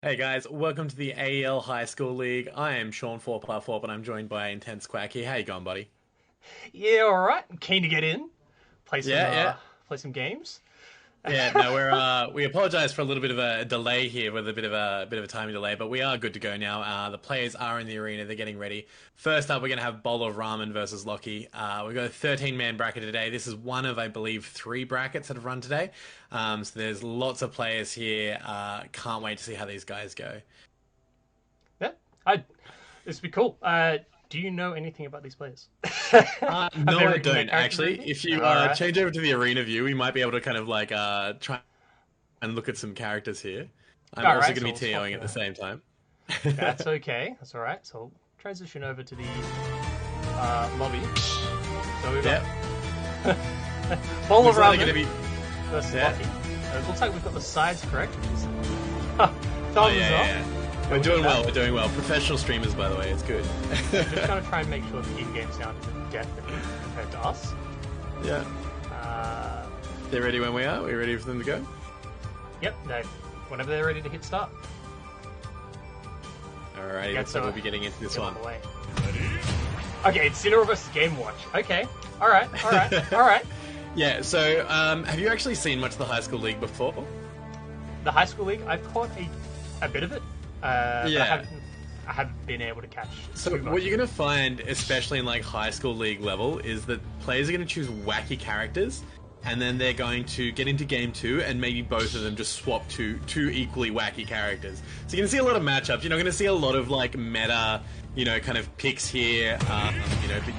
Hey guys, welcome to the AEL High School League. I am Sean 4x4, but I'm joined by Intense Quacky. How you going, buddy? Yeah, all right. I'm keen to get in, play some, Yeah. play some games. Yeah, no, we apologize for a little bit of a delay here with a bit of a timing delay, but we are good to go now. The players are in the arena, they're getting ready. First up, we're gonna have Bowl of Ramen versus Lockie. We've got a 13-man bracket today. This is one of, I believe, 3 brackets that have run today. So there's lots of players here. Can't wait to see how these guys go. Yeah, this would be cool. Do you know anything about these players? No, I don't actually. If you Alright. change over to the arena view, we might be able to kind of like try and look at some characters here. I'm also Alright, going to so be we'll TOing swap at the same time. That's okay. That's all right. So we'll transition over to the lobby. So we've got Bowl of Looks like Ramen they're going to be. versus Yeah. Lucky. It looks like we've got the sides correct. Oh, Thumbs up. yeah. We're doing well. We're doing well. Professional streamers, by the way. It's good. Just trying to try and make sure the in-game sound isn't deafening compared to us. Yeah. They're ready when we are. We're ready for them to go. Yep, whenever they're ready to hit start. Alrighty. Looks like we'll be getting into this get one. on the way. Okay, it's Sinner versus Game Watch. Okay, all right. Yeah. So, have you actually seen much of the high school league before? The high school league, I've caught a bit of it. But Yeah. I haven't been able to catch. So too much. what you're going to find, especially in like high school league level, is that players are going to choose wacky characters, and then they're going to get into game 2, and maybe both of them just swap to 2 equally wacky characters. So you're going to see a lot of matchups. You're not going to see a lot of like meta, kind of picks here, but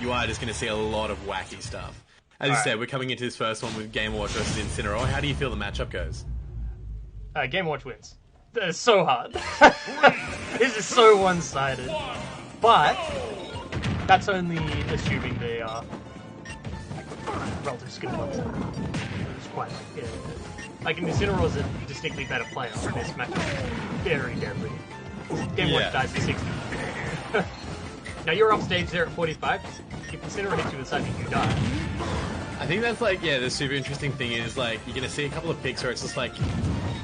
you are just going to see a lot of wacky stuff. As you Alright. said, we're coming into this first one with Game Watch versus Incineroar. How do you feel the matchup goes? Game Watch wins. It's so hard. This is so one-sided. But that's only assuming they are relative skill levels. It's quite like Incineroar's a distinctly better player. This matchup is very deadly. Game Watch Yeah. dies at 60. Now you're off stage there at 45. If Incineroar hits you with something, you die. I think that's like, the super interesting thing is like, you're going to see a couple of picks where it's just like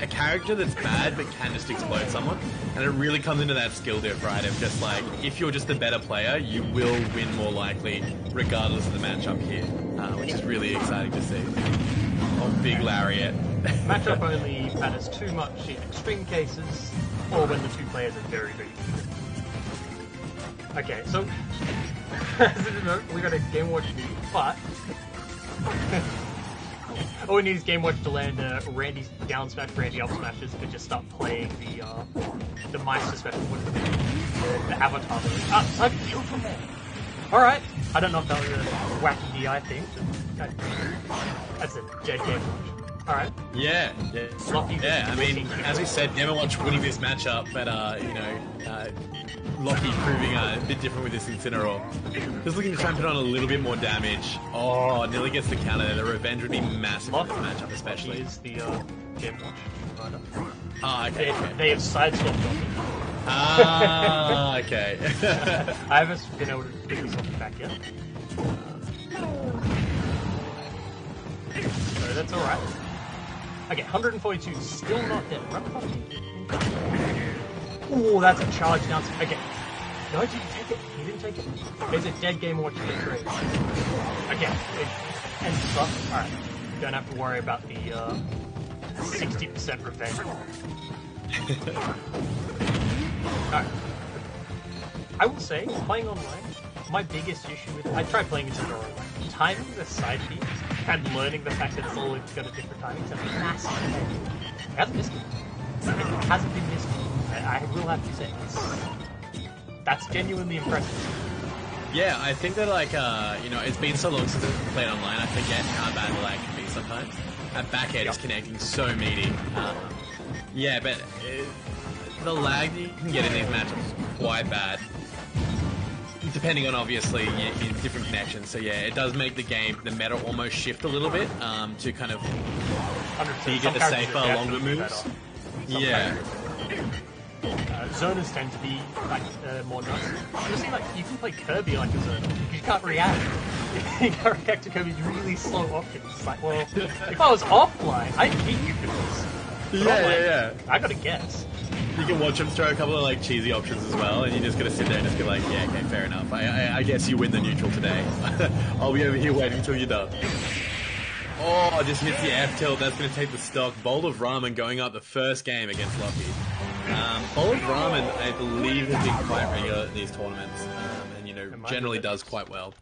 a character that's bad but can just explode someone. And it really comes into that skill diff, right? Of just like, if you're just a better player, you will win more likely regardless of the matchup here. Which is really exciting to see. Oh, big lariat. Matchup only matters too much in extreme cases or when the two players are very, very good. Okay, so we got a Game Watch lead, but all we need is Game Watch to land Randy's down smash, Randy up smashes, and just start playing the Meister special, the Avatar. Type kill from there. Alright, I don't know if that was a wacky DI thing. That's a dead Game Watch. Alright. Yeah. Lucky Yeah, I mean, as we said, never watch winning this matchup, but, Lockie proving a bit different with this Incineroar. Just looking to try and put on a little bit more damage. Oh, nearly gets the counter there. The revenge would be massive in this matchup, especially. Is the Game Watch provider. Ah, okay. They have sideswiped on me. Ah, okay. I haven't been able to pick this off back yet. So that's alright. Okay, 142, still not dead. Run past me. Oh, that's a charge down. Okay. No, he didn't take it. He didn't take it. There's a dead Game Watch hit trade. Okay, it ends up. Alright. Don't have to worry about the 60% revenge. Alright. I will say, playing online, my biggest issue with I tried playing it in online. Timing the side beams and learning the fact that it's all got a different timing is a massive thing. It hasn't missed me. It hasn't been missed me. I will have to say that's genuinely impressive. Yeah, I think that, like, it's been so long since I've played online, I forget how bad the lag can be sometimes. That back air is connecting so meaty. But the lag that you can get in these matchups is quite bad. Depending on, obviously, in different connections. So, it does make the game, the meta almost shift a little bit to kind of bigger, safer, longer moves. Yeah. Zoners tend to be like more nuts. You see, like you can play Kirby like a zoner. You can't react. You can't react to Kirby's really slow options. It's like, well, if I was offline, I'd beat you for this. But online, I gotta guess. You can watch him throw a couple of like cheesy options as well, and you just gotta sit there and just be like, yeah, okay, fair enough. I guess you win the neutral today. I'll be over here waiting until you're done. Oh, just hits the F tilt. That's gonna take the stock. Bowl of Ramen going up the first game against Lucky. Bowl of Ramen, I believe, has been quite regular at these tournaments, and you know generally does quite well.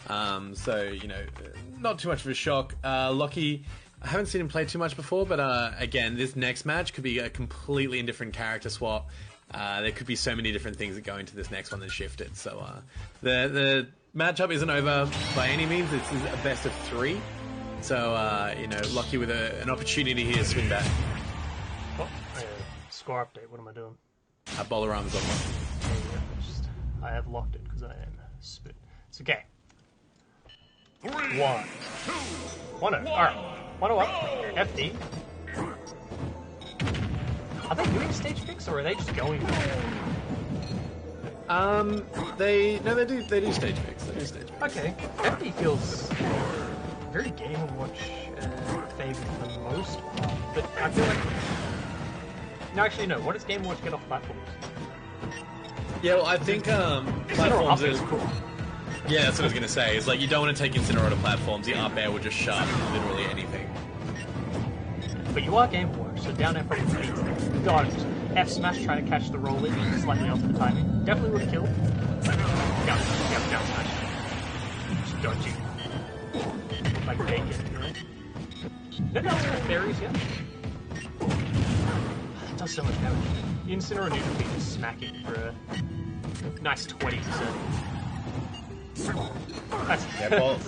So you know, not too much of a shock. Lucky. I haven't seen him play too much before, but again, this next match could be a completely different character swap. There could be so many different things that go into this next one that shifted. So the matchup isn't over by any means. This is a best of 3. So you know, Lucky with an opportunity here to swing back. Oh, score update. What am I doing? Bolarama's on one. I have locked it because I am spit. It's okay. 1, 2, 1. Alright. 1-0 up. FD. Are they doing stage picks or are they just going? They do stage picks. They do stage picks. Okay. FD feels very Game & Watch favored for the most part, but I feel like. No, actually, no. What does Game & Watch get off platforms? Yeah, well, I think platforms is cool. Yeah, that's what I was going to say. It's like you don't want to take Incineroar to platforms. The up air will just shut literally anything. But you are Game & Watch, so down air probably beats. Dodged. F smash trying to catch the roll in, slightly off the timing. Definitely would have killed. Down smash. Just dodging. Like bacon, you know? No, fairies yet. It does so much damage. The Incineroar needs to be just smacking for a nice 20%. That's, yeah, well,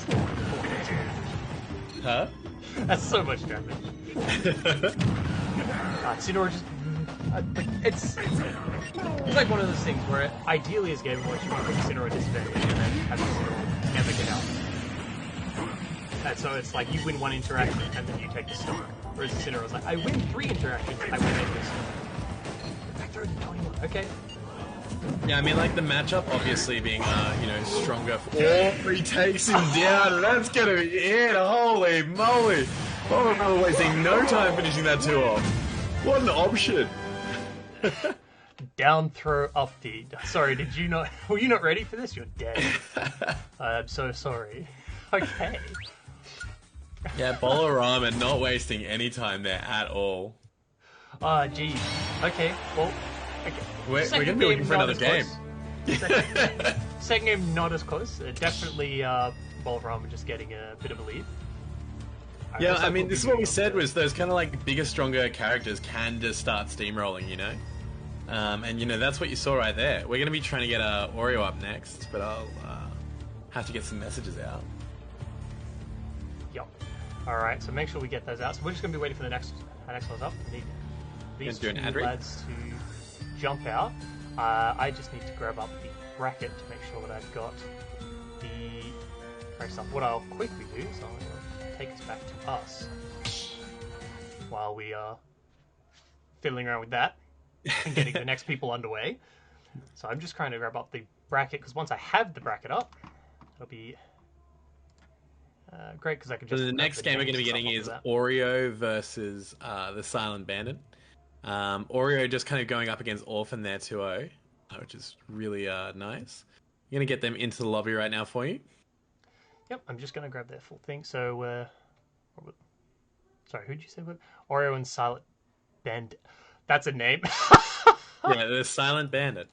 huh? That's so much damage. Incineroar just... it's like one of those things where ideally as Game & Watch you want to put Incineroar at disadvantage and then have Incineroar never get out. And so it's like you win 1 interaction and then you take the stock. Whereas Incineroar's like, I win 3 interactions, I win this. Back throw to 21. Okay. Yeah, I mean, like the matchup obviously being, you know, stronger. He takes him down. That's gonna be it. Holy moly! Oh, wasting no time finishing that 2-off. What an option! Down throw up D. Sorry, did you not? Were you not ready for this? You're dead. I'm so sorry. Okay. Yeah, Bolarama not wasting any time there at all. Geez. Okay, well, okay. We're going to be looking for another game. Second game, not as close. Definitely Bolarama just getting a bit of a lead. Yeah, I mean, this is what we said was those kind of like bigger, stronger characters can just start steamrolling, you know? And, you know, that's what you saw right there. We're going to be trying to get Oreo up next, but I'll have to get some messages out. Yep. Alright, so make sure we get those out. So we're just going to be waiting for the next one's up. We need these two lads to jump out. I just need to grab up the bracket to make sure that I've got the correct stuff. What I'll quickly do is I'll take us back to us while we are fiddling around with that and getting the next people underway. So I'm just trying to grab up the bracket because once I have the bracket up, it'll be great because I can just... So the next game we're going to be getting is Oreo versus the Silent Bandit. Oreo just kind of going up against Orphan there 2-0, which is really nice. I'm going to get them into the lobby right now for you. Yep, I'm just going to grab their full thing. So, sorry, who'd you say? Oreo and Silent Bandit. That's a name. Yeah, the Silent Bandit.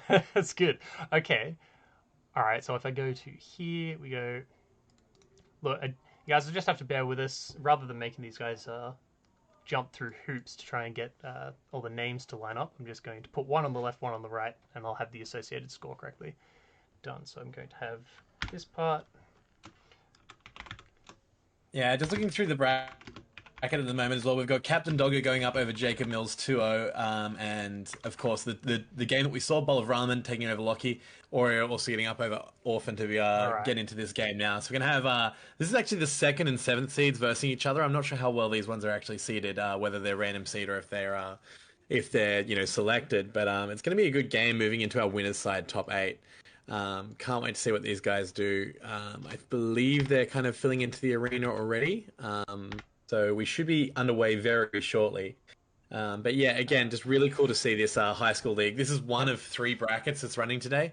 That's good. Okay. All right, so if I go to here, we go... Look, you guys will just have to bear with us. Rather than making these guys jump through hoops to try and get all the names to line up, I'm just going to put one on the left, one on the right, and I'll have the associated score correctly done. So I'm going to have this part. Yeah, just looking through the bracket at the moment as well, we've got Captain Dogger going up over Jacob Mills 2-0, and of course the game that we saw, Bowl of Ramen taking over Lockie, Oreo also getting up over Orphan to get into this game now. So we're going to have, this is actually the 2nd and 7th seeds versing each other. I'm not sure how well these ones are actually seeded, whether they're random seed or if they're you know selected, but it's going to be a good game moving into our winners side top 8. Can't wait to see what these guys do. I believe they're kind of filling into the arena already. So we should be underway very shortly. But yeah, again, just really cool to see this high school league. This is one of 3 brackets that's running today.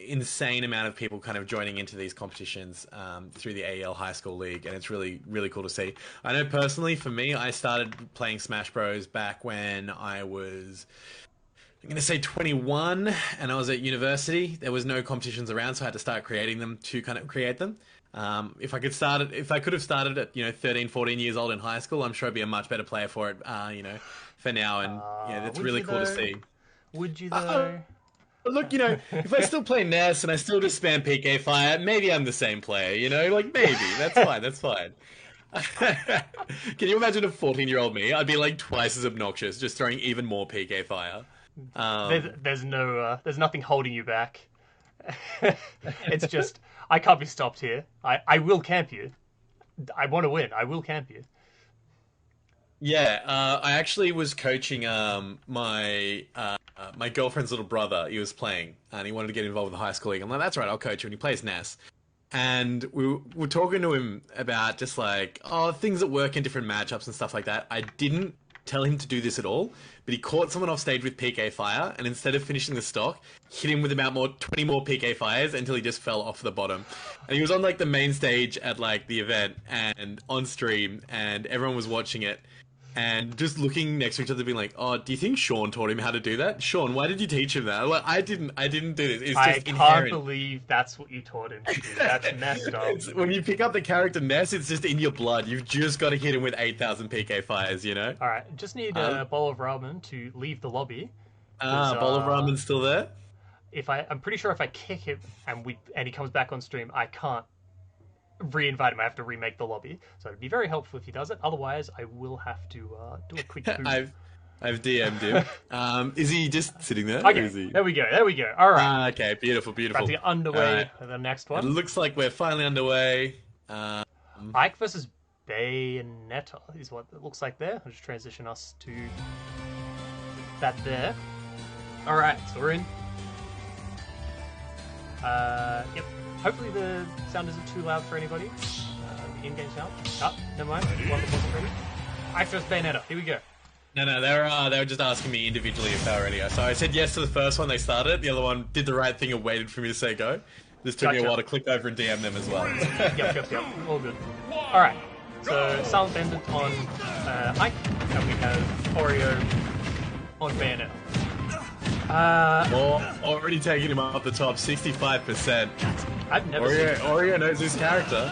Insane amount of people kind of joining into these competitions through the AEL High School League, and it's really, really cool to see. I know personally, for me, I started playing Smash Bros. Back when I was, I'm going to say 21, and I was at university. There was no competitions around, so I had to start creating them to kind of create them. If I could have started at 13, 14 years old in high school, I'm sure I'd be a much better player for it. For now, and yeah, that's really cool to see. Would you though? Look, if I still play NES and I still just spam PK Fire, maybe I'm the same player. Like maybe that's fine. That's fine. Can you imagine a 14-year-old me? I'd be like twice as obnoxious, just throwing even more PK Fire. There's nothing holding you back. It's just, I can't be stopped here. I will camp you. I want to win. I will camp you. Yeah, I actually was coaching my girlfriend's little brother. He was playing, and he wanted to get involved with the high school league. I'm like, that's right, I'll coach you. And he plays NES. And we were talking to him about just like, things that work in different matchups and stuff like that. I didn't tell him to do this at all, but he caught someone off stage with PK Fire, and instead of finishing the stock, hit him with about 20 more PK Fires until he just fell off the bottom. And he was on like the main stage at like the event and on stream, and everyone was watching it. And just looking next to each other, being like, do you think Sean taught him how to do that? Sean, why did you teach him that? Like, I didn't do this. It's just inherent. I can't believe that's what you taught him to do. That's messed up. When you pick up the character Ness, it's just in your blood. You've just got to hit him with 8,000 PK Fires, Alright, just need a bowl of ramen to leave the lobby. Bowl of ramen's still there? I'm pretty sure if I kick him and he comes back on stream, I can't re-invite him. I have to remake the lobby, so it'd be very helpful if he does it. Otherwise, I will have to do a quick poop. I've DM'd him. Is he just sitting there? Okay, or is he... there we go. All right. Okay, beautiful. About to get underway for the next one. It looks like we're finally underway. Ike versus Bayonetta is what it looks like there. I'll just transition us to that there. All right, so we're in. Yep. Hopefully the sound isn't too loud for anybody. The in-game sound. Never mind. One that wasn't ready. Ike versus Bayonetta. Here we go. No, they were just asking me individually if they were ready. So I said yes to the first one, they started. The other one did the right thing and waited for me to say go. This took me a while to click over and DM them as well. Yep. All good. Alright. So, Silent Bandit on Ike, and we have Oreo on Bayonetta. Already taking him up the top, 65%. I've never seen Oreo knows his character.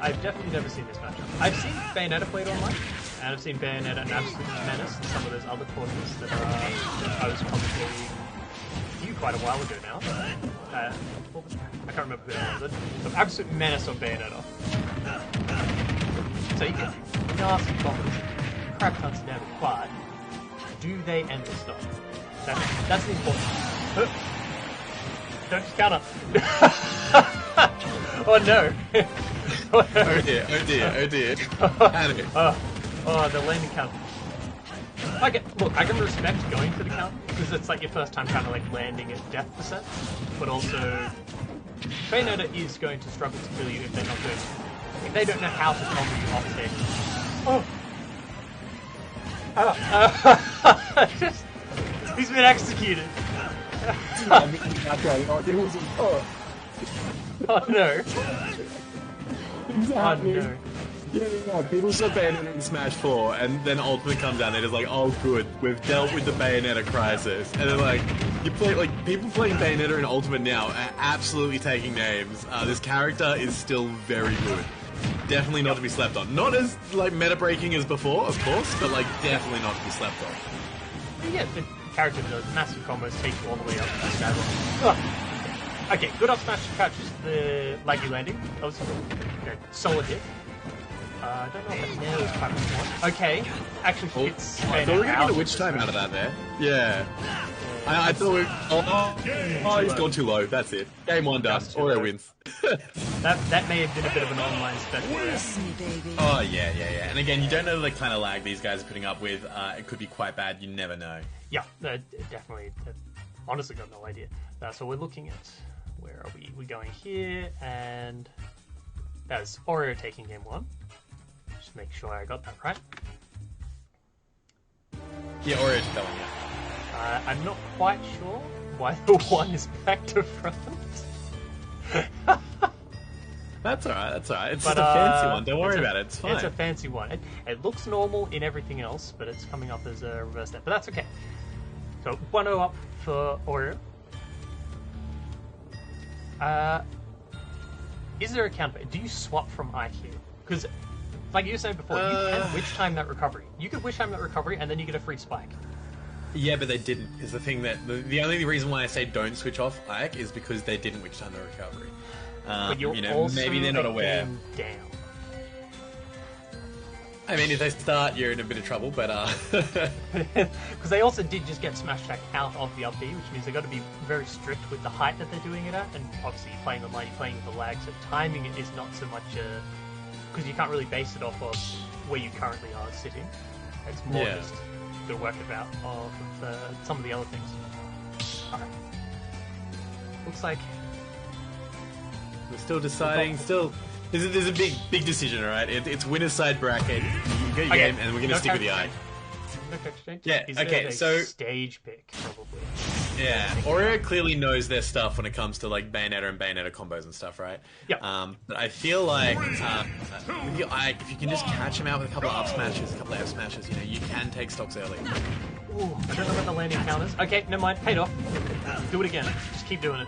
I've definitely never seen this matchup. I've seen Bayonetta played online, and I've seen Bayonetta and Absolute Menace and some of those other tournaments that I was commentating you quite a while ago now. I can't remember who that was. So Absolute Menace on Bayonetta. So you get nasty combos, crap tons of damage, but do they end the stuff? That's the important thing. Don't just counter. Oh no. Oh dear. Panic. The landing count. I can respect going for the count because it's like your first time kind of like landing at death percent, but also Bayonetta is going to struggle to kill you if they're not doing. If they don't know how to combo you off stage. He's been executed. Oh no. Oh no. Yeah, people saw Bayonetta in Smash 4, and then Ultimate comes down, and it's like, oh good, we've dealt with the Bayonetta crisis. And then like, people playing Bayonetta in Ultimate now are absolutely taking names. This character is still very good. Definitely not to be slept on. Not as like meta-breaking as before, of course, but like definitely not to be slept on. Yeah, the character does massive combos, takes you all the way up to the sky level. Okay, good up smash catches the laggy landing. That was a solid hit. I don't know if that nails quite much. Okay, actually hits. I thought we were going to get a witch time out of that there. Yeah. I thought we... he's gone too low. That's it. Game one done. Oreo wins. that may have been a bit of an online special. Oh, yeah. And again, you don't know the kind of lag these guys are putting up with. It could be quite bad. You never know. Yeah, definitely. Honestly got no idea. So we're looking at... Where are we? We're going here, and... That's Oreo taking game one. Just make sure I got that right. Yeah, Oreo took that one, yeah. I'm not quite sure why the 1 is back to front. That's alright, that's alright. It's But, just a fancy one, don't worry about it, it's fine. It's a fancy one. It looks normal in everything else, but it's coming up as a reverse step. But that's okay. So 1-0 up for Oreo. Is there a counter? Do you swap from Ike here? Because, like you were saying before, you can witch time that recovery. You could witch time that recovery, and then you get a free spike. Yeah, but they didn't. Is the thing that the only reason why I say don't switch off Ike is because they didn't witch time the recovery. But you're also maybe they're not aware. Down. I mean, if they start, you're in a bit of trouble. But because they also did just get smash attack out of the up B, which means they've got to be very strict with the height that they're doing it at. And obviously, you're playing online, you're playing with the lag, so timing it is not so much because you can't really base it off of where you currently are sitting. It's more just the work about of some of the other things. All right. Looks like we're still deciding. There's a big decision, all right? It's winner's side bracket. You get your game, and we're going to stick with the Ike. Yeah. Okay. So stage pick probably. Yeah, Oreo clearly knows their stuff when it comes to like Bayonetta and Bayonetta combos and stuff, right? Yeah. But I feel like with your Ike, if you can just catch him out with a couple of up smashes, a couple of F smashes, you can take stocks early. Ooh, I don't know about the landing counters. Okay, never mind. Paid off. Do it again. Just keep doing it.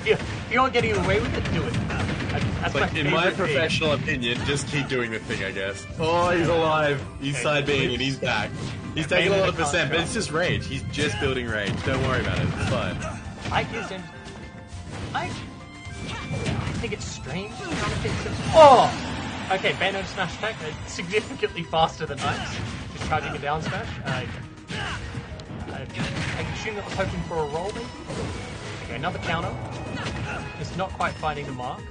If you're getting away with it, do it. That's like, in my professional opinion, just keep doing the thing, I guess. Oh, he's alive. He's side Bing and he's back. He's taking a lot of percent, but it's just rage. He's just building rage. Don't worry about it. It's fine. I think it's strange. Oh! Okay, Bayonetta smash attack. Significantly faster than Ike's. Just charging a down smash. I assume that was hoping for a roll, maybe? Okay, another counter. Just not quite finding the mark.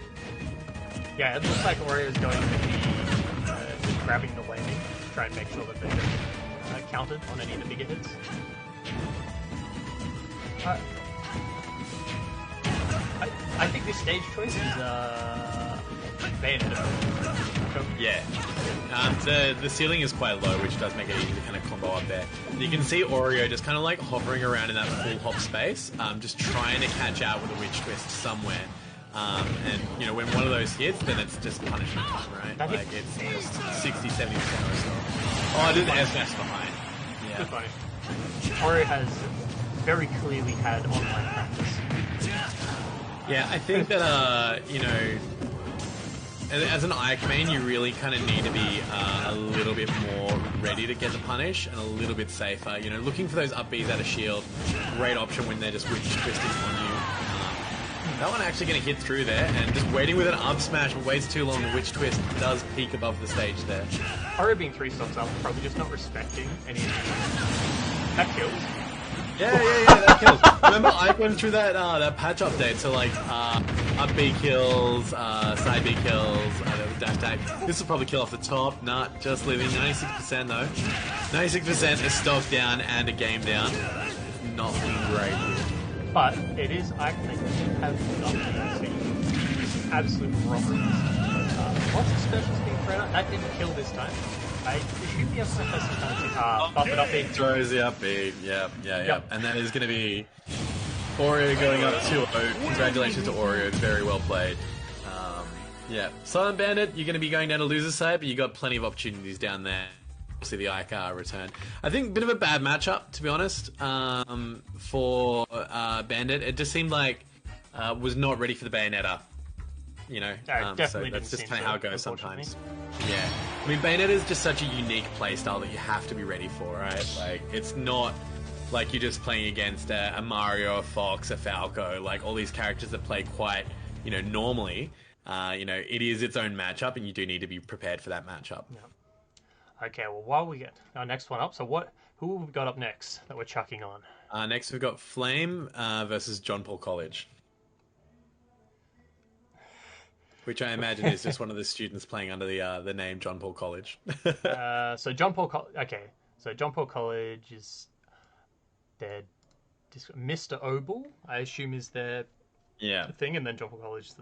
Yeah, it looks like Oreo's going to be just grabbing the landing to try and make sure that they get counted on any of the bigger hits. I think this stage choice is Bayonetta. Yeah. The ceiling is quite low, which does make it easy to kind of combo up there. You can see Oreo just kind of like hovering around in that full hop space, just trying to catch out with a witch twist somewhere. And, when one of those hits, then it's just punishment, right? Like, it's just 60-70% or so. Oh, I did the S-Mash behind. Yeah. Good punish. Oreo has very clearly had online practice. Yeah, I think that, as an Ike main, you really kind of need to be a little bit more ready to get the punish and a little bit safer. Looking for those up Bs out of shield, great option when they're just witch twisting on you. That one actually going to hit through there, and just waiting with an up smash, but waits too long. The witch twist does peak above the stage there. Oreo being 3 stocks up, probably just not respecting any of the... That kills. Yeah, that kills. Remember, Ike went through that patch update, so like up B kills, side B kills, there was dash tag. This will probably kill off the top. Nah, just leaving 96% though. 96% is stock down and a game down. Not looking great here. But it is Ike that have nothing to absolute robbery. Lots of specials being thrown out. That didn't kill this time. I assume the F-Smash has some kind of buff it up B. Throws the up B. Yep. And that is going to be Oreo going up 2-0. Congratulations to Oreo. Very well played. Yeah. Silent Bandit, you're going to be going down to loser's side, but you got plenty of opportunities down there. See the Ike return. I think a bit of a bad matchup, to be honest, for Bandit. It just seemed like was not ready for the Bayonetta. So that's just kind of how it goes sometimes. Yeah. I mean, Bayonetta is just such a unique playstyle that you have to be ready for, right? Like, it's not like you're just playing against a Mario, a Fox, a Falco, like all these characters that play quite, normally. It is its own matchup, and you do need to be prepared for that matchup. Yeah. Okay, well, while we get our next one up, so who have we got up next that we're chucking on? Next we've got Flame versus John Paul College. Which I imagine is just one of the students playing under the name John Paul College. So John Paul College is their Mr. Obel, I assume, is their thing, and then John Paul College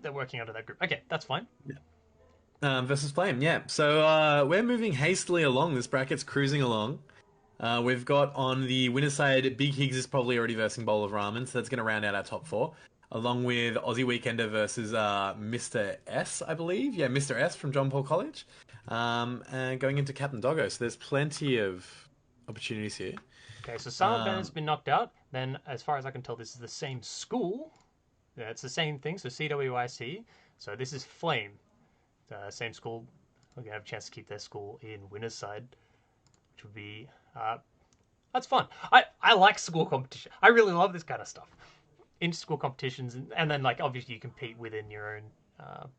they're working under that group. Okay, that's fine. Yeah. Versus Flame, yeah. So we're moving hastily along. This bracket's cruising along. We've got on the winner's side, Big Higgs is probably already versing Bowl of Ramen, so that's going to round out our top four, along with Aussie Weekender versus Mr. S, I believe. Yeah, Mr. S from John Paul College. And going into Captain Doggo, so there's plenty of opportunities here. Okay, so some of them has been knocked out. Then, as far as I can tell, this is the same school. Yeah, it's the same thing. So CWIC. So this is Flame. Same school. We're gonna have a chance to keep their school in winner's side, which would be that's fun. I like school competition. I really love this kind of stuff. Inter-school competitions, and then like obviously you compete within your own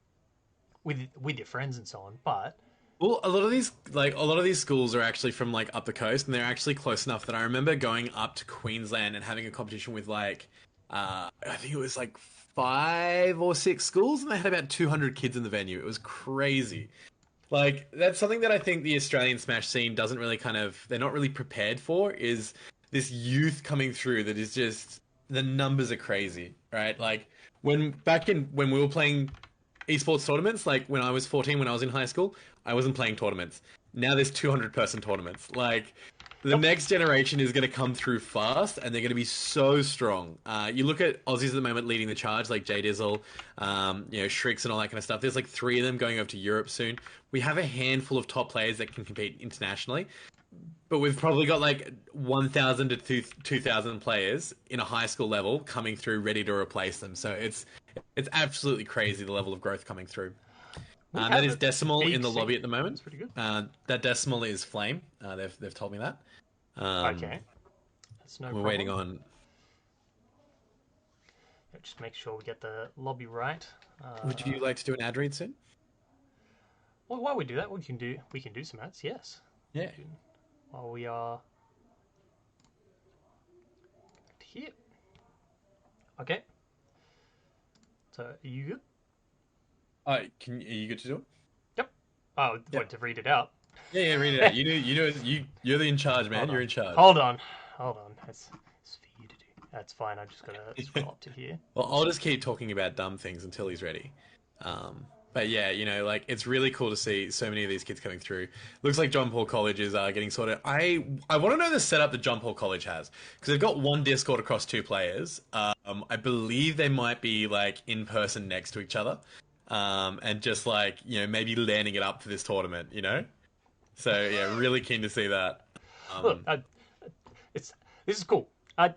with your friends and so on. But Well, a lot of these schools are actually from like up the coast, and they're actually close enough that I remember going up to Queensland and having a competition with like, I think it was like 5 or 6 schools, and they had about 200 kids in the venue. It was crazy. Like that's something that I think the Australian Smash scene doesn't really they're not really prepared for is this youth coming through that is just the numbers are crazy, right? Like when we were playing esports tournaments, like when I was 14, when I was in high school, I wasn't playing tournaments. Now there's 200-person tournaments. Like the next generation is going to come through fast, and they're going to be so strong. You look at Aussies at the moment leading the charge, like Jay Dizzle, Shrix and all that kind of stuff. There's like 3 of them going over to Europe soon. We have a handful of top players that can compete internationally, but we've probably got like 1,000 to 2,000 players in a high school level coming through ready to replace them. So it's absolutely crazy the level of growth coming through. That is Decimal in the lobby at the moment. That's pretty good. That Decimal is Flame. They've told me that. Okay, that's no We're problem. waiting on. Just make sure we get the lobby right. Would you like to do an ad read soon? Well, while we do that, we can do some ads. Yes. Yeah. While we are here. Okay. So are you good? Are you good to do it? Yep. Oh, Yep. want to read it out? Yeah, read it out. You're the in charge, man. You're in charge. Hold on. It's for you to do. That's fine. I just gotta scroll up to here. Well, I'll just keep talking about dumb things until he's ready. But yeah, like it's really cool to see so many of these kids coming through. Looks like John Paul College is getting sorted. I want to know the setup that John Paul College has because they've got one Discord across 2 players. I believe they might be like in person next to each other, and just like maybe landing it up for this tournament. So yeah, really keen to see that. Look, this is cool. I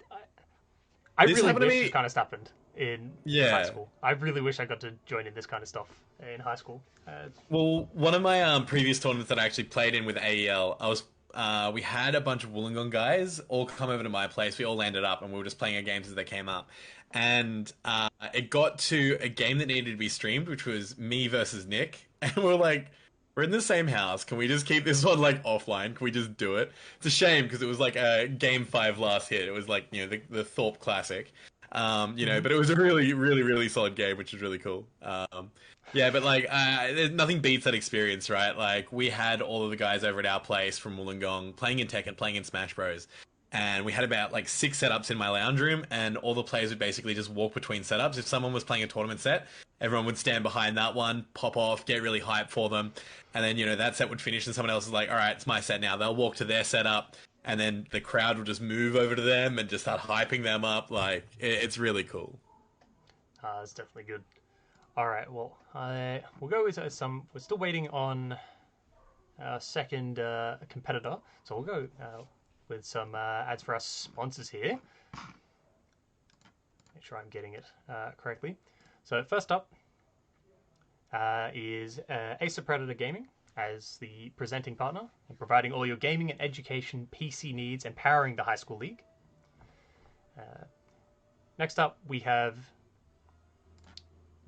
really wish this kind of stuff happened in high school. I really wish I got to join in this kind of stuff in high school. Well, one of my previous tournaments that I actually played in with AEL, we had a bunch of Wollongong guys all come over to my place. We all landed up, and we were just playing our games as they came up. And it got to a game that needed to be streamed, which was me versus Nick. And we're like, we're in the same house. Can we just keep this one like offline? Can we just do it? It's a shame because it was like a game 5 last hit. It was like the Thorpe Classic. But it was a really, really, really solid game, which is really cool. But like, there's nothing beats that experience, right? Like, we had all of the guys over at our place from Wollongong playing in Tekken, playing in Smash Bros. And we had about like 6 setups in my lounge room, and all the players would basically just walk between setups. If someone was playing a tournament set, everyone would stand behind that one, pop off, get really hyped for them, and then that set would finish, and someone else is like, "All right, it's my set now." They'll walk to their setup, and then the crowd will just move over to them and just start hyping them up. Like it's really cool. It's definitely good. All right, well, we'll go with some. We're still waiting on our second competitor, so we'll go with some ads for our sponsors here. Make sure I'm getting it correctly. So first up is Acer Predator Gaming as the presenting partner and providing all your gaming and education PC needs and powering the high school league. Next up, we have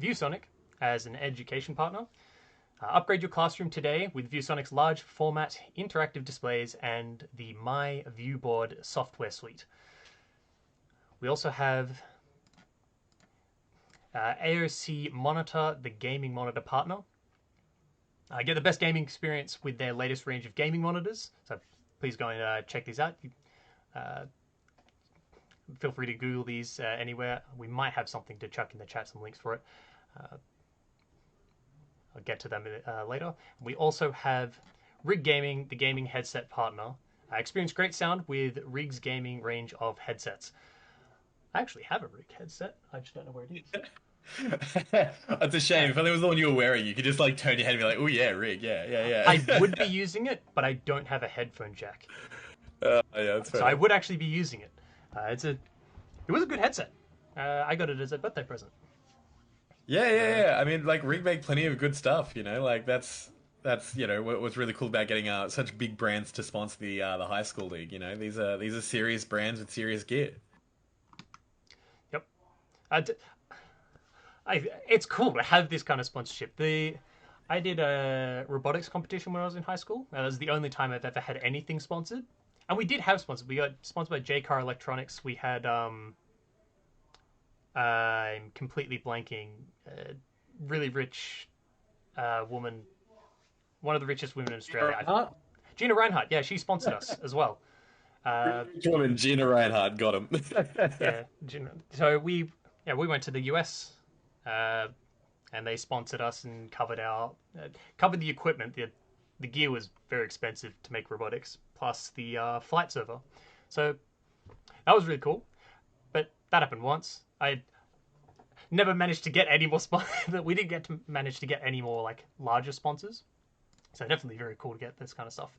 ViewSonic as an education partner. Upgrade your classroom today with ViewSonic's large format interactive displays and the My Viewboard software suite. We also have AOC Monitor, the gaming monitor partner. Get the best gaming experience with their latest range of gaming monitors. So please go and check these out. Feel free to Google these anywhere. We might have something to chuck in the chat, some links for it. I'll get to them later. We also have Rig Gaming, the gaming headset partner. I experience great sound with Rig's gaming range of headsets. I actually have a Rig headset. I just don't know where it is. That's a shame. If only it was the one you were wearing, you could just like turn your head and be like, "Oh yeah, rig, yeah, yeah, yeah." I would be using it, but I don't have a headphone jack. Yeah, that's fair. So I would actually be using it. It was a good headset. I got it as a birthday present. Yeah. I mean, like Rig make plenty of good stuff. Like that's what's really cool about getting such big brands to sponsor the high school league. These are serious brands with serious gear. Yep. It's cool to have this kind of sponsorship. I did a robotics competition when I was in high school. That was the only time I've ever had anything sponsored. And we did have sponsors. We got sponsored by J-Car Electronics. We had I'm completely blanking. Really rich woman, one of the richest women in Australia. Gina Reinhardt. Yeah, she sponsored us as well. Gina Reinhardt got him. Yeah, Gina. So we went to the US, and they sponsored us and covered the equipment. The gear was very expensive to make robotics, plus the flight server. So that was really cool. But that happened once. I never managed to get any more we didn't manage to get any more like larger sponsors. So definitely very cool to get this kind of stuff.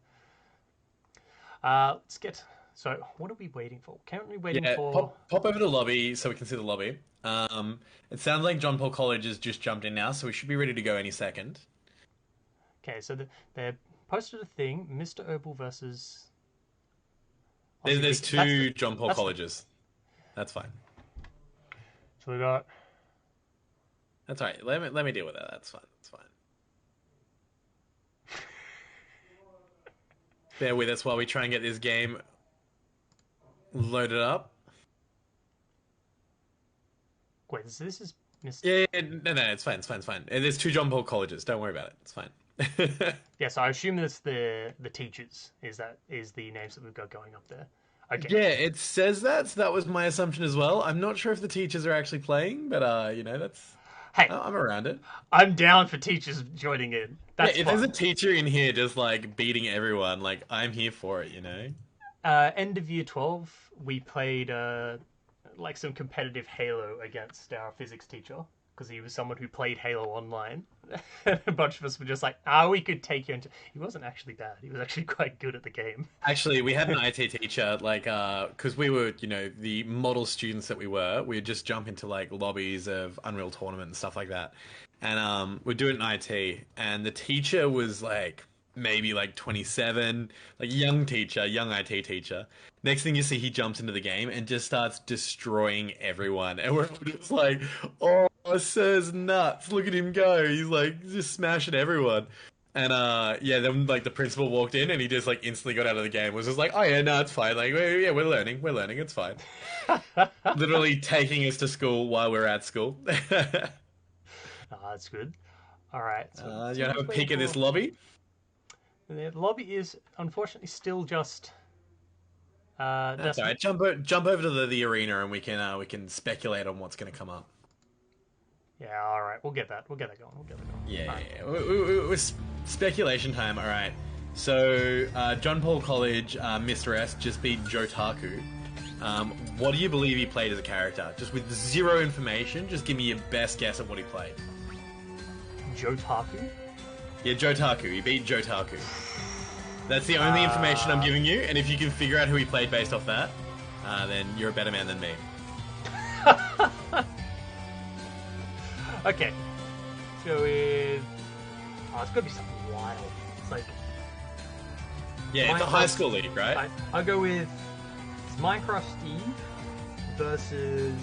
So what are we waiting for? Currently waiting for... Pop over to the lobby so we can see the lobby. It sounds like John Paul College has just jumped in now, so we should be ready to go any second. Okay, so they posted a thing, Mr. Opal versus... There's two John Paul Colleges. That's fine. So we got... That's all right. Let me deal with that. That's fine. Bear with us while we try and get this game loaded up. Wait, this is Yeah, no, it's fine. There's two John Paul Colleges. Don't worry about it. It's fine. Yeah, so I assume that's the teachers. Is the names that we've got going up there? Okay. Yeah, it says that. So that was my assumption as well. I'm not sure if the teachers are actually playing, but that's. Hey, I'm around it. I'm down for teachers joining in. That's if there's a teacher in here just like beating everyone, like I'm here for it. End of year 12, we played like some competitive Halo against our physics teacher because he was someone who played Halo online. A bunch of us were just like, we could take you into... He wasn't actually bad. He was actually quite good at the game. Actually, we had an IT teacher, like, because we were, the model students that we were, we'd just jump into, like, lobbies of Unreal Tournament and stuff like that. And we'd do it in IT, and the teacher was, like, maybe, like, 27, like, young IT teacher. Next thing you see, he jumps into the game and just starts destroying everyone. And we're just like, oh, sir's nuts. Look at him go. He's, like, just smashing everyone. And, then, like, the principal walked in and he just, like, instantly got out of the game. Was just like, oh, yeah, no, it's fine. Like, yeah, we're learning. It's fine. Literally taking us to school while we're at school. That's good. All right. So you want to have a peek at this lobby? The lobby is, unfortunately, still just... That's all right. Jump over to the arena and we can speculate on what's going to come up. Yeah, all right. We'll get that going. Yeah, right. It was speculation time. All right. So, John Paul College, Mr. S just beat Jotaku. What do you believe he played as a character? Just with zero information, just give me your best guess at what he played. Jotaku? Yeah, Jotaku. He beat Jotaku. That's the only information I'm giving you, and if you can figure out who he played based off that, then you're a better man than me. Okay. So it's gotta be something wild. It's like... Yeah, it's a high school league, right? I'll go with Minecraft Steve versus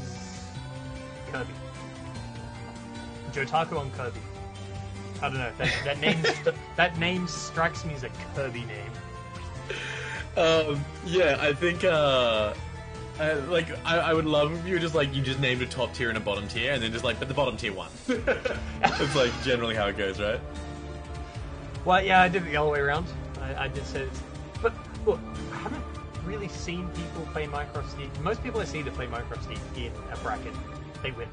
Kirby. Jotaku on Kirby. I don't know. That name strikes me as a Kirby name. Yeah, I think I would love if you were just like you just named a top tier and a bottom tier, and then just like but the bottom tier won. It's like generally how it goes, right? Well, yeah, I did it the other way around. I did say this, but look, I haven't really seen people play Minecraft Steve. Most people I see that play Minecraft Steve in a bracket, they win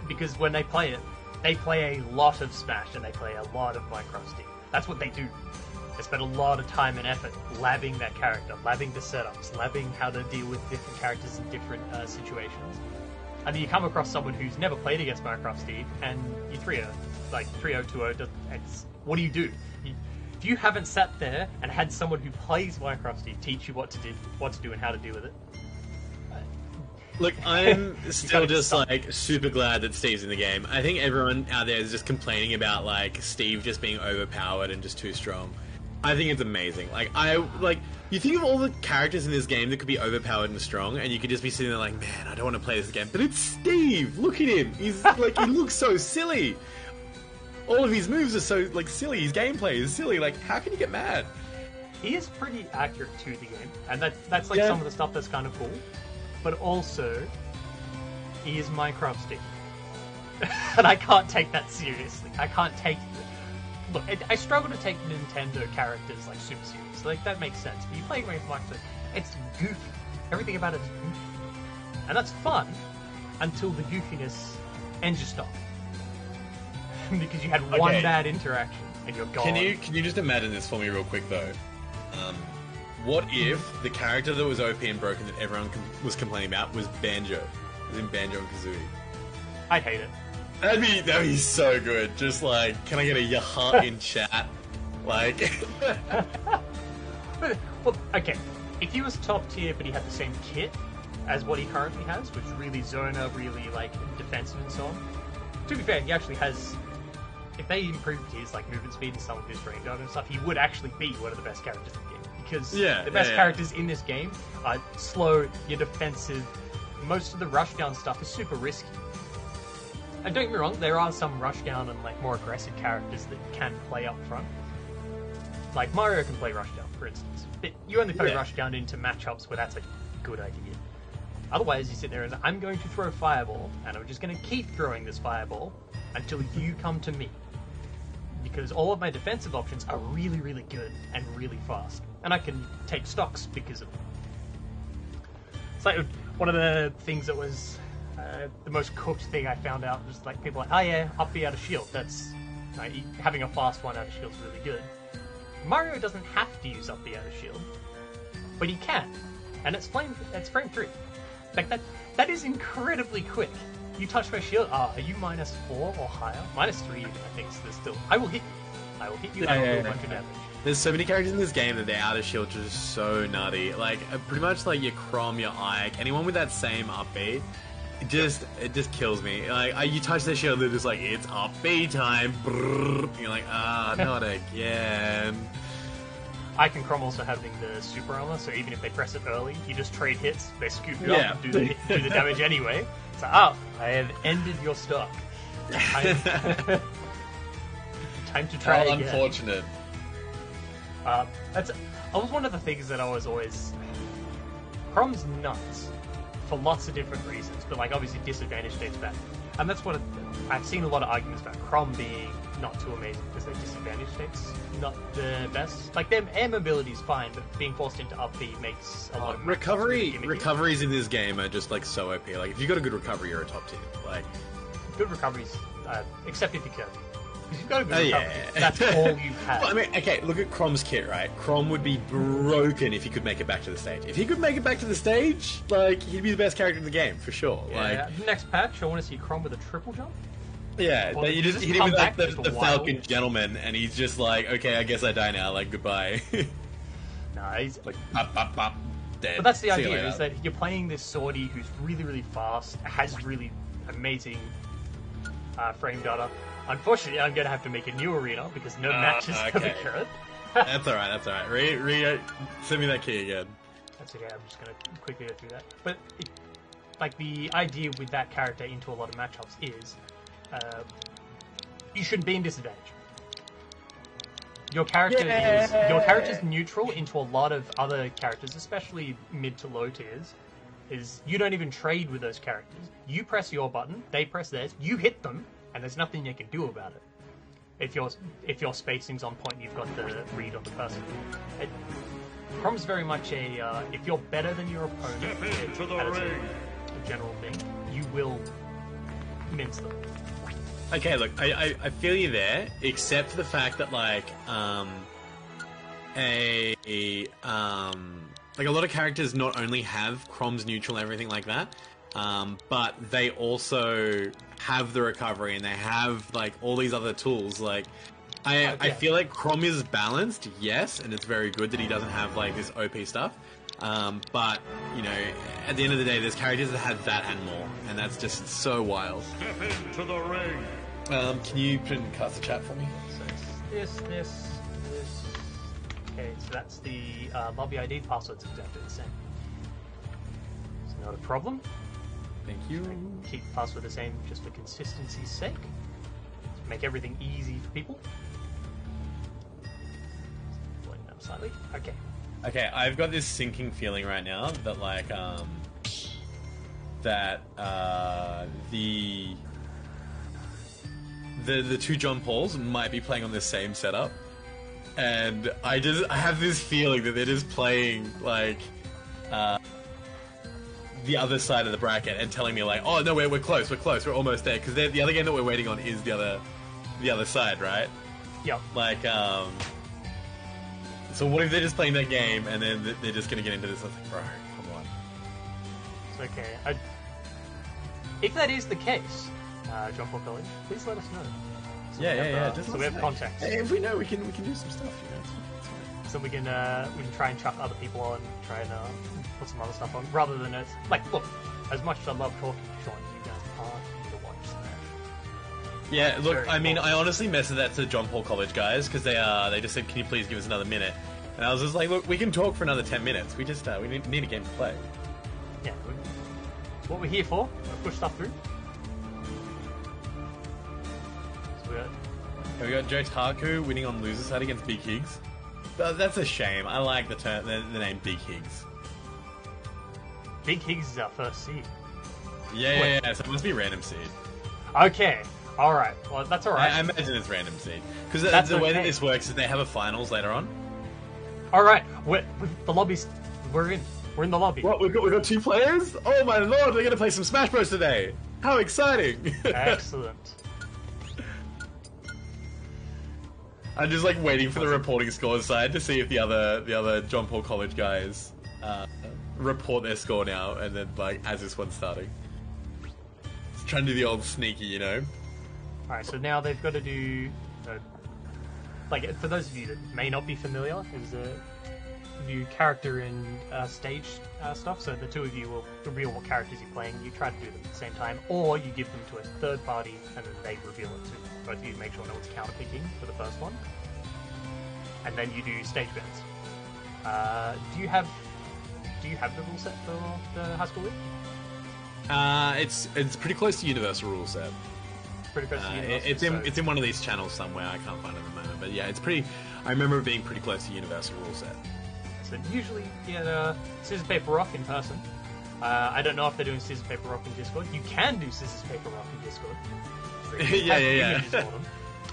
because when they play it, they play a lot of Smash and they play a lot of Minecraft Steve. That's what they do. They spend a lot of time and effort labbing that character, labbing the setups, labbing how to deal with different characters in different situations. And then you come across someone who's never played against Minecraft Steve, and you 3-0, like 3-0, 2-0. What do you do? If you haven't sat there and had someone who plays Minecraft Steve teach you what to do and how to deal with it. Look, I'm still just like super glad that Steve's in the game. I think everyone out there is just complaining about like Steve just being overpowered and just too strong. I think it's amazing. Like you think of all the characters in this game that could be overpowered and strong, and you could just be sitting there like, man, I don't want to play this again. But it's Steve. Look at him. He's like, he looks so silly. All of his moves are so like silly. His gameplay is silly. Like, how can you get mad? He is pretty accurate to the game, and that's like some of the stuff that's kind of cool. But also, he is Minecraft Steve, and I can't take that seriously. I can't take. Look, I struggle to take Nintendo characters like super serious. Like that makes sense. But you play Minecraft, it's goofy. Everything about it is goofy, and that's fun until the goofiness ends your stop. Because you had one bad interaction and you're gone. Can you just imagine this for me real quick though? What if the character that was OP and broken that everyone was complaining about was Banjo? As in Banjo and Kazooie. I'd hate it. That'd be so good. Just like, can I get a yaha in chat? Like, well, okay. If he was top tier, but he had the same kit as what he currently has, which is really Zona, really like defensive and so on. To be fair, he actually has. If they improved his like movement speed and some of his range and stuff, he would actually be one of the best characters in the game. Because the best characters in this game are slow, you're defensive. Most of the rushdown stuff is super risky. And don't get me wrong, there are some rushdown and like more aggressive characters that can play up front. Like Mario can play rushdown, for instance. But you only play rushdown into matchups where that's a good idea. Otherwise, you sit there and I'm going to throw Fireball, and I'm just going to keep throwing this Fireball until you come to me. Because all of my defensive options are really, really good and really fast. And I can take stocks because of it. It's like one of the things that was the most cooked thing I found out was like people like, oh yeah, up B out of shield. That's having a fast one out of shield is really good. Mario doesn't have to use up B out of shield, but he can, and it's frame 3. Like that is incredibly quick. You touch my shield. Are you -4 or higher? -3 even, I think. So still, I will hit you. I will hit you and I'll do a bunch of damage. There's so many characters in this game that their outer shield are just so nutty. Like pretty much like your Chrom, your Ike, anyone with that same up B, it just kills me. Like you touch their shield, they're just like, it's up B time. Brrr. You're like, not again. Ike and Chrom also having the super armor, so even if they press it early, you just trade hits. They scoop you up and do the damage anyway. So I have ended your stock. Time to try again. Unfortunate. That was one of the things that I was always. Chrom's nuts for lots of different reasons, but like obviously disadvantage dates back, and that's what I've seen a lot of arguments about Chrom being not too amazing because their disadvantage states not the best. Like their air mobility is fine, but being forced into up B makes a lot of recoveries in this game are just like so OP. Like if you got a good recovery, you're a top tier. Like good recoveries, except if you kill. Because you've got a good recovery. That's all you have. Well, I mean, okay, look at Chrom's kit, right? Chrom would be broken if he could make it back to the stage. If he could make it back to the stage, like, he'd be the best character in the game, for sure. Yeah, like, next patch, I want to see Chrom with a triple jump. Yeah, you just hit him with like the Falcon Gentleman, and he's just like, okay, I guess I die now, like, goodbye. Nah, he's like, pop, pop, pop, dead. But that's the idea, is that you're playing this Swordy who's really, really fast, has really amazing frame data. Unfortunately, I'm going to have to make a new arena because no matches have occurred. That's alright. Send me that key again. That's okay, I'm just going to quickly go through that. But, like, the idea with that character into a lot of matchups is you shouldn't be in disadvantage. Your character's neutral into a lot of other characters, especially mid to low tiers. Is you don't even trade with those characters. You press your button, they press theirs, you hit them, and there's nothing you can do about it. If your spacing's on point, you've got the read on the person. Chrom's very much a if you're better than your opponent, a general thing, you will mince them. Okay, look, I feel you there, except for the fact that like like a lot of characters not only have Crom's neutral and everything like that, but they also have the recovery and they have like all these other tools. Like I feel like Crom is balanced, yes, and it's very good that he doesn't have like this OP stuff. But you know, at the end of the day, there's characters that have that and more, and that's just so wild. Step into the ring. Can you put in cast the chat for me? So it's this. Okay, so that's the lobby ID. Password's exactly the same. It's not a problem. Thank you. Keep the password the same just for consistency's sake. To make everything easy for people. Blowing them slightly. Okay. Okay, I've got this sinking feeling right now that like the two John Pauls might be playing on the same setup, and I have this feeling that they're just playing like the other side of the bracket and telling me like, oh no, we're close, we're almost there, because the other game that we're waiting on is the other side, right? Yep. Like so what if they're just playing that game and then they're just gonna get into this? I was like, bro, come on. It's okay. If that is the case, John Paul College, please let us know. So Yeah. So we have context. Hey, if we know, we can do some stuff. You know, it's fine. So we can try and chuck other people on, try and put some other stuff on, rather than it's like, look, as much as I love talking to Sean, you guys aren't here to watch Smash. Yeah, look, Very I mean, important. I honestly messaged that to John Paul College guys because they just said, can you please give us another minute? And I was just like, look, we can talk for another 10 minutes. We just we need a game to play. Yeah, it's what we're here for. Push stuff through. So We got Joe Tarku winning on loser side against Big Higgs. That's a shame. I like the name Big Higgs. Big Higgs is our first seed. Yeah. So it must be random seed. Okay, alright. Well, that's alright. I imagine it's random seed because That's the way that okay. this works is they have a finals later on. Alright, the lobby's... We're in the lobby. What, we've got 2 players? Oh my lord, we're gonna play some Smash Bros today! How exciting! Excellent. I'm just like waiting for the reporting scores side to see if the other John Paul College guys report their score now, and then like as this one's starting. Just trying to do the old sneaky, you know? Alright, so now they've got to do... like, for those of you that may not be familiar, there's a new character and stage stuff, so the two of you will reveal what characters you're playing. You try to do them at the same time, or you give them to a third party, and then they reveal it to both of you, make sure no one's counterpicking for the first one. And then you do stage bets. Do you have the rule set for the high school league? It's pretty close to universal rule set. Pretty close to universal, It's in one of these channels somewhere. I can't find it at the moment, but yeah, it's pretty. I remember it being pretty close to universal rule set. So usually you get scissors paper rock in person. I don't know if they're doing scissors paper rock in Discord. You can do scissors paper rock in Discord. Yeah.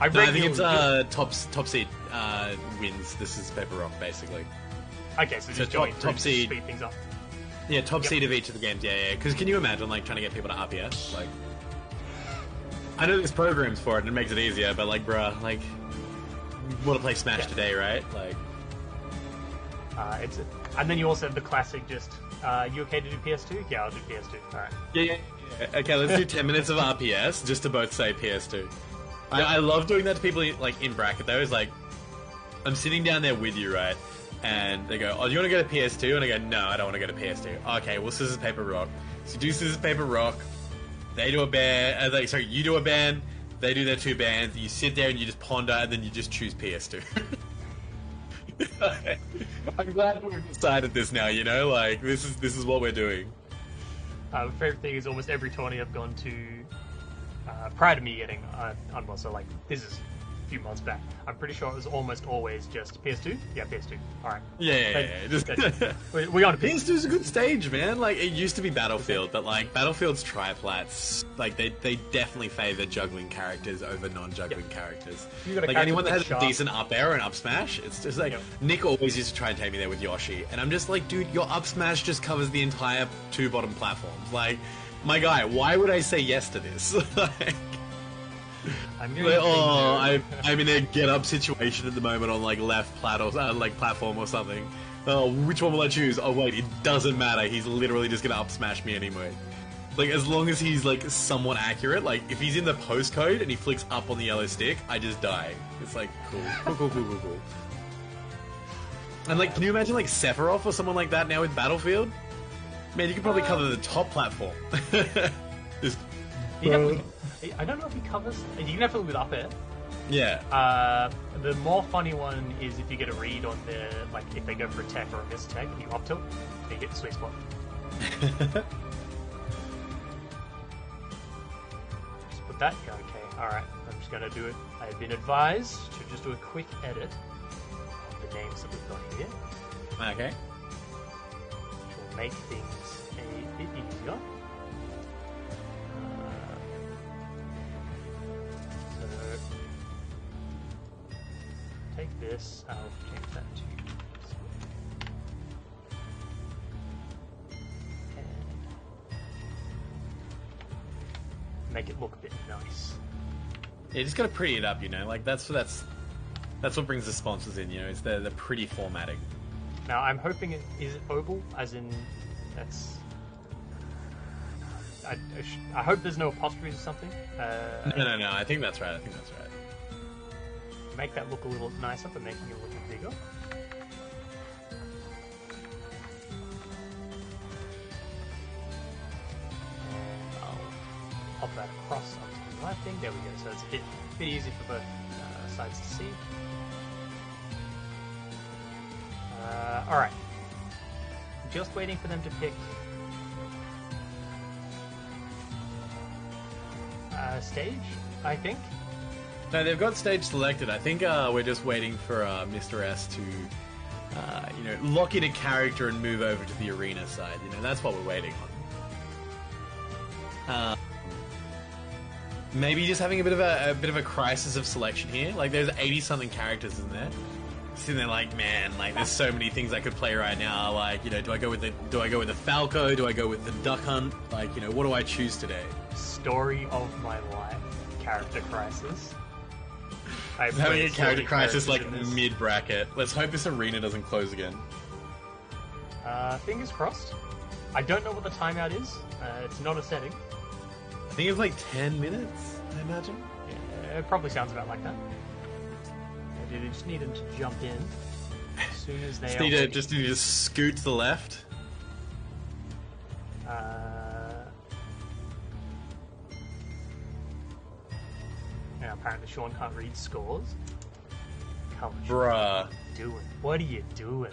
I think it's regularly top seed wins. This is paper rock basically. okay, so just join top to seed. speed things up. Yeah, top Yep. seed of each of the games. Yeah. Because can you imagine like trying to get people to RPS? Like, I know there's programs for it and it makes it easier, but like, bruh, like, we want to play Smash today, right? Like, And then you also have the classic. Just you okay to do PS2? Yeah, I'll do PS2. All right. yeah. Okay, let's do 10 minutes of RPS just to both say PS2. I love doing that to people like in bracket though. Is like, I'm sitting down there with you, right? And they go, "Oh, do you want to go to PS2?" And I go, "No, I don't want to go to PS2." Okay, well, scissors paper rock. So you do scissors paper rock. They do a ban. You do a ban. They do their 2 bans. You sit there and you just ponder, and then you just choose PS2. I'm glad we've decided this now. You know, like this is what we're doing. My favorite thing is almost every tourney I've gone to prior to me getting Unboss. So like this is a few months back. I'm pretty sure it was almost always just PS2. Yeah, PS2. All right. Yeah. Just We on a PS2. PS2's a good stage, man. Like it used to be Battlefield, but like Battlefield's triplats, like they definitely favor juggling characters over non-juggling characters. You got a Like character anyone that that's has sharp. a decent up air and up smash, it's just like Nick always used to try and take me there with Yoshi, and I'm just like, dude, your up smash just covers the entire 2 bottom platforms. Like, my guy, why would I say yes to this? Like, I'm I'm in a get-up situation at the moment on like left plat or like platform or something. Oh, which one will I choose? Oh wait, it doesn't matter. He's literally just gonna up smash me anyway. Like as long as he's like somewhat accurate. Like if he's in the postcode and he flicks up on the yellow stick, I just die. It's like cool. And like, can you imagine like Sephiroth or someone like that now with Battlefield? Man, you could probably cover the top platform. Just... I don't know if he covers. You can definitely with up air. Yeah. The more funny one is if you get a read on the like if they go for a tech or a miss tech and you up tilt, then you get the sweet spot. Just put that. Okay. All right. I'm just gonna do it. I've been advised to just do a quick edit of the names that we've got here. Okay. Which will make things a bit easier. Take this, I'll change that to and make it look a bit nice. Yeah, just gotta pretty it up, you know. Like that's what brings the sponsors in, you know. It's the pretty formatting. Now I'm hoping is it oval, as in that's. I hope there's no apostrophes or something. No. I think that's right. Make that look a little nicer by making it a little bigger. And I'll pop that across onto the right thing. There we go. So it's a bit easy for both sides to see. Alright. Just waiting for them to pick stage, I think. No, they've got stage selected. I think we're just waiting for Mr. S to, lock in a character and move over to the arena side. You know, that's what we're waiting on. Maybe just having a bit of a crisis of selection here. Like, there's 80-something characters in there. Sitting there like, man, like there's so many things I could play right now. Like, you know, do I go with the Falco? Do I go with the Duck Hunt? Like, you know, what do I choose today? Story of my life. Character crisis. Having a character crisis like mid-bracket. Let's hope this arena doesn't close again. Fingers crossed. I don't know what the timeout is. It's not a setting. I think it's like 10 minutes, I imagine. Yeah, it probably sounds about like that. They just need them to jump in as soon as they just need to scoot to the left. Now apparently Sean can't read scores. Come on, bruh. What are you doing?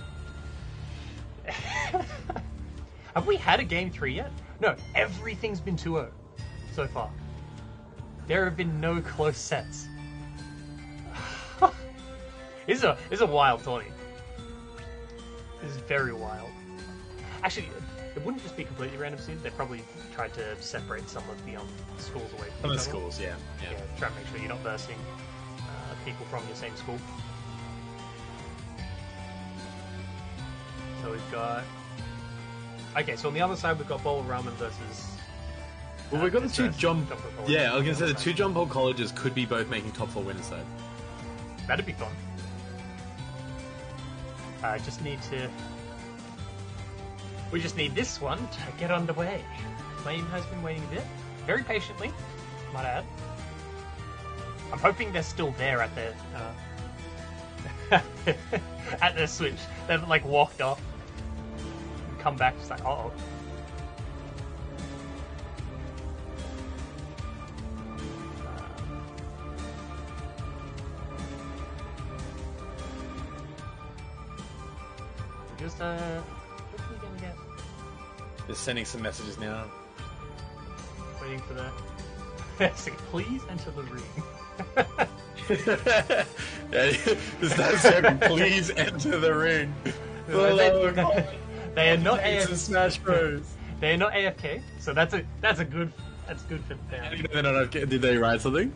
Have we had a game 3 yet? No, everything's been 2-0 so far. There have been no close sets. This is a wild tourney. This is very wild. Actually, it wouldn't just be completely random seeds. They probably tried to separate some of the schools away from each other. Some of the schools, yeah. Try to make sure you're not versing people from your same school. So we've got... Okay, so on the other side we've got Bowl Ramen versus... Well, we've got the two jump... Yeah, I was going to say the two jump hole colleges could be both making top 4 winners side. That'd be fun. Just need to... We just need this one to get underway. Flame has been waiting a bit. Very patiently, might add. I'm hoping they're still there at their... at their switch. They've, like, walked off. And come back, just like, uh-oh. Just, what are we gonna get? Just sending some messages now. Waiting for the... Please enter the ring. Just that second, please enter the ring. They are not AFK. Smash Bros. They are not AFK, so that's good for them. Did they write something?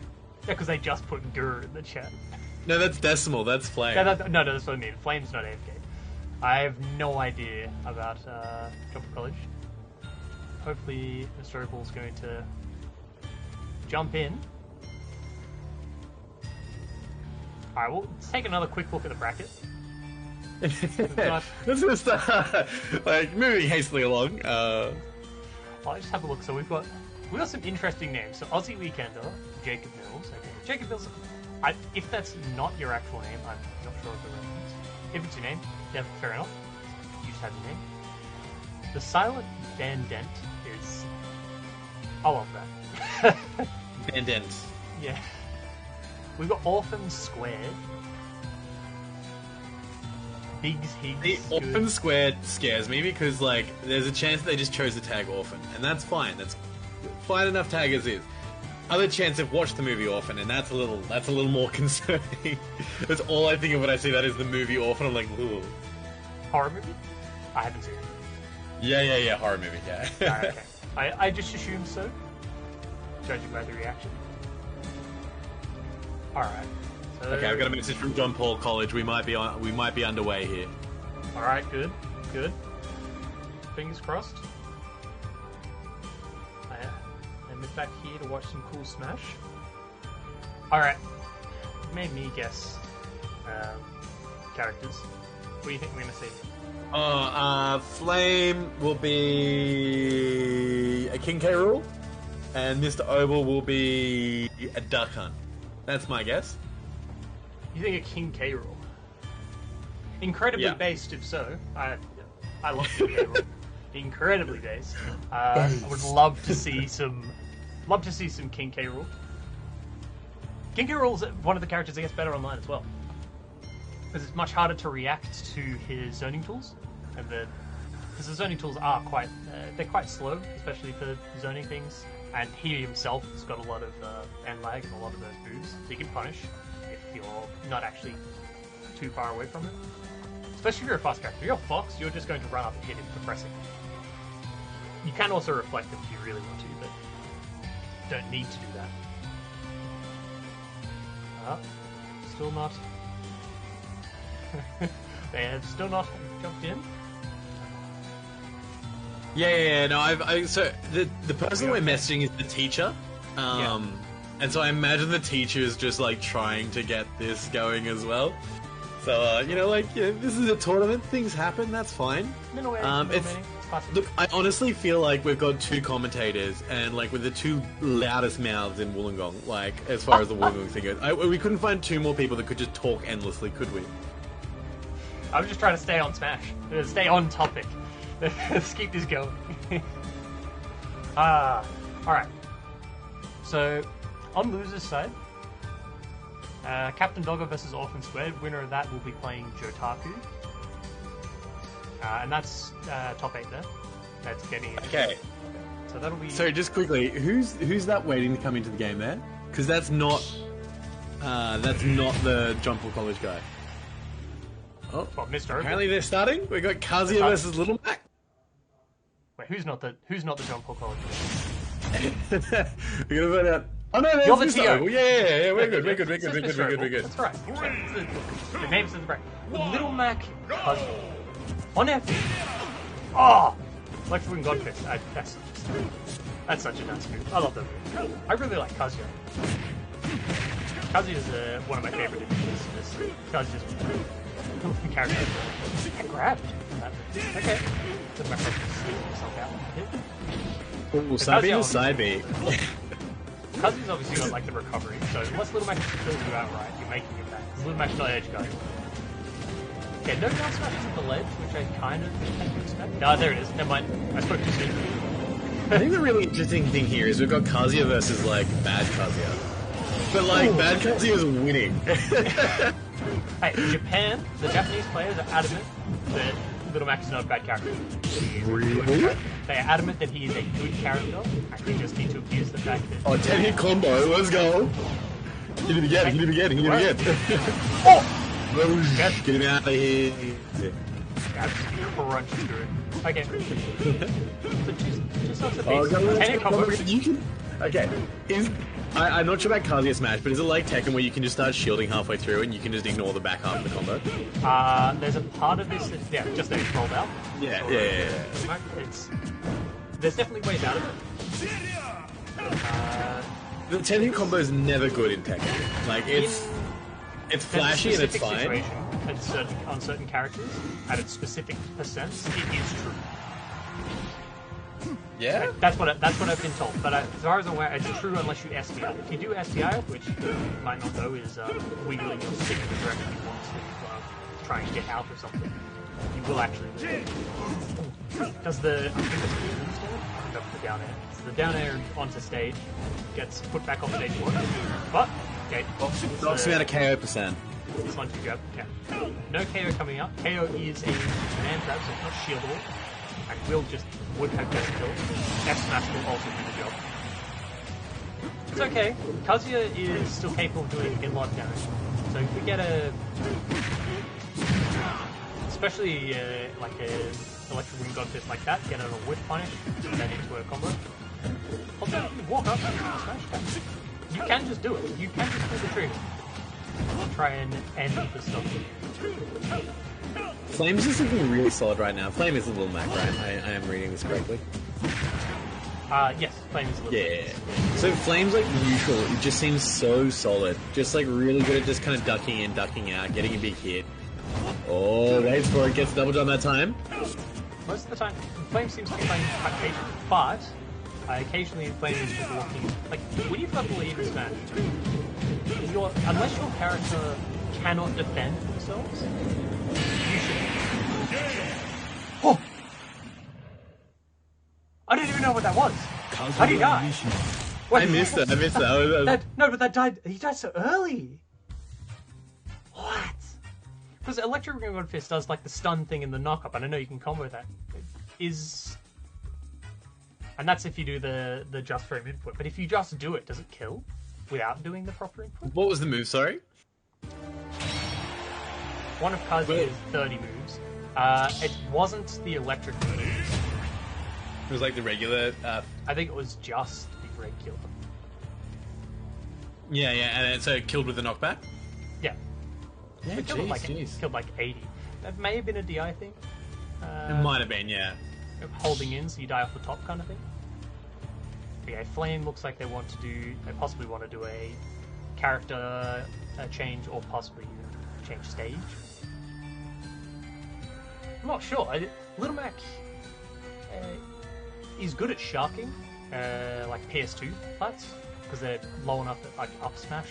Yeah, because they just put Guru in the chat. No, that's Decimal. That's Flame. No, that's what I mean. Flame's not AFK. I have no idea about Jumper College. Hopefully, Mr. Opal's going to jump in. Alright, well, let's take another quick look at the bracket. Let's just start like moving hastily along. I'll just have a look. So we've got some interesting names. So Aussie Weekender, Jacob Mills. Okay, Jacob Mills. If that's not your actual name, I'm not sure of the reference. If it's your name, yeah, fair enough. You just have your name. The silent Van Dent is. I love that. Van Dent. Yeah. We've got Orphan Squared. Biggs Higgs. The Orphan Squared scares me because, like, there's a chance they just chose the tag Orphan, and that's fine. That's fine enough tag as is. Other chance they've watched the movie Orphan, and that's a little more concerning. That's all I think of when I see that is the movie Orphan. I'm like, ooh. Horror movie? I haven't seen it. Yeah, horror movie, yeah. Alright, okay. I just assumed so, judging by the reaction. Alright. So... Okay, I've got a message from John Paul College. We might be underway here. Alright, good. Fingers crossed. And we're back here to watch some cool Smash. Alright. Made me guess characters. What do you think we're gonna see? Flame will be a King K. Rool, and Mr. Oval will be a Duck Hunt. That's my guess. You think a King K. Rool? Incredibly based, if so. I love King K. Rool. Incredibly based. I would love to see some King K. Rool. King K. Rool's one of the characters that gets better online as well, because it's much harder to react to his zoning tools, and because the zoning tools are quite slow, especially for zoning things. And he himself has got a lot of end lag and a lot of those moves, so you can punish if you're not actually too far away from him. Especially if you're a fast character. If you're a Fox, you're just going to run up and hit him for pressing. You can also reflect him if you really want to, but don't need to do that. Still not. They have still not jumped in. Yeah. No, so the person we're messaging is the teacher, and so I imagine the teacher is just like trying to get this going as well. So this is a tournament. Things happen. That's fine. Look, I honestly feel like we've got two commentators, and like with the two loudest mouths in Wollongong, like as far as the Wollongong thing goes, we couldn't find two more people that could just talk endlessly, could we? I'm just trying to stay on Smash, stay on topic. Let's keep this going. Alright. So, on loser's side, Captain Doggo versus Orphan Squared. Winner of that will be playing Jotaku. And that's top 8 there. That's getting it. Okay. So that'll be... So just quickly, who's that waiting to come into the game there? Because that's not the John Paul College guy. Oh, what, Mr. Apparently they're starting. We got Kazuya versus Little Mac. Wait, who's not the John Paul College? We're gonna find out. Oh no, you're the TO. Yeah, we're good. That's right. The name's in the bracket. Little Mac Kazuya. On F. Oh, like fucking Godfist. That's such a nice move. I love that move. I really like Kazuya. Kazuya's one of my favorite images. Kazuya's character. I grabbed. Okay. Doesn't matter. Ooh, side B or side B? Kazuya's obviously got like the recovery, so unless Little Mac kills you outright, you're making it back. Little Mac's not edge guy. Okay, no down smash at the ledge, which I kind of had to expect. No, there it is. Never mind. I spoke too soon. I think the really interesting thing here is we've got Kazuya versus like bad Kazuya. But like bad Kazuya's winning. Hey, Japan, the Japanese players are adamant that Little Mac is not a bad character. Really? They are adamant that he is a good character, and we just need to abuse the fact that... Oh, 10-hit combo, let's go! Hit him again. Oh! Get him out of here. Yeah, crunch through it. Okay. So just off the base. Oh, 10-hit combo. You can... Okay. I'm not sure about Kazuya Smash, but is it like Tekken where you can just start shielding halfway through and you can just ignore the back half of the combo? There's a part of this that's, just that it's rolled out. Yeah. There's definitely ways out of it. The 10-hit combo is never good in Tekken. Like, it's... It's flashy and it's fine. Situation on certain characters, at its specific percents, it is true. Yeah? That's what I've been told. But as far as I'm aware, it's true unless you SDI. If you do SDI, which you might not know is wiggling your stick in the direction you want to try and get out of something, you will actually lose. Does the down air? So the down air onto stage gets put back on stage 1. But okay, knocks me out of KO %. This one to grab. Yeah. No KO coming up. KO is a man trap, so it's not shieldable. And would have best kills. F smash will also do the job. It's okay. Kazuya is still capable of doing a lot of damage. So if we get especially like a electric wind god fist like that, get it on a whip punish, turn that into a combo. Also, you walk up and smash. You can just do it. You can just pull the trigger. Try and end the stuff. Flames is looking really solid right now. Flame is a little Mac, right? I am reading this correctly. Yes, Flame is a little Yeah. So Flame's like neutral. It just seems so solid. Just like really good at just kind of ducking in, ducking out, getting a big hit. Oh, waits for it. Gets double jump that time. Most of the time, Flame seems to be playing quite patient, but occasionally Flame is just walking. Like, when you've got the lead in Smash, unless your character cannot defend themselves, you should. Oh! I didn't even know what that was. How did he die? Wait, I missed it. No, but that died. He died so early. What? Because Electric Ring God Fist does like the stun thing in the knock-up, and I know you can combo that. And that's if you do the just frame input. But if you just do it, does it kill without doing the proper input? What was the move, sorry? One of Kazuya's 30 moves. It wasn't the electric moves. It was like the regular... I think it was just the regular. Yeah, and so killed with the knockback? Yeah. Yeah, It killed like 80. That may have been a DI thing. It might have been, yeah. Holding in so you die off the top kind of thing. Okay, Flame looks like they possibly want to do a character change or possibly change stage. I'm not sure. Little Mac is good at sharking, like PS2 plats, because they're low enough that like up smash.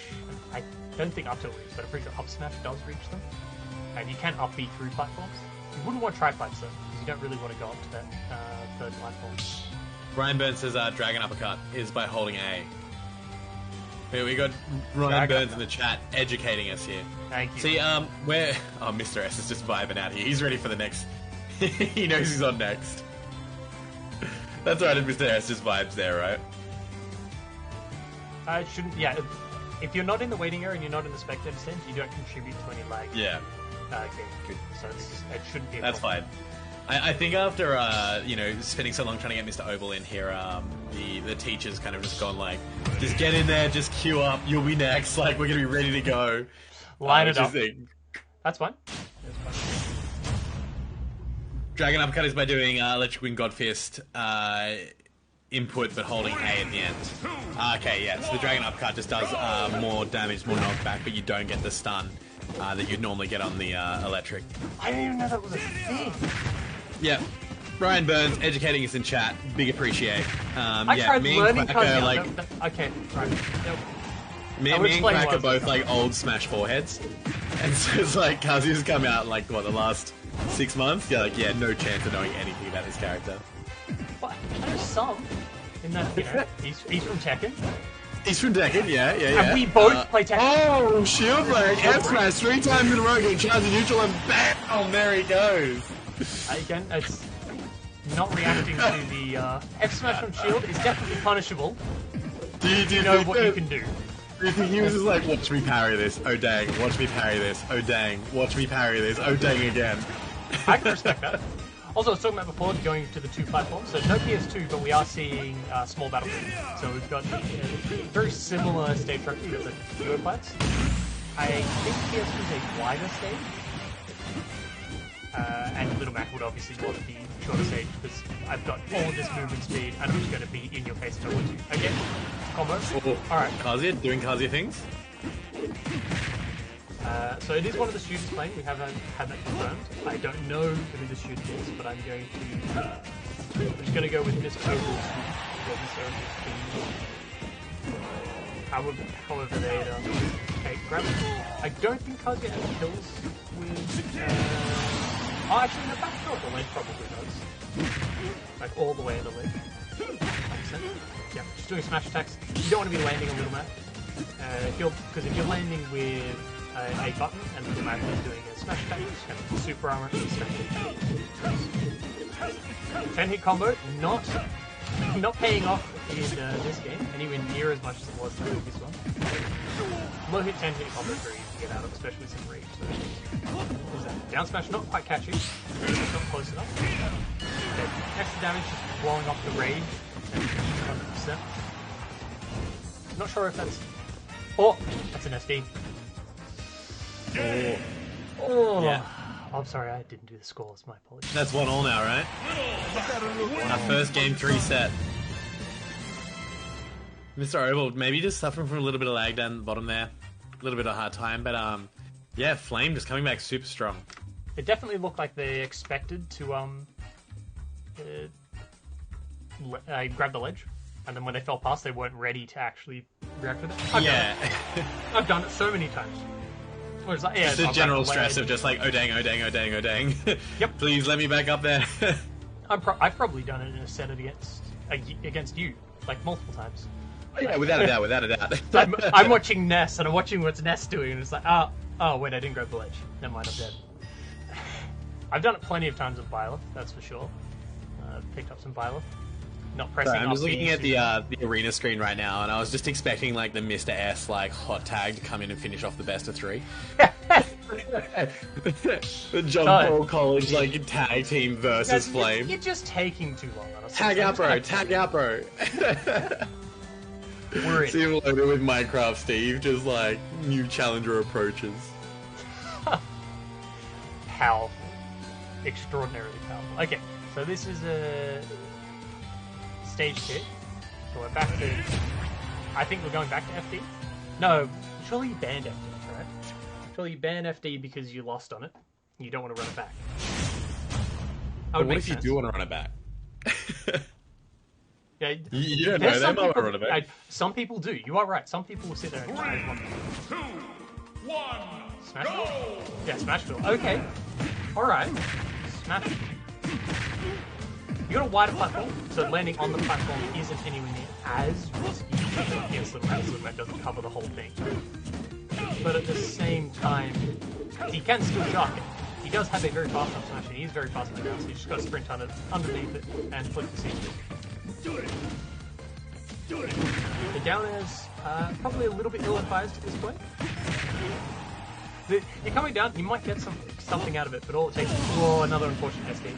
I don't think up tilt reach, but I'm pretty sure up smash does reach them, and you can up B through platforms. You wouldn't want tri plats though, because you don't really want to go up to that third platform. Ryan Burns says Dragon Uppercut is by holding A. We got Ryan Burns in the chat educating us here. Thank you. See, Mr. S is just vibing out here. He's ready for the next. He knows he's on next. That's right, Mr. S just vibes there, right? Shouldn't. Yeah, if you're not in the waiting area and you're not in the spectator stand, you don't contribute to any lag. Yeah. Okay, good. So it shouldn't be. That's fine. I think after spending so long trying to get Mr. Oval in here, the teacher's kind of just gone like, just get in there, just queue up, you'll be next. Like we're gonna be ready to go. Line it up. That's fine. Dragon Uppercut is by doing Electric Wind God Fist input, but holding A at the end. Okay, yeah. So the Dragon Uppercut just does more damage, more knockback, but you don't get the stun that you'd normally get on the electric. I didn't even know that was a thing. Yeah. Ryan Burns educating us in chat. Big appreciate. I tried learning Kazuya. Like, okay, right. Me and Quack are both like old Smash foreheads, and so it's like Kazuya's come out in, like what, the last 6 months. You're like, yeah, no chance of knowing anything about this character. But there's some in that. He's from Tekken. He's from Tekken, yeah. And we both play Tekken. Oh, shield break, F smash 3 times in a row, getting charged neutral, and bam! There he goes. Again, it's not reacting to the F smash on shield is definitely punishable. Do you know what you can do? Do you think he was just like, watch me parry this, oh dang, watch me parry this, oh dang, watch me parry this, oh dang again. I can respect that. Also, I was talking about before going to the 2 platforms, so no PS2, but we are seeing small battlefield. So we've got very similar stage structure to the fewer plats. I think PS2 is a wider stage. And Little Mac would obviously want to be shorter stage because I've got all of this movement speed and I'm just going to be in your face if I want to. Again, combo. Alright. Kazuya, doing Kazuya things? So it is one of the students playing. We haven't had that confirmed. I don't know who the student is, but I'm just going to go with Miss Oval's student. However they okay, grab it. I don't think Kazuya ever kills with. Oh, actually, no, back door the ledge probably does. Like all the way in the ledge. Yeah, just doing smash attacks. You don't want to be landing on Little Mac. Because if you're landing with a button and Little Mac is doing a smash attack, you just have super armor and smash attack. 10-hit combo, not paying off in this game anywhere near as much as it was in the previous one. Low hit 10-hit combo is very easy to get out of, especially with some rage. So, what was that? Down smash, not quite catching. Not close enough. Okay. Extra damage, just blowing off the rage. 100%. Not sure if that's. Oh, that's an SD. Oh. Yeah. Oh, I'm sorry, I didn't do the scores. My apologies. That's 1-1 now, right? Our first game 3 set. Mr. Oval, maybe just suffering from a little bit of lag down the bottom there. A little bit of a hard time, but yeah, Flame just coming back super strong. It definitely looked like they expected to grab the ledge, and then when they fell past, they weren't ready to actually react with it. I've done it so many times. It's like, yeah, the general stress of just like, oh dang, oh dang, oh dang, oh dang. Yep. Please let me back up there. I've probably done it in a set against you, like multiple times. Oh, yeah, without a doubt, without a doubt. I'm watching Ness, and I'm watching what's Ness doing, and it's like, oh wait, I didn't grab the ledge. Never mind, I'm dead. I've done it plenty of times with Byleth, that's for sure. Picked up some Byleth. Not pressing. Sorry, I'm just looking at the super. arena screen right now, and I was just expecting like the Mr. S like hot tag to come in and finish off the best of 3. The John Paul College like tag team versus Flame. You're just taking too long. Honestly. Tag out, bro! Tag out, bro! We're in. See you later with Minecraft, Steve. Just like new challenger approaches. Powerful, extraordinarily powerful. Okay, so this is a stage 2. So we're back to. I think we're going back to FD. No, surely you banned FD, right? Surely you banned FD because you lost on it. And you don't want to run it back. But what if you do want to run it back? Yeah, you don't know. They might run it back. Some people do. You are right. Some people will sit there and 3, 2, 1, smash go! it. Yeah, smash it. Okay. Alright. Smash it. You got a wider platform, so landing on the platform isn't anywhere near as risky. Yes, the mat doesn't cover the whole thing. But at the same time, he can still shark it. He does have a very fast up smash, and he is very fast on the ground, so you just got to sprint underneath it and flick the seat. The down is probably a little bit ill-advised at this point. You're coming down, you might get something out of it, but all it takes is another unfortunate SD.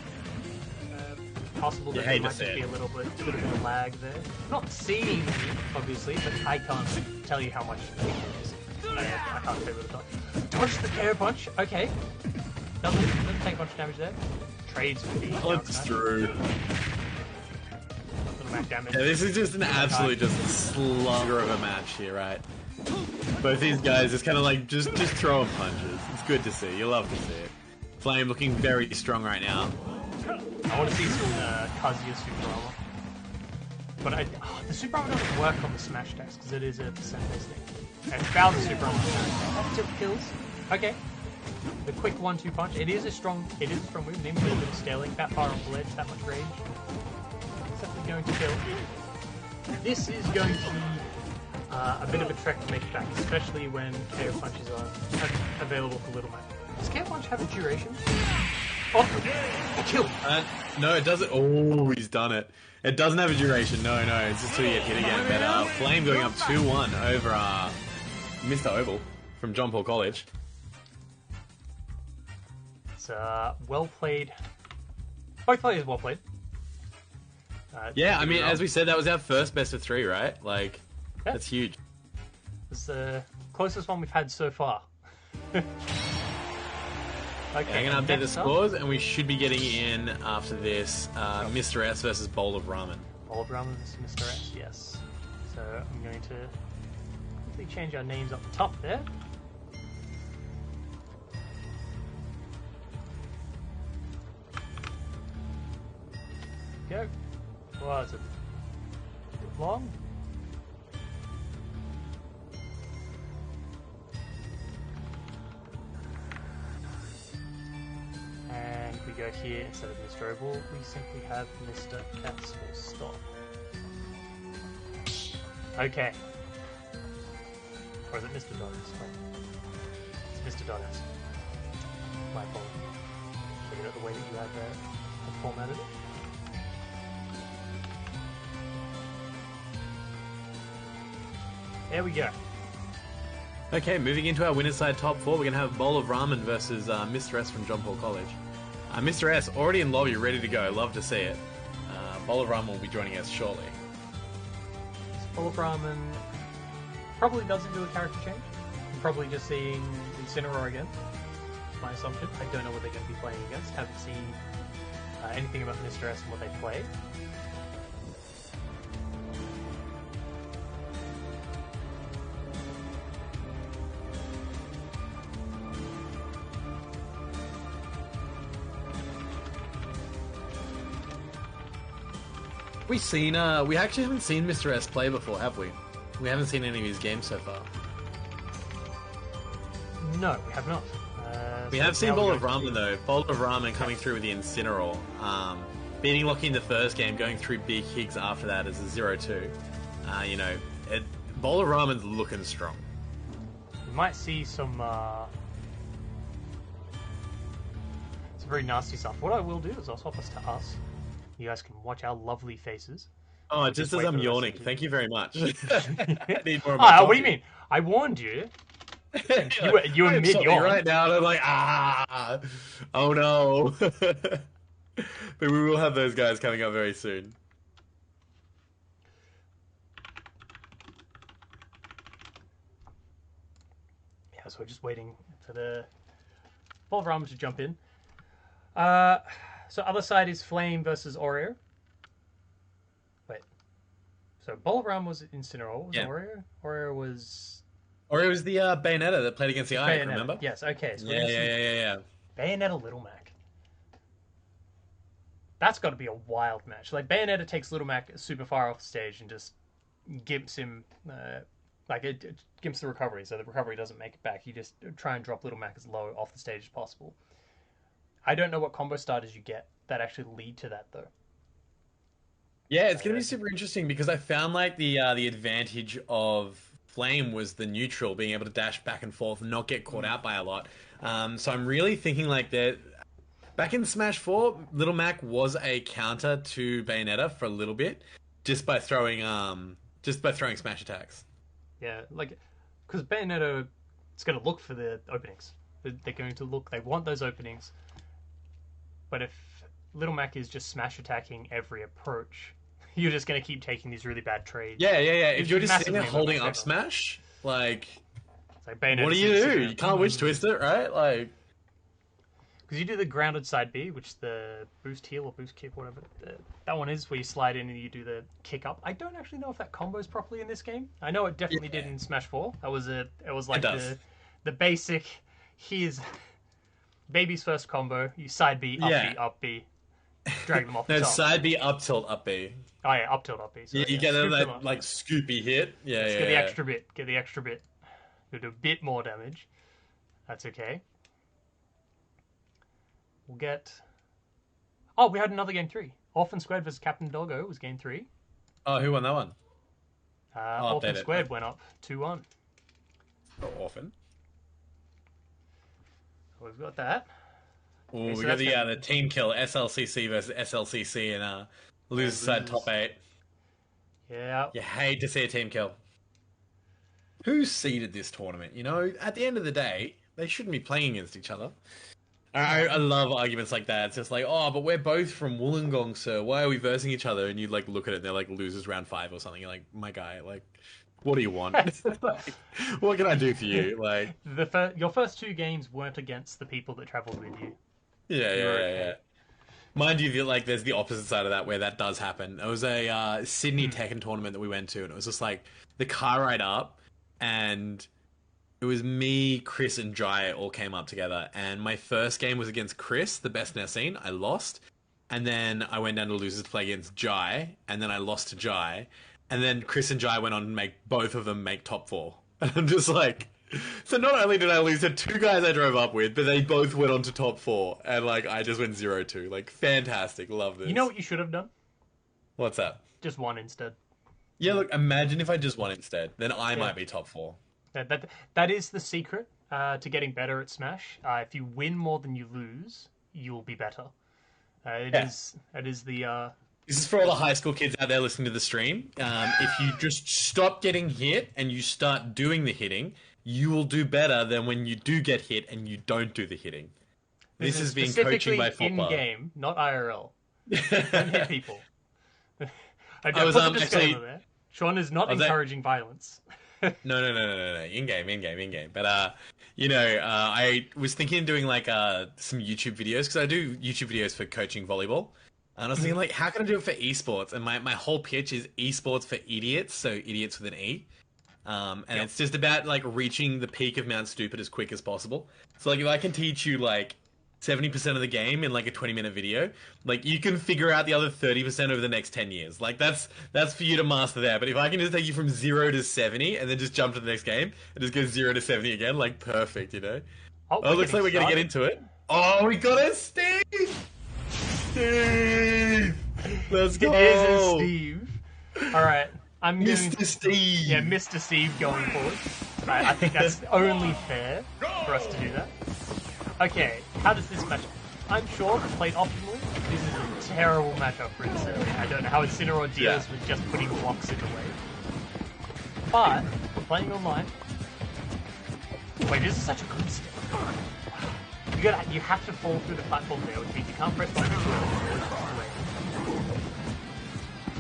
Possible that there might just be a little bit of lag there. Not seeing me, obviously, but I can't tell you how much it is. I can't tell you what it's like. Dodge the KO punch, okay. Doesn't take much damage there. Trades for the That's true. Damage. Yeah, this is just an absolute just slugger of a match here, right? Both these guys just kind of like just throwing punches. It's good to see. You love to see it. Flame looking very strong right now. I want to see some Kazuya super armor, but the super armor doesn't work on the smash attacks because it is a percent-based thing. And Bowser's super armor tip kills. Okay. The quick 1-2 punch. It is a strong move. Needs a little bit of scaling. That far off the ledge. That much range. Definitely going to kill. This is going to be a bit of a trek to make it back, especially when KO punches are available for Little Man. Does KO punch have a duration? Oh, a kill! No, it doesn't. Oh, he's done it. It doesn't have a duration. No, it's just till you get hit again. But Flame going up 2-1 over Mr. Oval from John Paul College. It's well played. Both players well played. Yeah, I mean, as we said, that was our first best of 3, right? Like, yeah. That's huge. It's the closest one we've had so far. Okay, I'm going to update the scores, and we should be getting in after this Mr. S versus Bowl of Ramen. Bowl of Ramen versus Mr. S, yes. So I'm going to quickly change our names up the top there. go. Well, it's a bit long. And we go here, instead of Mr. Oval, we simply have Mr. Cats full stop. Okay. Or is it Mr. Donuts? Wait. It's Mr. Donuts. My fault. Looking at the way that you have formatted it. There we go. Okay, moving into our winner's side top 4, we're going to have Bowl of Ramen versus Mr. S from John Paul College. Mr. S, already in lobby, ready to go. Love to see it. Bowl of Ramen will be joining us shortly. Bowl of Ramen probably doesn't do a character change. I'm probably just seeing Incineroar again. My assumption. I don't know what they're going to be playing against. Haven't seen anything about Mr. S and what they play. We actually haven't seen Mr. S play before, have we? We haven't seen any of his games so far. No, we have not. We have seen Bowl of Ramen though. Bowl of Ramen coming through with the Incineroar. Beating Lockie in the first game, going through Big Higgs after that as a 0-2. Bowl of Ramen's looking strong. We might see some very nasty stuff. What I will do is I'll swap us to us. You guys can watch our lovely faces. Oh, just as I'm yawning. Thank you very much. I need more of what do you mean? I warned you. You were mid-yawn. Right now, and I'm like, oh no. But we will have those guys coming up very soon. Yeah, so we're just waiting for the Bowl of Ramen to jump in. So other side is Flame versus Oreo. Wait. So Bowl of Ramen was Incineroar. Was Oreo? Oreo was the Bayonetta that played against the Ike, remember? Yes, okay. So yeah. Bayonetta Little Mac. That's got to be a wild match. Like, Bayonetta takes Little Mac super far off the stage and just gimps him, it gimps the recovery, so the recovery doesn't make it back. You just try and drop Little Mac as low off the stage as possible. I don't know what combo starters you get that actually lead to that, though. Yeah, it's going to be super interesting because I found like the advantage of Flame was the neutral, being able to dash back and forth and not get caught out by a lot. So I'm really thinking like that. Back in Smash 4, Little Mac was a counter to Bayonetta for a little bit, just by throwing smash attacks. Yeah, like because Bayonetta is going to look for the openings. They're going to look. They want those openings. But if Little Mac is just smash attacking every approach, you're just going to keep taking these really bad trades. Yeah. If you're just sitting there holding up smash, like what do you do? You can't witch twist it, right? Like, because you do the grounded side B, which the boost heal or boost kick, whatever that one is, where you slide in and you do the kick up. I don't actually know if that combos properly in this game. I know it definitely did in Smash 4. It was like the basic. Here's baby's first combo. You side B, up B, drag them off the top. Side B, up tilt, up B. Oh yeah, up tilt, up B. So, you get that like scoopy hit. Yeah, Get the extra bit. Get the extra bit. You'll do a bit more damage. That's okay. We'll get... Oh, we had another game 3. Orphan Squared versus Captain Doggo was game 3. Oh, who won that one? Orphan Squared went up 2-1. Orphan. We've got that. Ooh, okay, so we got the team kill, SLCC versus SLCC in loser side top 8. Yeah. You hate to see a team kill. Who seeded this tournament? You know, at the end of the day, they shouldn't be playing against each other. I love arguments like that. It's just like, oh, but we're both from Wollongong, sir. Why are we versing each other? And you like look at it, and they're like losers round 5 or something. You're like, my guy, like, what do you want? Like, what can I do for you? Like, your first 2 games weren't against the people that travelled with you. Yeah. Mind you, like, there's the opposite side of that where that does happen. It was a Sydney Tekken tournament that we went to, and it was just like the car ride up, and it was me, Chris, and Jai all came up together. And my first game was against Chris, the best in our scene. I lost. and then I went down to losers to play against Jai, and then I lost to Jai, and then Chris and Jai went on to make both of them make top 4. And I'm just like, so not only did I lose to 2 guys I drove up with, but they both went on to top 4, and like I just went 0-2. Like fantastic, love this. You know what you should have done? What's that? Just won instead. Yeah, look, imagine if I just won instead. Then I might be top 4. That is the secret to getting better at Smash. If you win more than you lose, you'll be better. It is the. This is for all the high school kids out there listening to the stream. If you just stop getting hit and you start doing the hitting, you will do better than when you do get hit and you don't do the hitting. This is being coaching by football. In game, not IRL. Don't hit people. I was actually. There. Sean is not encouraging violence. No. In game. But I was thinking of doing like some YouTube videos because I do YouTube videos for coaching volleyball. And I was thinking, like, how can I do it for esports? And my whole pitch is esports for idiots, so idiots with an E. And it's just about, like, reaching the peak of Mount Stupid as quick as possible. So, like, if I can teach you, like, 70% of the game in, like, a 20-minute video, like, you can figure out the other 30% over the next 10 years. Like, that's for you to master there. But if I can just take you from 0 to 70 and then just jump to the next game and just go 0 to 70 again, like, perfect, you know? Oh, it looks like we're going to get into it. Oh, we got it, Steve! Steve! Let's go! It is Steve. Alright, I'm going Mr. Steve! Yeah, Mr. Steve going forward. Right, I think that's only fair for us to do that. Okay, how does this match up? I'm sure that played optimally, this is a terrible matchup for Incineroar. I don't know how Incineroar deals with just putting blocks in the way. But, playing online... Wait, this is such a good step. You have to fall through the platform there, which means you can't press buttons.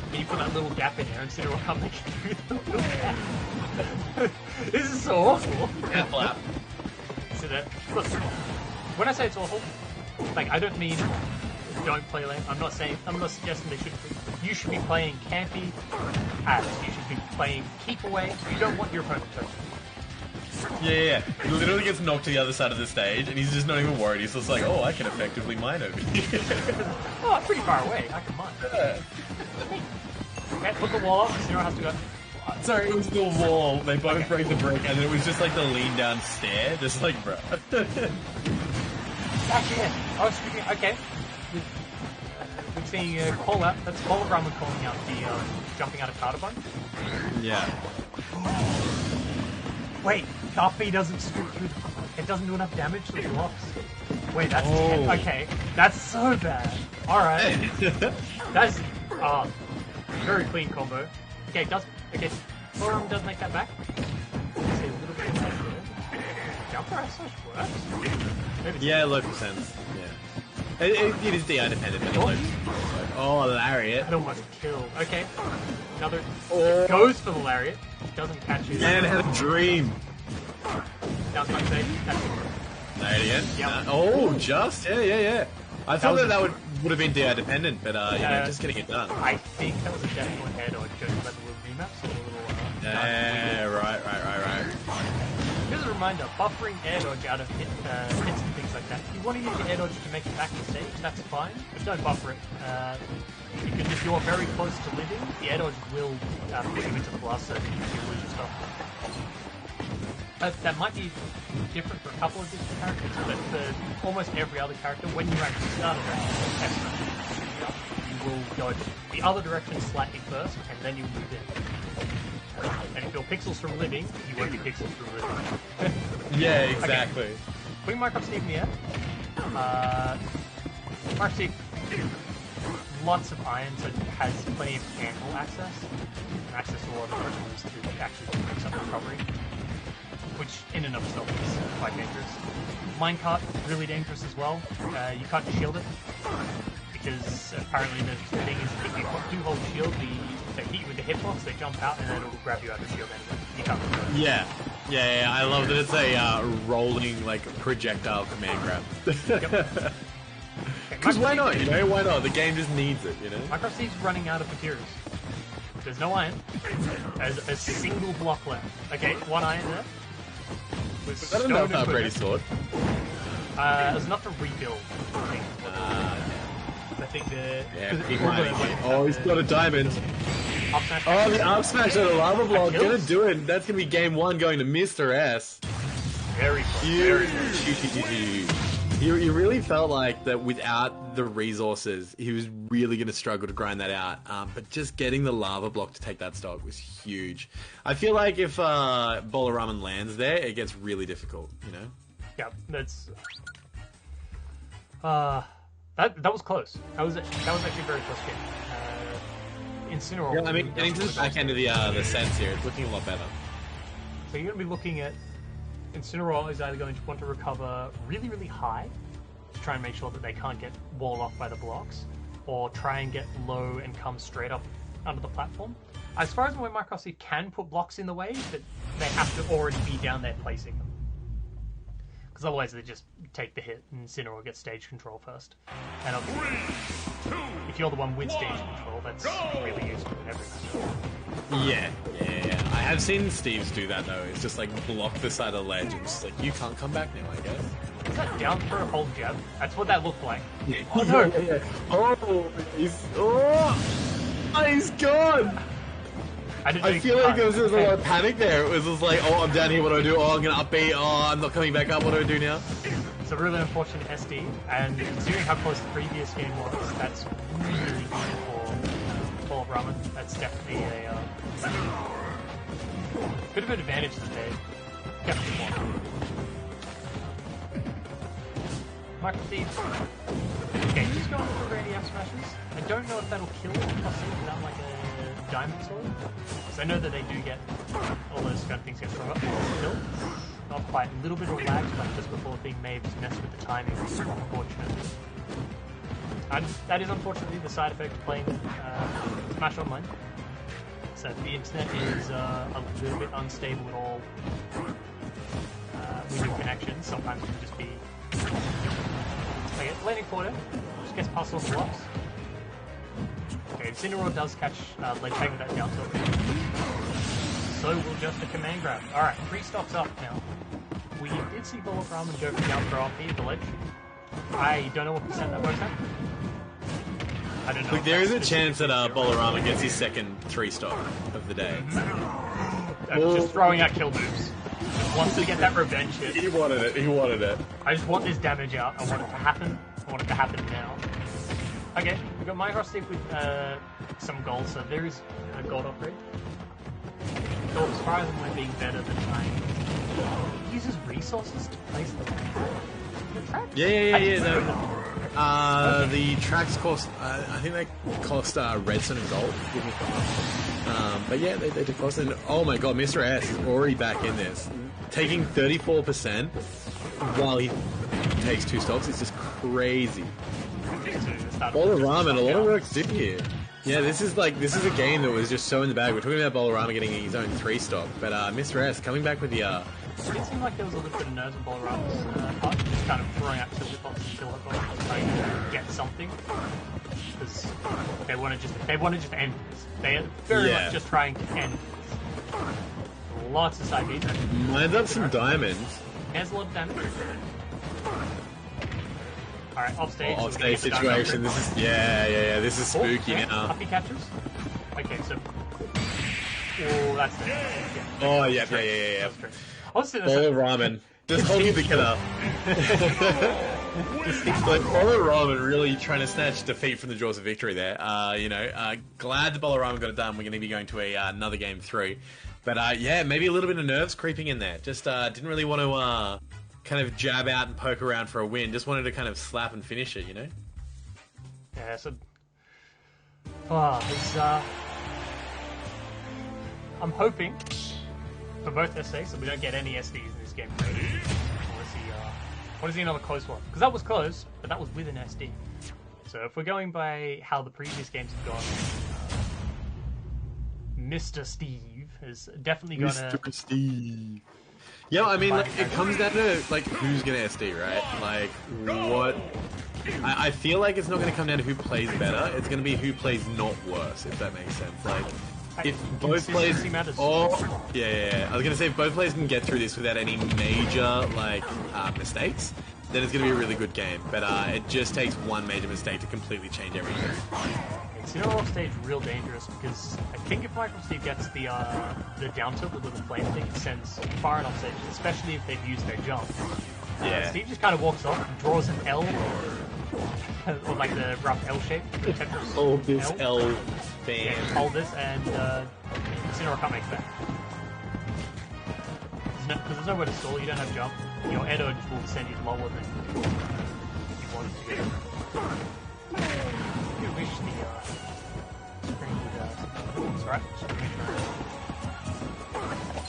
And you put that little gap in there and Incineroar can't make it through the little gap. This is so awful. Flap. So that, look, when I say it's awful, like, I don't mean don't play lane. I'm not suggesting they should be. You should be playing campy as. You should be playing keep away. You don't want your opponent to touch you. Yeah. He literally gets knocked to the other side of the stage, and he's just not even worried. He's just like, oh, I can effectively mine over here. Oh, I'm pretty far away. I can mine. Yeah. Okay, put the wall up. Incineroar has to go. Sorry, it was the wall. They both break the brick, and it was just like the lean down stair. Just like, bro. Actually, yeah. Oh, excuse me. Okay. We've seen call out. That's Hologram calling out the jumping out of Cardabun. Yeah. Wait, Duffy doesn't scoot through. It doesn't do enough damage to the blocks. Wait, that's 10. Okay, that's so bad. All right, that's very clean combo. Okay, Hologram does make that back. See a little bit of pressure there. Jumper as such works. Yeah, local sense. Yeah. It is DI dependent, but it loads. Oh, lariat. That almost killed. Okay, another goes for the lariat. Doesn't catch it. Man had a dream. Down smash stage. That's it. Lariat again. Yep. Oh, just yeah. I thought that would have been DI dependent, but just getting it done. I think that was a definite head or judging by the little remaps or the little. Yeah, right. Just a reminder, buffering air dodge out of hits and things like that. If you want to use your air dodge to make it back to stage, that's fine, but don't buffer it. Because if you're very close to living, the air dodge will push you into the blast zone and you lose your stuff. That might be different for a couple of different characters, but for almost every other character, when you actually start a round, you will dodge the other direction slightly first, and then you'll move in. And if you're pixels from living, you won't be pixels from living. Yeah, exactly. Okay. Putting Minecraft Steve in the air. Minecraft Steve, lots of iron, so it has plenty of angle access. And access to a lot of verticals to actually make some recovery. Which in and of itself is quite dangerous. Minecart, really dangerous as well. You can't shield it. Because apparently the thing is, if you do hold shield, they hit you with the hitbox, they jump out, and then it'll grab you out of the shield anyway. You can't control it. Yeah, I love that it's a rolling, like, projectile command grab. Yep. Because why not, you know? Why not? The game just needs it, you know? Minecraft Steve's running out of materials. There's no iron. There's a single block left. Okay, one iron there. I don't know if that Brady sword. There's enough to rebuild things. I think the he's got a diamond. up smash. Oh, the up smash on a lava block. Kills. Gonna do it. That's gonna be game 1 going to Mr. S. Very close. Very close. You really felt like that without the resources, he was really going to struggle to grind that out. But just getting the lava block to take that stock was huge. I feel like if Bowl of Ramen lands there, it gets really difficult, you know? Yeah, that's... that was close. That was actually a very close game. Incineroar... Yeah, I mean, getting to the back end of the sets here, it's looking a lot better. So you're going to be looking at... Incineroar is either going to want to recover really, really high to try and make sure that they can't get walled off by the blocks, or try and get low and come straight up under the platform. As far as where Microsoft can put blocks in the way, but they have to already be down there placing them. Because otherwise they just take the hit and Incineroar gets stage control first. And obviously, if you're the one with stage control, that's really useful in every match. Yeah. I have seen Steve's do that though. It's just like block the side of the ledge and just like, you can't come back now, I guess. Is that down for a whole jab? That's what that looked like. Oh no! He's gone! I feel like there was a lot of panic there. It was just like, oh, I'm down here, what do I do? Oh, I'm gonna up B. Oh, I'm not coming back up, what do I do now? It's a really unfortunate SD, and considering how close the previous game was, that's really good for Bowl of Ramen. That's definitely a bit of an advantage that they definitely want. Micro Thieves. Okay, just going for Randy up smashes. I don't know if that'll kill possibly without like a diamond sword. Because I know that they do get all those kind of things get thrown up. Still, not quite. A little bit of lag, but just before being made was messed with the timing, unfortunately. And that is unfortunately the side effect of playing Smash Online. So the internet is a little bit unstable at all with your connections. Sometimes it can just be... Okay, landing quarter, just gets past all the blocks. Okay, Incineroar does catch ledge hang with that down tilt. So will just a command grab. Alright, 3 stocks up now. We did see Bowl of Ramen go for down throw up here, the ledge. I don't know what percent that works at. I don't know. Look, there is a chance that Bowl of Ramen gets his second 3 stock of the day. Just throwing out kill moves. Just wants to get that revenge hit. He wanted it. I just want this damage out. I want it to happen. I want it to happen now. Okay, we've got my Stick with some gold, so there is a gold upgrade. So as far as it might being better than mine, he uses resources to place the track. Yeah. The tracks cost, I think they cost redstone and gold. But yeah, they did cost. And oh my god, Mr. S is already back in this, taking 34% while he takes 2 stocks. It's just crazy. Bowl of Ramen, a lot of work to do here. Yeah, this is a game that was just so in the bag. We're talking about Bowl of Ramen getting his own 3 stock, but Mr. S coming back with the. It seemed like there was a little bit of nerves on Bowl of Ramen's part, just kind of throwing out kill bots and kill bots, trying to get something. Because they want to just end this. They are very much just trying to end this. Lots of side beats. Lines up some diamonds. There's a lot of damage. Alright, offstage. Offstage situation. This is this is spooky now. Puppy catchers. Okay, so. Oh, that's the. Yeah. Oh yeah. Bowl of Ramen. Just holding the killer. Like Bowl of Ramen really trying to snatch defeat from the jaws of victory there. Glad the Bowl of Ramen got it done. We're going to be going to another game 3. But maybe a little bit of nerves creeping in there. Just didn't really want to kind of jab out and poke around for a win. Just wanted to kind of slap and finish it, you know? Yeah, so... I'm hoping, for both their sakes, that we don't get any SDs in this game. I want to see another close one. Because that was close, but that was with an SD. So if we're going by how the previous games have gone, Mr. Steve is definitely going to... Mr. Steve. Yeah, I mean, it comes down to, who's going to SD, right? What... I feel like it's not going to come down to who plays better. It's going to be who plays not worse, if that makes sense. If both players... matters. Oh, yeah. I was going to say, if both players can get through this without any major, mistakes, then it's going to be a really good game. But it just takes one major mistake to completely change everything. Incineroar off stage real dangerous because I think if Micro Steve gets the down tilt, the little flame thing, it sends far enough stage, especially if they've used their jump. Yeah. Steve just kind of walks off and draws an L, or like the rough L shape. The Tetris Hold this L Yeah, fan. just hold this, and Incineroar can't make that. Because there's nowhere to stall, you don't have jump. Your Edo just will send you lower than you wanted to get. You wish the screen would. It's alright.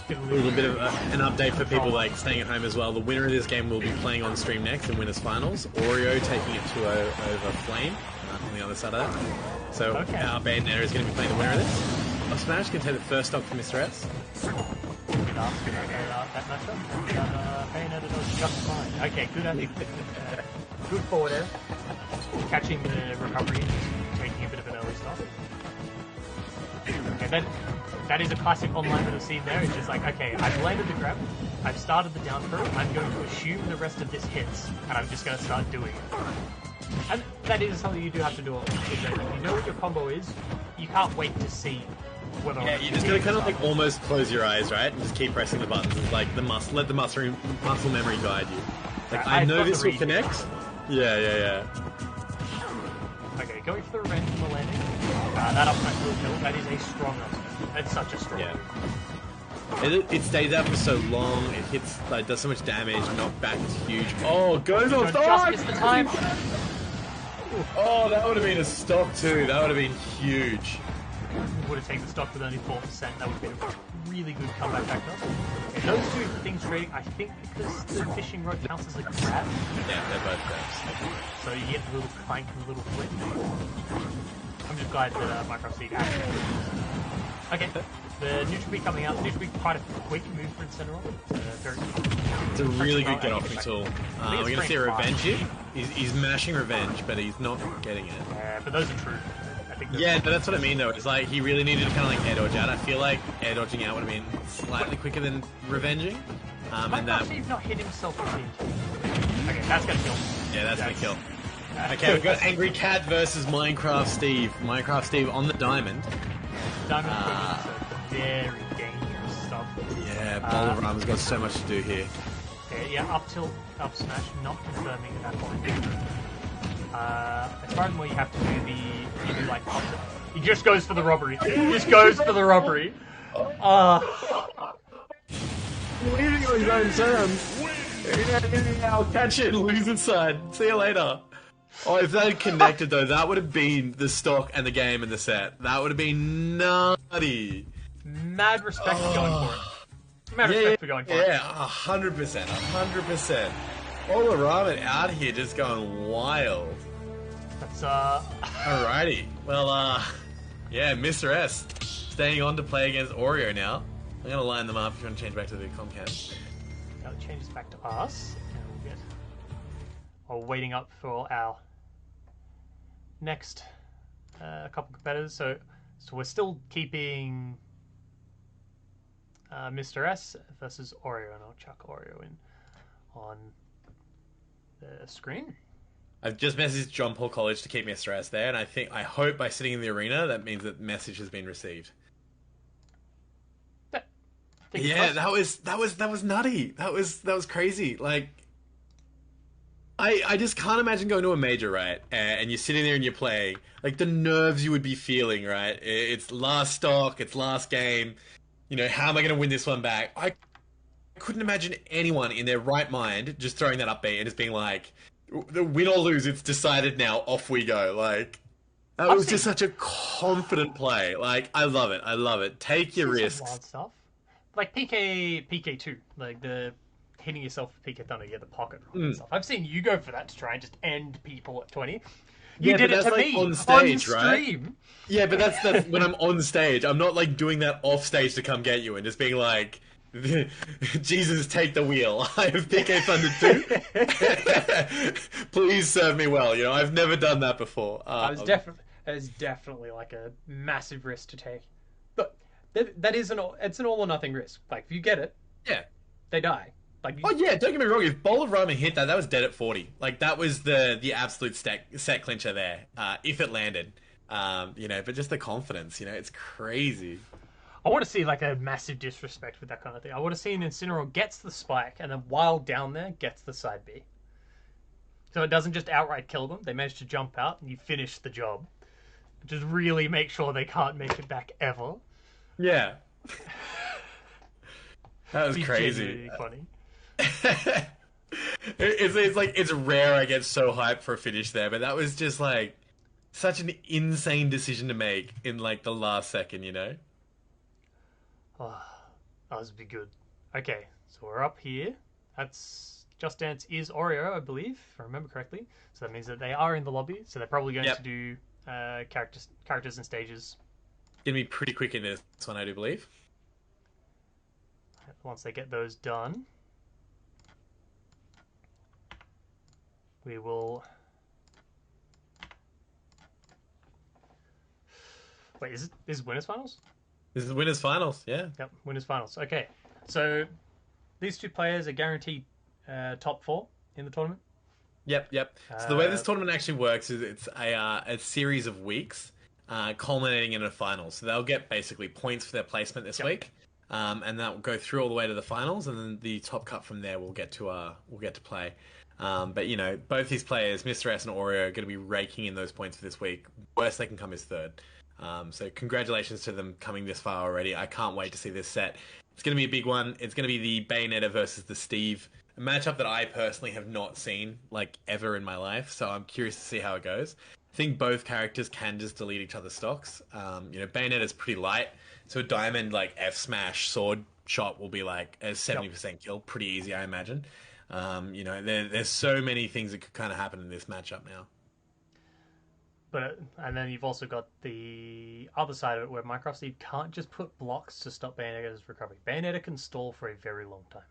A little bit of an update for people like staying at home as well. The winner of this game will be playing on stream next in Winners Finals. Oreo taking it 2-0 over Flame on the other side of that. So our Bayonetta is going to be playing the winner of this. Up Smash can take the first stock from Mr. S. Good ask about that matchup. Bayonetta does just fine. Okay, good good forward air. Catching the recovery and taking a bit of an early stop. Okay, that is a classic online that I've seen there. It's just like, okay, I've landed the grab, I've started the down throw, I'm going to assume the rest of this hits, and I'm just going to start doing it. And that is something you do have to do. If you know what your combo is, you can't wait to see whether or not you just got to kind of like almost close your eyes, right? And just keep pressing the buttons. It's like let the muscle memory guide you. Like, I know this will connect. Yeah. Okay, going for the revenge on the landing. That up smash will kill. That is a strong up smash. That's such a strong move. It stays out for so long. It hits, like, does so much damage. Knockback is huge. Oh, goes off. Just missed the time. Oh, that would have been a stock too. That would have been huge. Would have taken the stock with only 4%. That would have been a really good comeback factor. Okay, those two things trading, I think because the fishing rod counts as a grab. Yeah, they're both grabs. So you get the little clank and the little flip. I'm just glad that Minecraft Seed actually. Okay, the neutral beat coming out. Neutral beat quite a quick move for Incineroar. It's a really good get off tool. We're going to see a revenge here. He's mashing revenge, but he's not getting it. But those are true. Yeah, but that's what I mean though. It's like he really needed to kind of like air dodge out. I feel like air dodging out would have been slightly quicker than revenging. And that Steve not hit himself with the Okay, that's gonna kill. Yeah, that's gonna kill. Okay, we've got Angry Cat versus Minecraft Steve. Minecraft Steve on the diamond. Diamond is very dangerous stuff. Yeah, Bolorama's got so much to do here. Yeah, up tilt, up smash, not confirming at that point. As far as what you have to do, you do like up tilt. He just goes for the robbery. He just goes for the robbery. Leaving on his own terms. I'll catch it and lose inside. See you later. Oh, if that had connected though, that would have been the stock and the game and the set. That would have been nutty. Mad respect for going for it. Mad respect for going for it. Yeah, 100%. 100%. Bolorama out here just going wild. That's, Alrighty. Well, yeah, Mr. S staying on to play against Oreo now. I'm going to line them up if you want to change back to the Comcast. Now it changes back to us. And we'll get... While waiting up for our next couple competitors. So we're still keeping Mr. S versus Oreo, and I'll chuck Oreo in on the screen. I've just messaged John Paul College to keep Mr. S there, and I hope by sitting in the arena that means that message has been received. Yeah, that was nutty. That was crazy. Like, I just can't imagine going to a major, right? And you're sitting there and you're playing. Like, the nerves you would be feeling, right? It's last stock, it's last game. You know, how am I going to win this one back? I couldn't imagine anyone in their right mind just throwing that upbeat and just being like, win or lose, it's decided now, off we go. Like, that was just such a confident play. Like, I love it. Take your risks. Wild stuff. Like PK2, like the hitting yourself with PK Thunder, the pocket and stuff. I've seen you go for that to try and just end people at 20. You did it to me on stage, on stream. Right? Yeah, but that's when I'm on stage. I'm not like doing that off stage to come get you and just being like, Jesus, take the wheel. I have PK Thunder 2. Please serve me well. You know, I've never done that before. That is definitely like a massive risk to take. But it's an all or nothing risk. Like, if you get it, yeah, they die. Like, Oh yeah, don't get me wrong. If Bowl of Ramen hit that was dead at 40. Like that was the absolute set clincher there. If it landed, but just the confidence, it's crazy. I want to see like a massive disrespect with that kind of thing. I want to see an Incineroar gets the spike and then while down there gets the side B. So it doesn't just outright kill them. They manage to jump out and you finish the job. Just really make sure they can't make it back ever. Yeah. That was crazy. Funny. It's like it's rare I get so hyped for a finish there, but that was just like such an insane decision to make in like the last second, Oh, that would be good. Okay, so we're up here. That's Just Dance is Oreo, I believe, if I remember correctly. So that means that they are in the lobby. So they're probably going to do characters and stages. Gonna be pretty quick in this one, I do believe. Once they get those done, we will. Wait, is it winners finals? This is winners finals, yeah. Yep, winners finals. Okay, so these two players are guaranteed top 4 in the tournament. Yep. So the way this tournament actually works is it's a series of weeks culminating in a final. So they'll get basically points for their placement this week, and that will go through all the way to the finals, and then the top cut from there will get to play. But both these players, Mr. S and Oreo, are going to be raking in those points for this week. Worst they can come is third. So congratulations to them coming this far already. I can't wait to see this set. It's going to be a big one. It's going to be the Bayonetta versus the Steve, a matchup that I personally have not seen like ever in my life. So I'm curious to see how it goes. I think both characters can just delete each other's stocks. Bayonetta's pretty light, so a diamond like F smash sword shot will be like a 70% kill, pretty easy, I imagine. There's so many things that could kind of happen in this matchup now. And then you've also got the other side of it where Minecraft Steve can't just put blocks to stop Bayonetta's recovery. Bayonetta can stall for a very long time.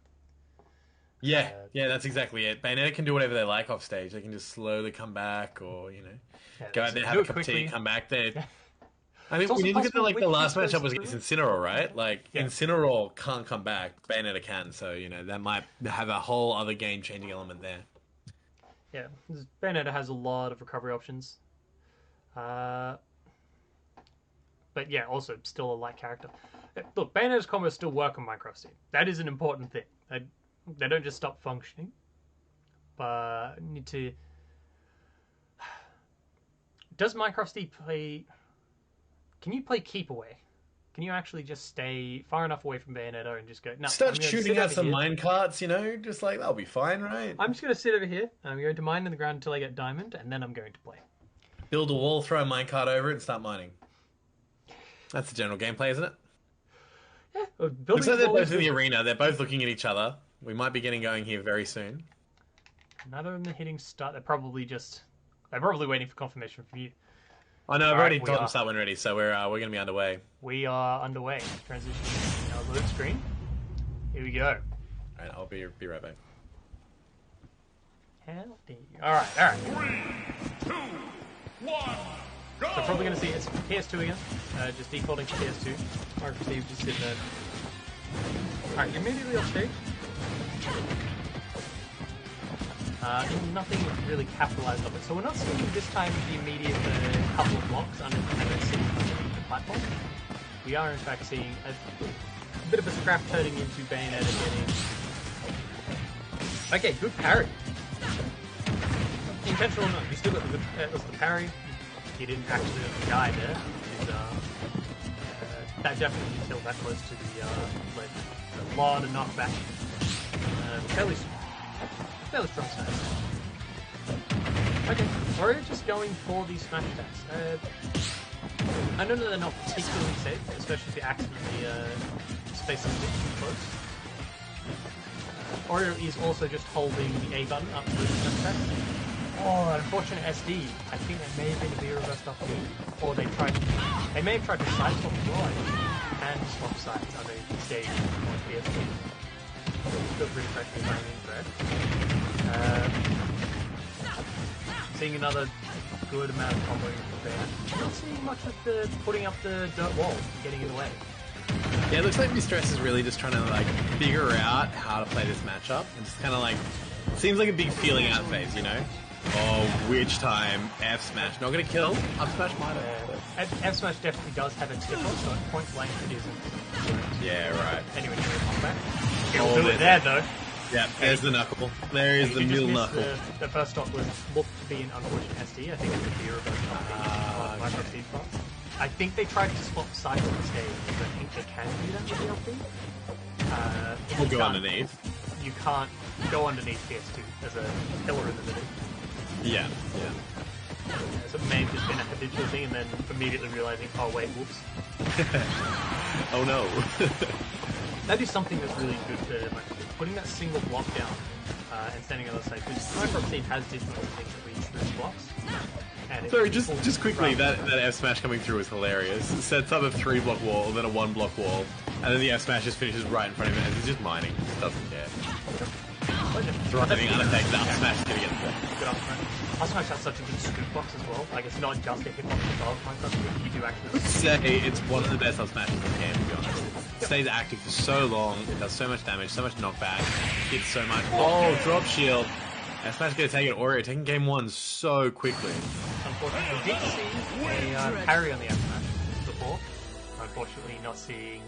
Yeah, that's exactly it. Bayonetta can do whatever they like off stage. They can just slowly come back or, go out there, have a cup of tea, come back there. I mean, when you look at the last matchup was against Incineroar, right? Incineroar can't come back, Bayonetta can, so, that might have a whole other game-changing element there. Yeah, Bayonetta has a lot of recovery options. But yeah, also still a light character. Look, Bayonetta's combos still work on Minecraft Steve. That is an important thing. They don't just stop functioning, but need to. Does Minecraft Steve play? Can you play keep away? Can you actually just stay far enough away from Bayonetta and just go? No, start shooting out some minecarts, just like that'll be fine, right? I'm just going to sit over here. I'm going to mine in the ground until I get diamond, and then I'm going to play. Build a wall, throw a minecart over it, and start mining. That's the general gameplay, isn't it? Yeah. Looks like they're both in the arena. They're both looking at each other. We might be getting going here very soon. Neither of them hitting start. They're probably waiting for confirmation from you. I know. I've already told them start when ready, so we're going to be underway. We are underway. Transition. Now load screen. Here we go. All right, I'll be right back. How dare you? All right. 3, 2, 1, go! So probably going to see it's PS2 again. Just defaulting to PS2. Microsoft Steve just sitting there. Alright, you're immediately off stage. Nothing really capitalized on it. So we're not seeing this time the immediate couple of blocks underneath the platform. We are in fact seeing a bit of a scrap turning into Bayonetta getting. Okay, good parry. Intentional or not, you still got the good the parry. He didn't actually die there. That definitely didn't kill that close to the ledge. A lot of knockback. Fairly strong smash. Okay, we're just going for these smash attacks. I know that they're not particularly safe, especially if you accidentally space them a bit too close. Oreo is also just holding the A button up to the smash attack. Oh, unfortunate SD. I think that may have been a reversed off B. Or they may have tried to side swap as well. And swap sides on the stage on PS2. Still pretty freshly playing in thread. Seeing another good amount of comboing from there. Not seeing much of the putting up the dirt wall, getting in the way. Yeah, it looks like Mistress is really just trying to like figure out how to play this matchup, and just kind of like seems like a big feeling out phase, you know? Oh, which time F smash not gonna kill? Up smash might have. F smash definitely does have a tip off, so at point blank it isn't. Yeah, right. Anyway, combat. It'll do it there though. Yeah, there's the knuckle. There is the middle knuckle. The first stock was looked to be an unfortunate SD. I think it's a fear of a micro speed box. I think they tried to swap sides on the stage, but I think they can do that with the LP. We'll go underneath. You can't go underneath PS2 as a pillar in the middle. Yeah. So it may have just been a habitual thing, and then immediately realizing, oh wait, whoops. Oh no. That is something that's really good for Microsoft. Putting that single block down and standing on the other side. Because Microsoft has different things that reach through blocks. Sorry, just quickly, that F smash coming through was hilarious. It sets up a 3-block wall, then a 1-block wall, and then the F smash just finishes right in front of him, and he's just mining. Just doesn't care. Thriving unaffected. Up smash is gonna get it. Good up smash. Up smash has such a good scoop box as well. Like, it's not just a hitbox above Minecraft, you do actually. Say it's one of the best up smashes in the game, to be honest. It stays active for so long, it does so much damage, so much knockback, hits so much. Oh, drop shield. F smash gonna take it. Oreo taking game 1 so quickly. Unfortunately, we did see a parry on the F smash before. Unfortunately, not seeing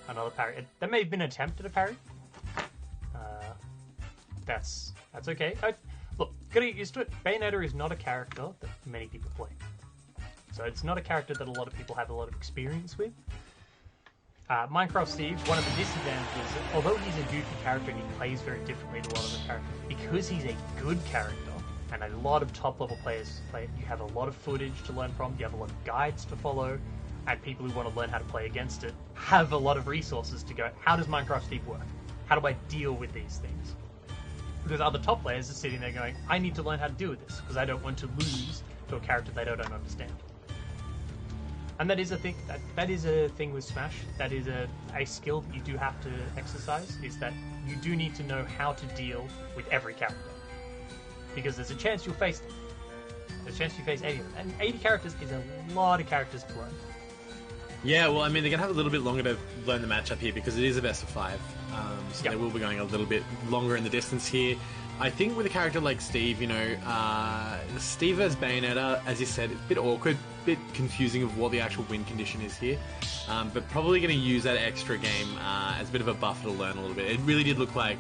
another parry. There may have been an attempt at a parry. That's okay. Look, gotta get used to it. Bayonetta is not a character that many people play. So it's not a character that a lot of people have a lot of experience with. Minecraft Steve, one of the disadvantages, although he's a goofy character and he plays very differently to a lot of the characters, because he's a good character, and a lot of top-level players play it, you have a lot of footage to learn from, you have a lot of guides to follow, and people who want to learn how to play against it have a lot of resources to go, how does Minecraft Steve work? How do I deal with these things? Because other top players are sitting there going, I need to learn how to deal with this, because I don't want to lose to a character they don't understand. And that is a thing. That is a thing with Smash. That is a skill that you do have to exercise. Is that you do need to know how to deal with every character, because there's a chance you'll face them. There's a chance you face 80 of them, and 80 characters is a lot of characters to learn. Yeah, well, I mean, they're gonna have a little bit longer to learn the matchup here because it is a best of 5. So they will be going a little bit longer in the distance here. I think with a character like Steve, you know, Steve as Bayonetta, as you said, it's a bit awkward, a bit confusing of what the actual win condition is here. But probably going to use that extra game as a bit of a buffer to learn a little bit. It really did look like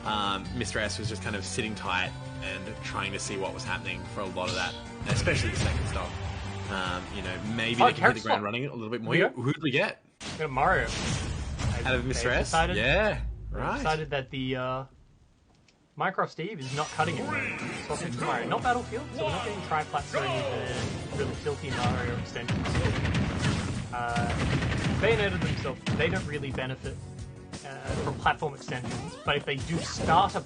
Mr. S was just kind of sitting tight and trying to see what was happening for a lot of that, especially the second stock. You know, maybe they can hit the ground running a little bit more. Who did we get? We got Mario. Out of Mr. S? Yeah, right. Decided that the Minecraft Steve is not cutting it. So I'll switch to Mario. Not Battlefield, so we're not getting tri-plats or any of the really filthy Mario extensions. Bayonetta themselves, they don't really benefit from platform extensions, but if they do start a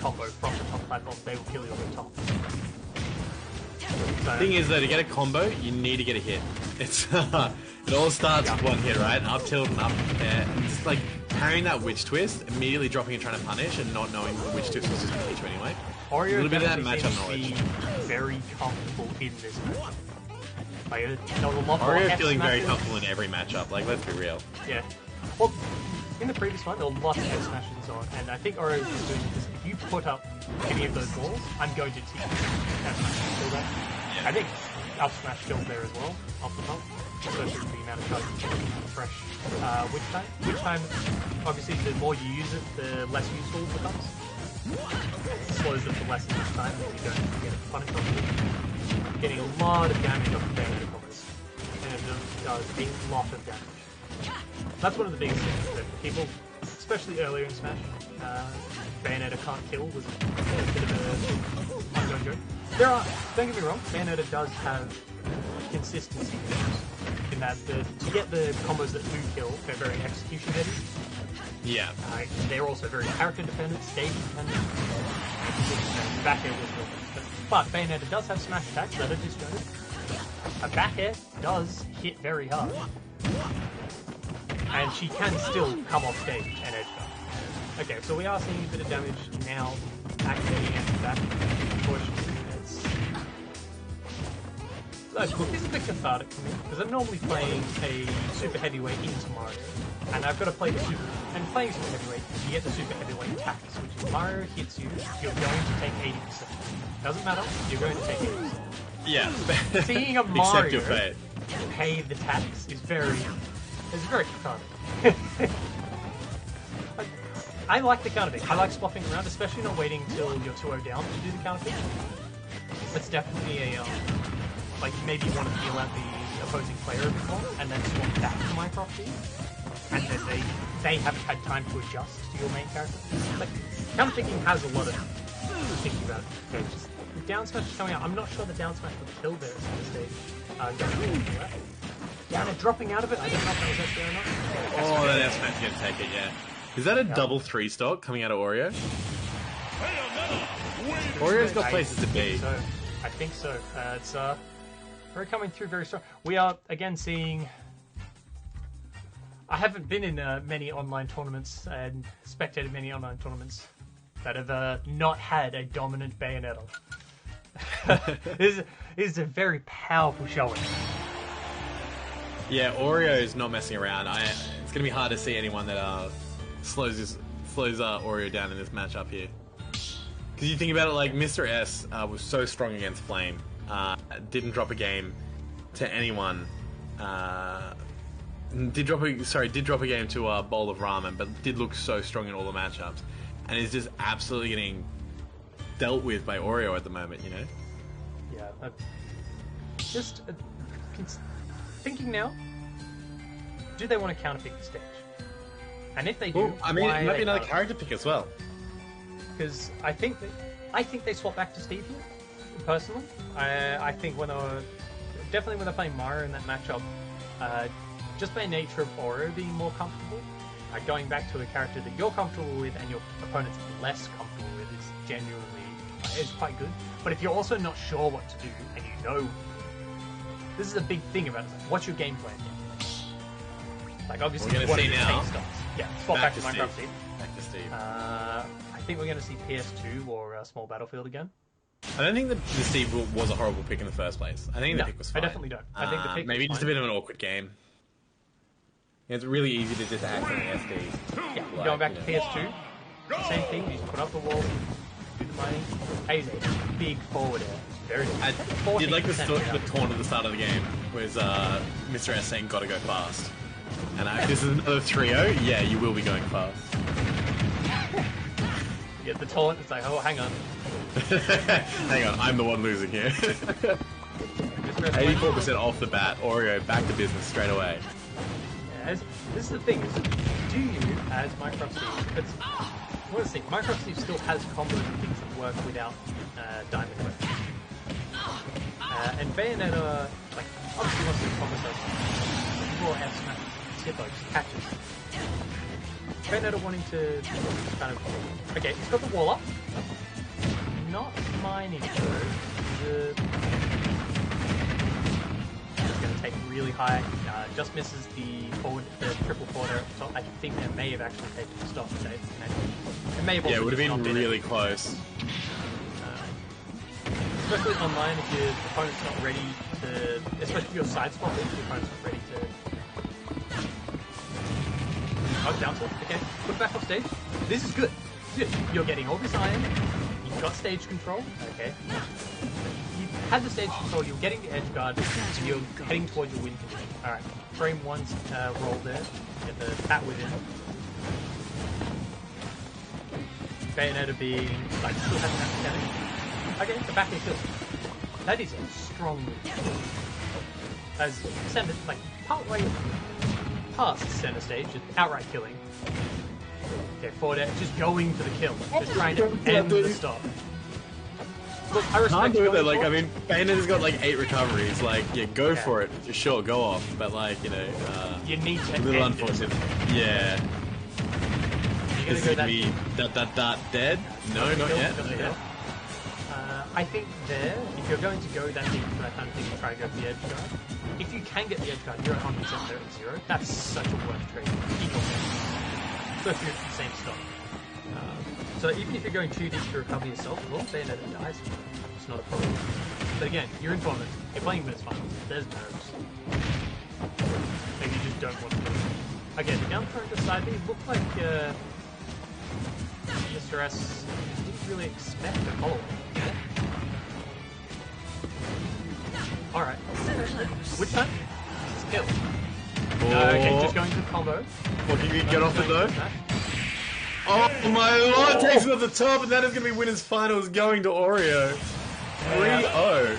combo from the top platform, they will kill you on the top. The thing is, though, to get a combo, you need to get a hit. It's it all starts with one hit, right? Up tilt and up air. And just like parrying that witch twist, immediately dropping and trying to punish, and not knowing the witch twist was just going to hit you anyway. Oreo a little bit of that matchup knowledge. Very comfortable in this matchup. Like, a lot more Oreo feeling very comfortable in every matchup. Like, let's be real. Yeah. Well, in the previous one, there were lots of F smashes on, and I think Oreo was doing this. If you put up any of those walls, I'm going to teach you F smash kill that. I think up smash kills there as well, off the top. Especially with the amount of charges you get fresh witch time. Witch time, obviously, the more you use it, the less useful it becomes. It slows it for less and less time as you don't get it punished off it. Getting a lot of damage off the Bayonetta combos. And it does a lot of damage. That's one of the biggest things that people, especially earlier in Smash, Bayonetta can't kill was a bit of a ongoing joke. Don't get me wrong, Bayonetta does have consistency issues in that to get the combos that do kill, they're very execution heavy. Yeah. They're also very character dependent, stage dependent. Back air was real good. But Bayonetta does have smash attacks that are disjointed. A back air does hit very hard. And she can still come off stage and edge guard. Okay, so we are seeing a bit of damage now activating anti-back. Unfortunately, This is a bit cathartic for me, because I'm normally playing a super heavyweight into Mario, and I've got to play the super... And playing super heavyweight, you get the super heavyweight attacks, which if Mario hits you, you're going to take 80%. Doesn't matter, you're going to take 80%. Yeah. Seeing a Accept Mario your fate. pay the tax is very cathartic. I like the counter pick. I like swapping around, especially not waiting till you're 2-0 down to do the counter pick. That's definitely a, like, maybe you want to feel out the opposing player a bit more, and then swap back to my property. And then they haven't had time to adjust to your main character. Like, counter picking has a lot of thinking about it. Okay, just, the down smash is coming out. I'm not sure the down smash would kill there at this stage. Down and dropping out of it. I don't know if that was actually or not. Oh, that down smash is going to take it, yeah. Is that a double 3-stock coming out of Oreo? Oreo's got places to be. I think so. It's we're coming through very strong. We are again seeing. I haven't been in many online tournaments and spectated many online tournaments that have not had a dominant Bayonetta. This is a very powerful showing. Yeah, Oreo is not messing around. It's going to be hard to see anyone that slows Oreo down in this matchup here. Because you think about it, like Mr. S was so strong against Flame, didn't drop a game to anyone. Did drop a game to Bowl of Ramen, but did look so strong in all the matchups, and is just absolutely getting dealt with by Oreo at the moment. You know. Yeah. Just thinking now. Do they want to counterpick the stage? And if they do, I mean, it might be another character pick as well. Because I think they swap back to Steve here, personally. I think definitely when they're playing Mario in that matchup, just by nature of Oreo being more comfortable, going back to a character that you're comfortable with and your opponent's less comfortable with is genuinely is quite good. But if you're also not sure what to do and you know, this is a big thing about it. What's your game plan here? Like obviously, we're going to see now. Yeah, swap back to Minecraft Steve. Back to Steve. I think we're going to see PS2 or Small Battlefield again. I don't think the Steve was a horrible pick in the first place. I think the pick was fine. I definitely don't. I think the pick maybe was just a bit of an awkward game. It's really easy to just act on the SD. Yeah, going back to PS2, same thing. You just put up the wall, do the mining. Acer, big forward air. Very good. I did like the taunt at the start of the game was Mr. S saying "Gotta go fast," and this is another 3-0. Yeah, you will be going fast. You get the taunt. It's like, oh, hang on. Hang on, I'm the one losing here. 84% off the bat. Oreo back to business straight away. This is the thing: do you, as Minecraft Steve, let's see, Minecraft Steve still has combos and things that work without diamond weapons. And Bayonetta, like, obviously wants to combo stuff. Before F smash, Tippo just catches. Bayonetta wanting to kind of... Okay, he's got the wall up. Not mining though. He's going to take really high. Just misses the triple forward at the top. I think that may have actually taken the stop today. It may have also it would have been really it. close. Especially online, if your opponent's not ready to... Especially if you're side swapping, if your opponent's not ready to... Oh, down tilt. Okay, put back off stage. This is good. You're getting all this iron. You've got stage control. Okay. You've had the stage control. You're getting the edge guard. And you're heading towards your win condition. Alright. Frame 1's roll there. Get the pat within. Bayonetta being... Like, still having that mechanic. Okay, the back air kill. That is a strong move. As center, like, part way past center stage, just outright killing. Okay, forward air, just going for the kill. Just trying to end the stop. Look, I respect can't do that. Like, I mean, Bayonetta's got like 8 recoveries. Like, yeah, go for it. Sure, go off. But like, you know, you need to. A little unfortunate. Yeah. You're gonna go dead? No, not yet. I think there, if you're going to go that deep for that kind of thing, try and go for the edge guard. If you can get the edge guard, you're at 100% there at 0. That's such a worth trade. Especially if it's the same stock. So even if you're going too deep to recover yourself, well, Bayonetta dies. It's not a problem. But again, you're in tournament. You're playing Minutes Finals. There's nerves. Maybe you just don't want to do it. Okay, the down throw into side B looked like Mr. S didn't really expect a follow-up. Alright. Which time? Skill. Okay, just going to the combo. Well, can you get off it though? Oh my lord, takes it off the top, and that is going to be winners finals going to Oreo. 3-0.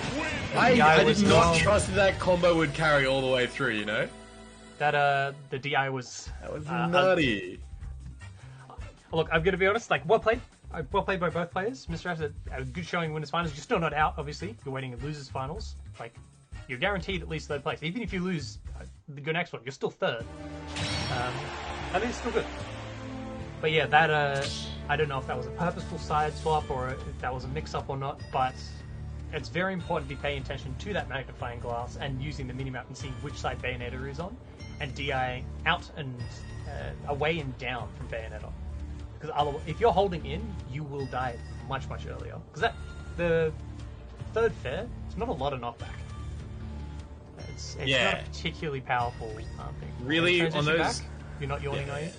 I did not trust that combo would carry all the way through, you know? That, the DI was... That was nutty. Look, I'm going to be honest, like, well played. Well played by both players. Mr. F a good showing winners finals. You're still not out, obviously. You're waiting at losers finals. Like, you're guaranteed at least third place. Even if you lose the next one, you're still third. I think it's still good. But yeah, that, I don't know if that was a purposeful side swap or if that was a mix-up or not, but it's very important to be paying attention to that magnifying glass and using the minimap and seeing which side Bayonetta is on, and DI out and away and down from Bayonetta. Because if you're holding in, you will die much, much earlier. Because the third fair, it's not a lot of knockback. It's not a particularly powerful thing. Really, on those... Back, you're not yawning, are you?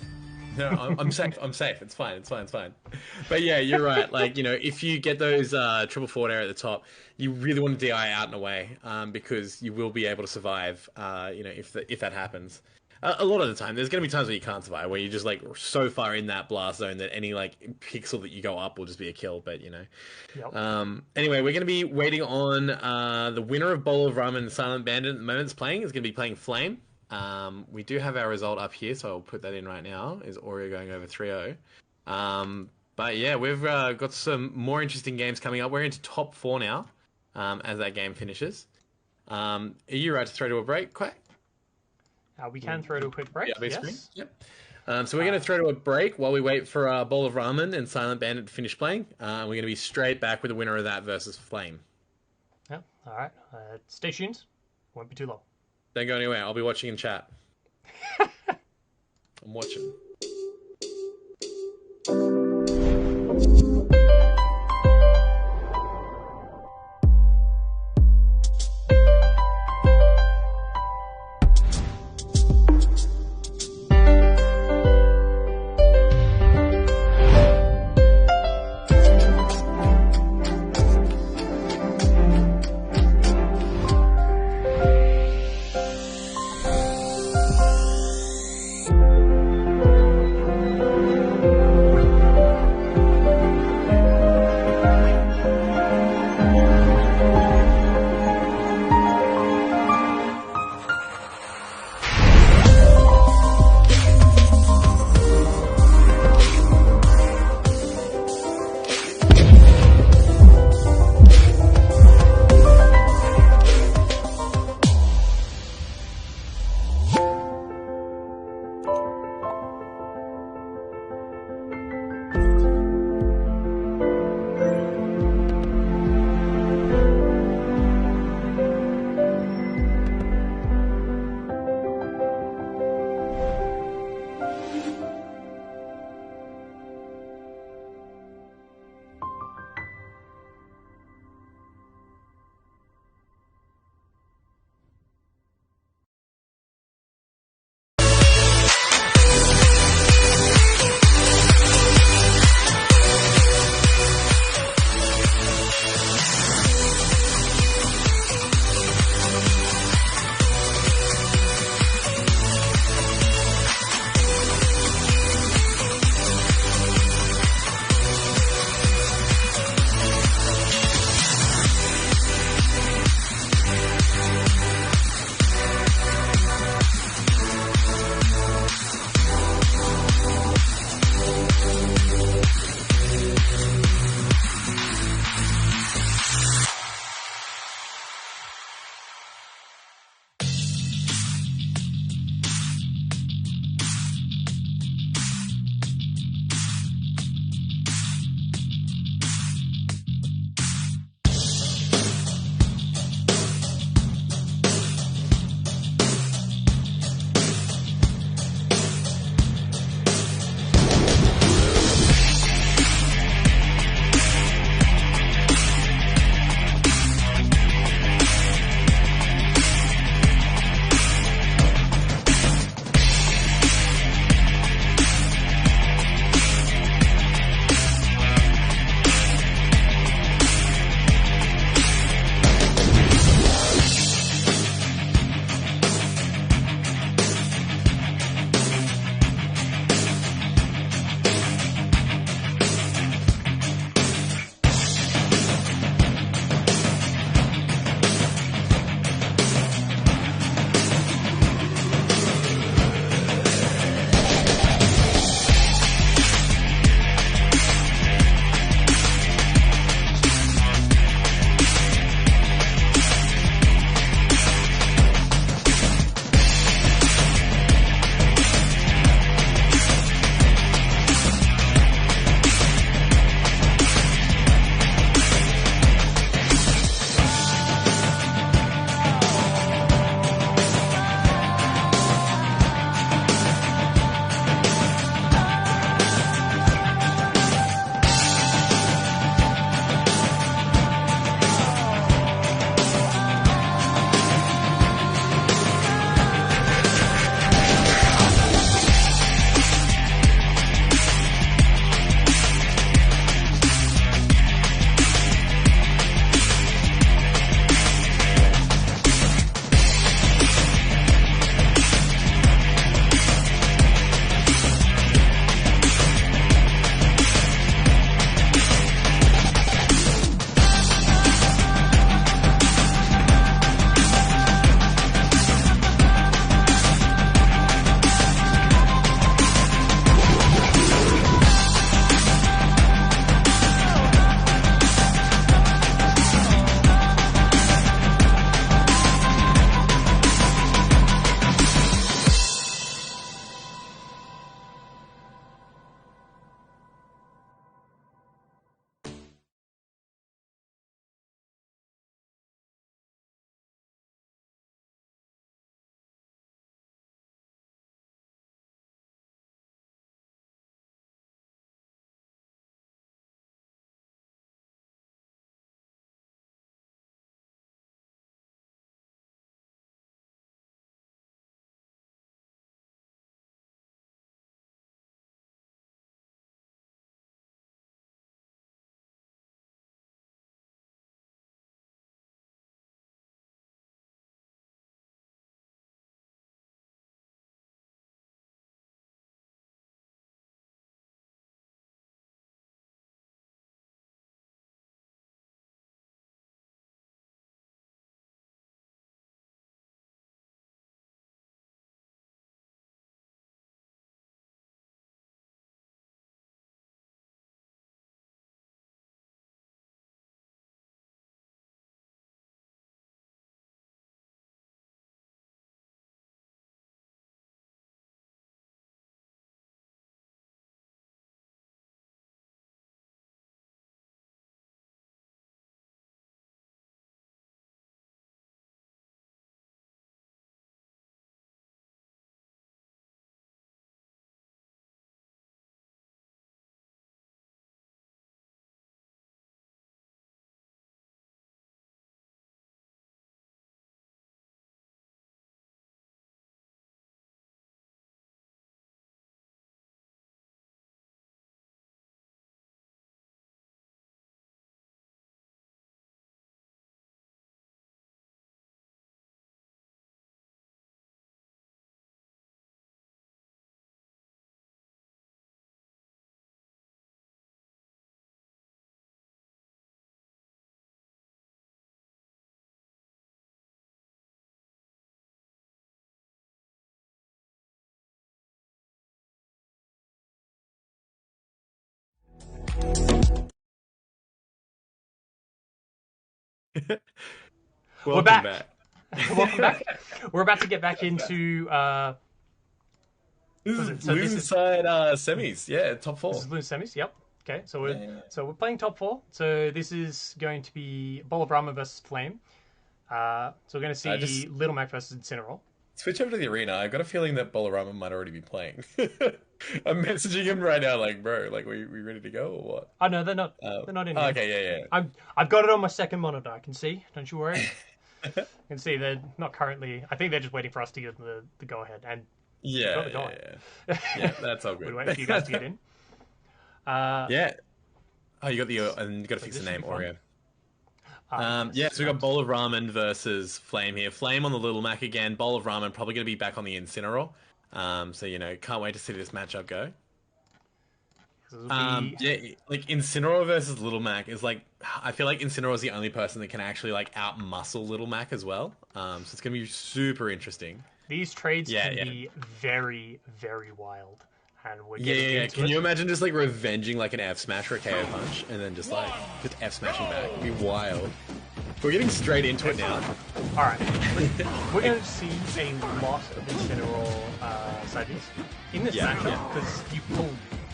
No, I'm safe. I'm safe. It's fine. It's fine. It's fine. But yeah, you're right. Like, you know, if you get those triple forward air at the top, you really want to DI out and away, because you will be able to survive. You know, if that happens. A lot of the time, there's going to be times where you can't survive, where you're just like so far in that blast zone that any like pixel that you go up will just be a kill. But you know, anyway, we're going to be waiting on the winner of Bowl of Ramen and Silent Bandit at the moment is playing. Is going to be playing Flame. We do have our result up here, so I'll put that in right now. Is Oreo going over 3-0? But yeah, we've got some more interesting games coming up. We're into top 4 now, as that game finishes. Are you right to throw to a break, Quack? We can throw to a quick break. Yes. Yep. So we're going to throw to a break while we wait for Bowl of Ramen and Silent Bandit to finish playing. We're going to be straight back with the winner of that versus Flame. Yep. All right. Stay tuned. Won't be too long. Don't go anywhere. I'll be watching in chat. I'm watching. Welcome back. Welcome back. We're about to get back into This was is it? So this Loon is side semis. Yeah, top four. this is Blue Semis. Yep. Okay, so we're Yeah. we're playing top four. So this is going to be Bowl of Rama versus Flame. So we're going to see just- Little Mac versus Incineroar. Switch over to the arena. I've got a feeling that Bolarama might already be playing. I'm messaging him right now, like, bro, like, we ready to go or what? Oh no, they're not. They're not in here. Okay, yeah. I've got it on my second monitor. I can see. Don't you worry. I can see they're not currently. I think they're just waiting for us to give them the go ahead. And Yeah, got the going. yeah, that's all good. we're waiting for you guys to get in. Yeah. Oh, you got the and you got to fix the this name, should be Oreo. Yes. So we got Bowl of Ramen versus Flame here. Flame on the Little Mac again. Bowl of Ramen probably going to be back on the Incineroar. So can't wait to see this matchup go. This will be- Yeah, like Incineroar versus Little Mac is like, I feel like Incineroar is the only person that can actually like out muscle Little Mac as well. So it's gonna be super interesting. These trades Yeah, can yeah. be very, very wild, and we're Yeah, getting yeah. into Can it. you imagine just like revenging like an F smash or a KO punch, and then just F smashing back? It'd be wild. We're getting straight into it now. All right, we're going to see a lot of Incineroar side Bs in this Yeah, matchup because you pull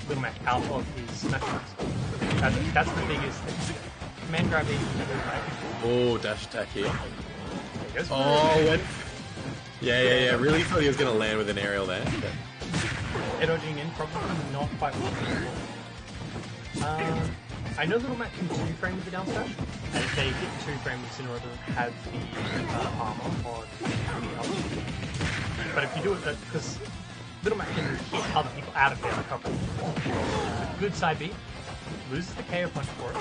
Little Mac out of his smash attacks. That's the biggest thing. Command grab in Little Mac. Oh, dash attack here. There he goes. Oh, when... Yeah. Really thought he was gonna land with an aerial there. But... Air dodging in, probably not quite what I know Little Mac can 2-frame with the down smash, and if they hit 2-frame with Incineroar, doesn't have the armor on the up. But if you do it, because Little Mac can hit other people out of their recovery. Good side B, loses the KO punch for it.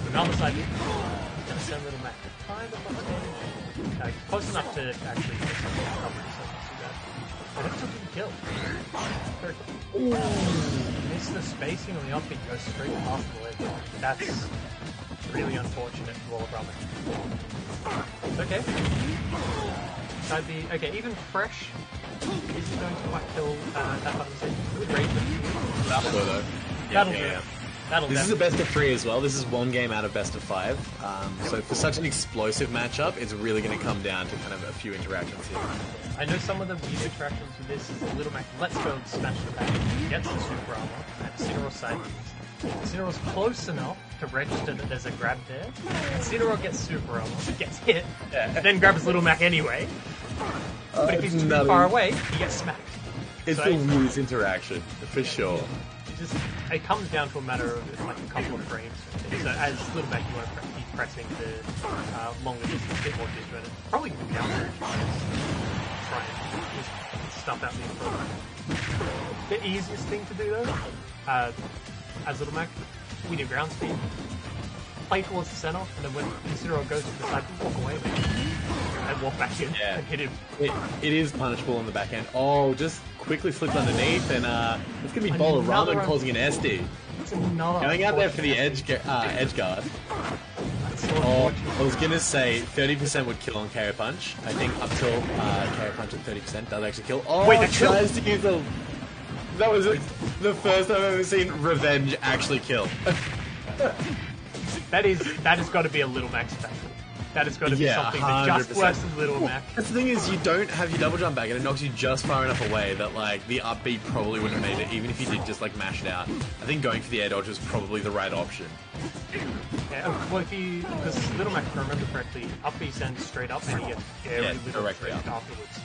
Another side B, he's going to send Little Mac kind of much damage. Close enough to actually get some recovery, so not too bad. But it took him kill. Very cool. Missed the spacing on the up beat, goes straight past the ledge. That's really unfortunate for Wall of Ramen. Okay. Side B, okay, even fresh isn't going to quite kill that button set. Good rate. That'll do though. That'll do. That'll This is a definitely- best of 3 as well. This is one game out of best of 5. So for such an explosive matchup, it's really going to come down to kind of a few interactions here. I know some of the weird interactions with this is a Little Mac lets go and smash the back, gets the super armor, and Incineroar side moves. Incineroar's close enough to register that there's a grab there. Incineroar gets super armor, gets hit, then grabs Little Mac anyway. But if he's too far away, he gets smacked. It's So- the weirdest interaction, for sure. It comes down to a matter of like a couple of frames. So as Little Mac, you want to keep pressing the longer distance, bit more disjointed. Probably go down there and try and just stuff out the info. The easiest thing to do though, as Little Mac, we do ground speed, play towards the center, and then when Incineroar goes to the side, you walk away and walk back in Yeah. and hit him. It is punishable on the back end. Oh, just quickly slipped underneath, and it's going to be Bowl of Another Ramen one. causing an SD. It's another Going out there for the unfortunate- edge guard. That's so Oh, unfortunate. I was going to say 30% would kill on KO Punch. I think up till KO Punch at 30% does actually kill. Oh, Wait, it that killed? tries to use the... That was the first time I've ever seen Revenge actually kill. That has got to be a Little Mac special. That has got to be Yeah, something that just 100%. works as Little Mac. That's the thing is, you don't have your double jump back, and it knocks you just far enough away that like the up B probably wouldn't have made it, even if you did just like mash it out. I think going for the air dodge was probably the right option. Yeah, well, because Little Mac, if I remember correctly, up B sends straight up and he gets very little directly straight up. afterwards.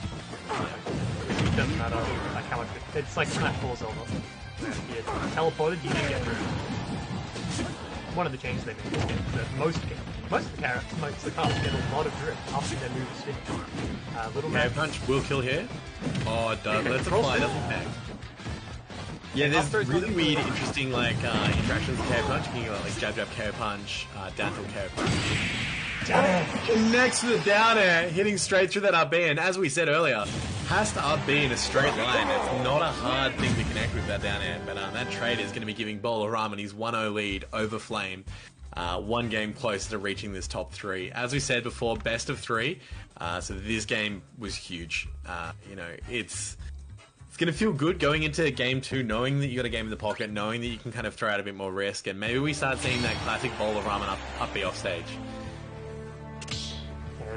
It doesn't matter like how much it's like Smash 4 Zelda. Where if you teleported, you didn't get through. One of the changes they made is that most of the cards get a lot of drift after their move is finished. Little KO Mac, Punch will kill here. Oh, it does. Let's Roll apply, speed. doesn't connect. Yeah, there's After it's really done- weird, interesting like interactions with KO Punch. You can get like jab jab KO Punch, down tilt KO Punch. Connects to the down air, hitting straight through that up B, and as we said earlier, has to up B in a straight line. It's not a hard thing to connect with that down air, but that trade is going to be giving Bowl of Ramen his 1-0 lead over Flame. One game closer to reaching this top 3. As we said before, best of 3. So this game was huge. It's going to feel good going into game 2, knowing that you got a game in the pocket, knowing that you can kind of throw out a bit more risk, and maybe we start seeing that classic Bowl of Ramen up B off stage.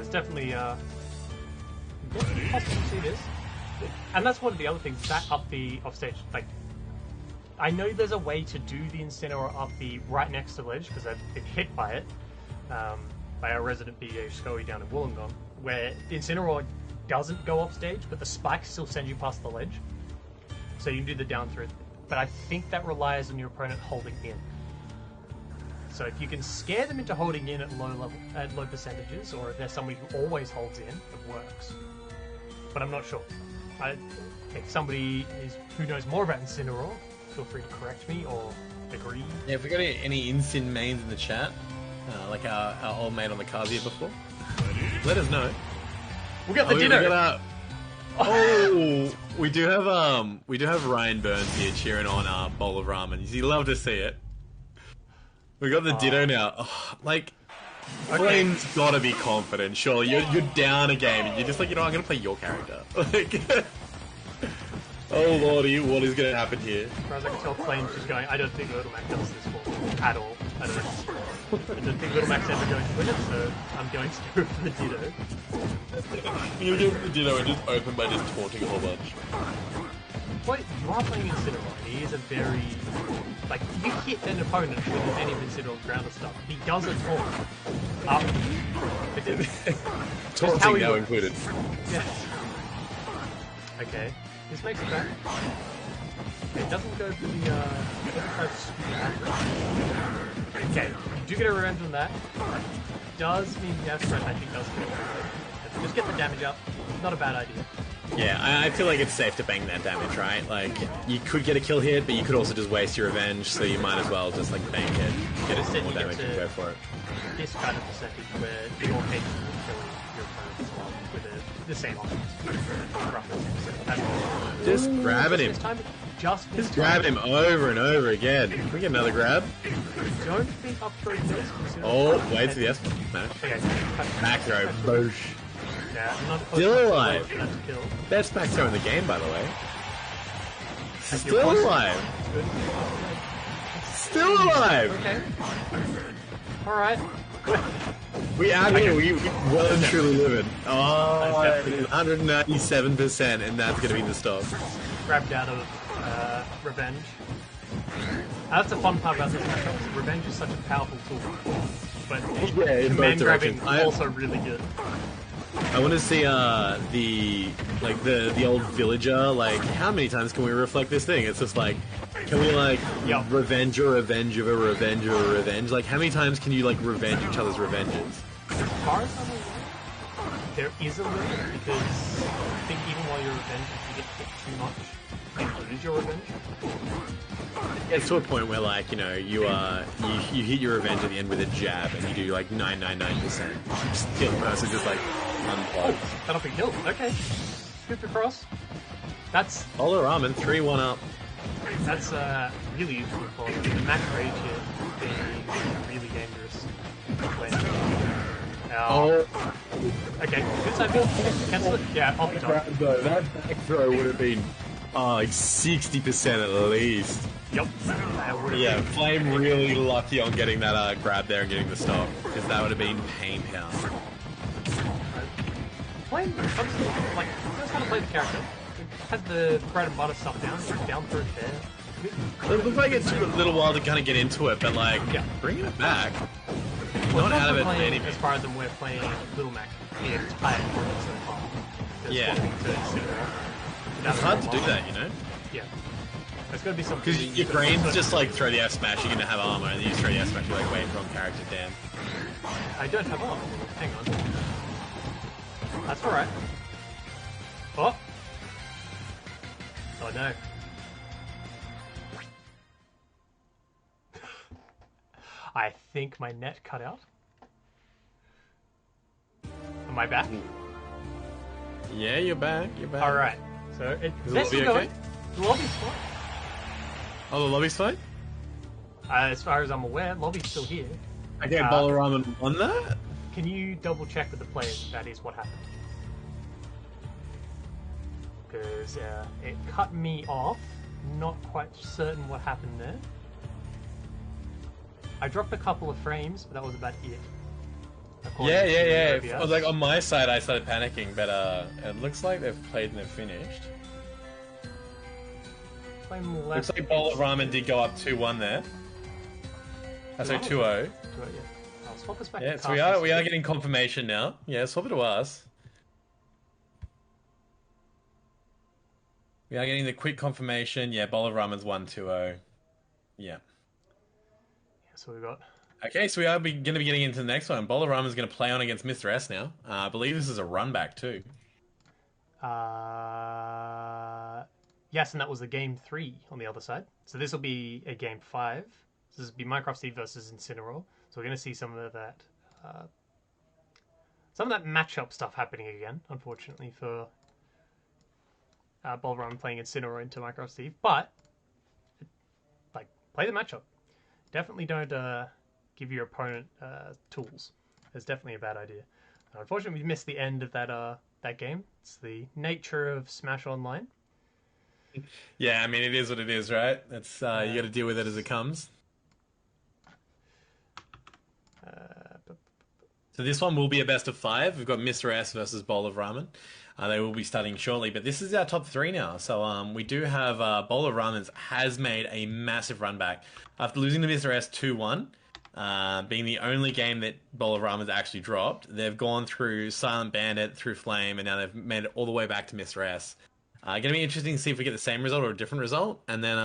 it's definitely possible to see this. And that's one of the other things, that up the offstage, like, I know there's a way to do the Incineroar up the right next to the ledge, because I've been hit by it, by our resident BA Scoey down in Wollongong, where the Incineroar doesn't go off stage, but the spikes still send you past the ledge. So you can do the down throw. But I think that relies on your opponent holding in. So if you can scare them into holding in at low percentages, or if there's somebody who always holds in, it works. But I'm not sure. If somebody who knows more about Incineroar, feel free to correct me or agree. Yeah, if we got any Incin mains in the chat, like our old mate on the cars here before, let us know. We'll get the dinner. We do have Ryan Burns here cheering on Bowl of Ramen. You love to see it. We got the Ditto now. Oh, like, Flame's gotta be confident. Surely you're down a game and you're just like, you know, I'm gonna play your character. Like, oh lordy, what is gonna happen here? As far as I can tell, Flame's just going, I don't think Little Mac does this for at all. I don't think Little Mac's ever going to win it, so I'm going to go for the Ditto. You're going for the Ditto and just open by just taunting a whole bunch. But you are playing Incineroar. He is a very... Like, you hit an opponent with any of Incineroar's ground stuff. He does a taunt after you. Taunting now included. Yes. Okay. This makes it back. It doesn't go for the, okay, you do get a revenge on that. Does mean the Acer, I think, does kill. Just get the damage up. Not a bad idea. Yeah, I feel like it's safe to bang that damage, right? Like, you could get a kill hit, but you could also just waste your revenge, so you might as well just, like, bank it, get it more damage and go for it. This kind of percentage where you're capable of killing your opponent as well with the same options. Just grabbing him. Just grabbing him over and over again. Can we get another grab? Don't think up throw this. Oh, wait for the S smash. Okay. Back throw. Boosh. Yeah, not still alive. Kill. Best back throw in the game, by the way. Still alive. Still alive. Okay. Alright. We out here, we well and truly living. Oh, 197%, and that's going to be the stop. Grabbed out of Revenge. That's the fun part about this matchup. Revenge is such a powerful tool. But command grabbing is also really good. I want to see the old villager. Like, how many times can we reflect this thing? It's just like, can we like revenge or revenge of a revenge or a revenge? Like, how many times can you like revenge each other's revenges? As far as I'm aware, there is a limit because I think even while you're revenge, if you get hit too much, you lose your revenge. It's to a point where, like, you know, you hit your revenge at the end with a jab, and you do like 999%. Still, the person just like unplugged. Oh, that'll be killed. Okay, scoop across. That's Ola Ramen 3-1 up. That's really useful for the Mac Rage here being really dangerous. Okay, good side build. Cancel it. Yeah, off the top. That back throw would have been like 60% at least. Yep. Yeah, Flame really lucky on getting that grab there and getting the stop, because that would have been pain pound. Flame, like, knows how to play the character. Has the bread and butter stuff down through there. It looks like it took a little while to kind of get into it, but like, bringing it back. Well, not out of it playing, as far as I'm aware, playing Little Mac the entire tournament so far. Yeah. It's hard to do that, you know? Yeah. There's got to be something. Because your brain's just like throw the F smash, you're gonna have armor, and then you throw the F smash, you're like, wait, wrong character, damn. I don't have armor. Hang on. That's alright. Oh! Oh no. I think my net cut out. Am I back? Yeah, you're back. You're back. Alright. So, is the lobby okay? The lobby's fine. Oh, the lobby's fine? As far as I'm aware, lobby's still here. Okay, Bolaramen won that? Can you double check with the players that is what happened? Because it cut me off. Not quite certain what happened there. I dropped a couple of frames, but that was about it. according Yeah, to yeah. OBS. Like on my side, I started panicking, but it looks like they've played and they've finished. Playing Looks left like Bowl of Ramen did go up 2-1 there. Sorry, 2-0. Yeah. I'll swap us back Yeah, to so casting we are speed. getting confirmation now. Yeah, swap it to us. We are getting the quick confirmation. Yeah, Bowl of Ramen's 1-2-0. Yeah. Yeah, so we've got Okay, so we are going to be getting into the next one. Bowl of Ramen's going to play on against Mr. S now. I believe this is a run back too. yes, and that was the game 3 on the other side. So this will be a game 5. So this will be Minecraft Steve versus Incineroar. So we're going to see some of that matchup stuff happening again, unfortunately, for Bolram playing Incineroar into Minecraft Steve. But, like, play the matchup. Definitely don't give your opponent tools. It's definitely a bad idea. Unfortunately, we missed the end of that game. It's the nature of Smash Online. Yeah, I mean, it is what it is, right? It's you got to deal with it as it comes. So this one will be a best of 5. We've got Mr. S versus Bowl of Ramen. They will be starting shortly, but this is our top 3 now. So we do have Bowl of Ramen has made a massive run back after losing to Mr. S 2-1. Being the only game that Bowl of Ramen's actually dropped. They've gone through Silent Bandit, through Flame, and now they've made it all the way back to Mr. S. Going to be interesting to see if we get the same result or a different result. And then,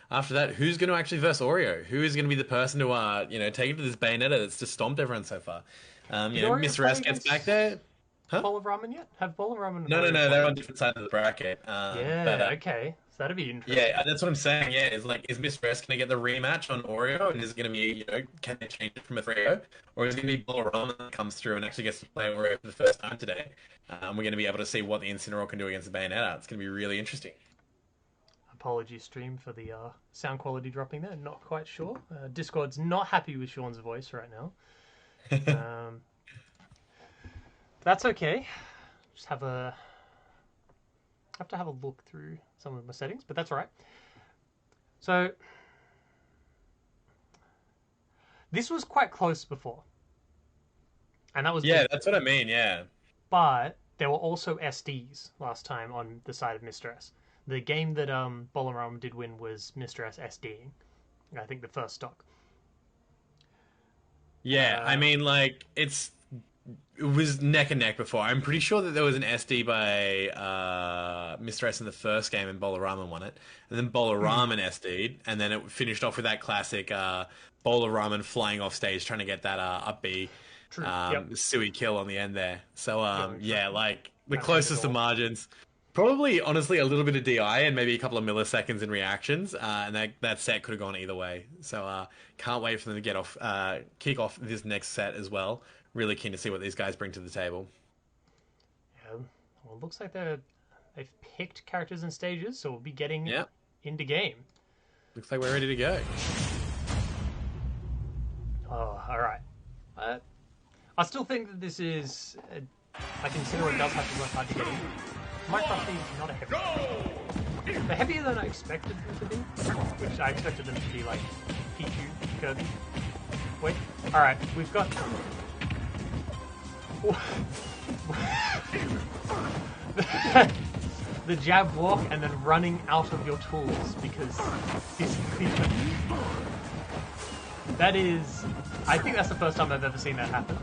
after that, who's going to actually verse Oreo? Who is going to be the person to, take it to this Bayonetta that's just stomped everyone so far? Mr. S gets back there. Huh? Bowl of Ramen yet? Have Bowl of Ramen? No, they're on different sides of the bracket. Okay. So that'd be interesting. Yeah, that's what I'm saying. Yeah, is Mr. S going to get the rematch on Oreo, and is it going to be, can they change it from a 3-0, or is it going to be Bowl of Ramen that comes through and actually gets to play Oreo for the first time today? We're going to be able to see what the Incineroar can do against the Bayonetta. It's going to be really interesting. Apologies, stream, for the sound quality dropping there. Not quite sure. Discord's not happy with Sean's voice right now. That's okay. Just have to have a look through some of my settings, but that's all right. So this was quite close before, and that was that's what I mean. Yeah. But there were also SDs last time on the side of Mr. S. The game that Bolaram did win was Mr. S SDing. I think the first stock. Yeah, I mean, it was neck and neck before. I'm pretty sure that there was an SD by Mr. S in the first game and Bolaramen won it. And then Bolaramen SD'd, and then it finished off with that classic Bolaramen flying off stage trying to get that up B Sui kill on the end there. So, the closest to margins. Probably, honestly, a little bit of DI and maybe a couple of milliseconds in reactions, and that set could have gone either way. So, can't wait for them to kick off this next set as well. Really keen to see what these guys bring to the table. Yeah, well, it looks like they've picked characters and stages, so we'll be getting into game. Looks like we're ready to go. Oh, all right. I still think that this is. I consider it does have to work hard to get in. Minecraft is not a heavy. They're heavier than I expected them to be, which I expected them to be like Pichu, Kirby. Wait, all right, we've got. The jab walk and then running out of your tools because physically. That is. I think that's the first time I've ever seen that happen.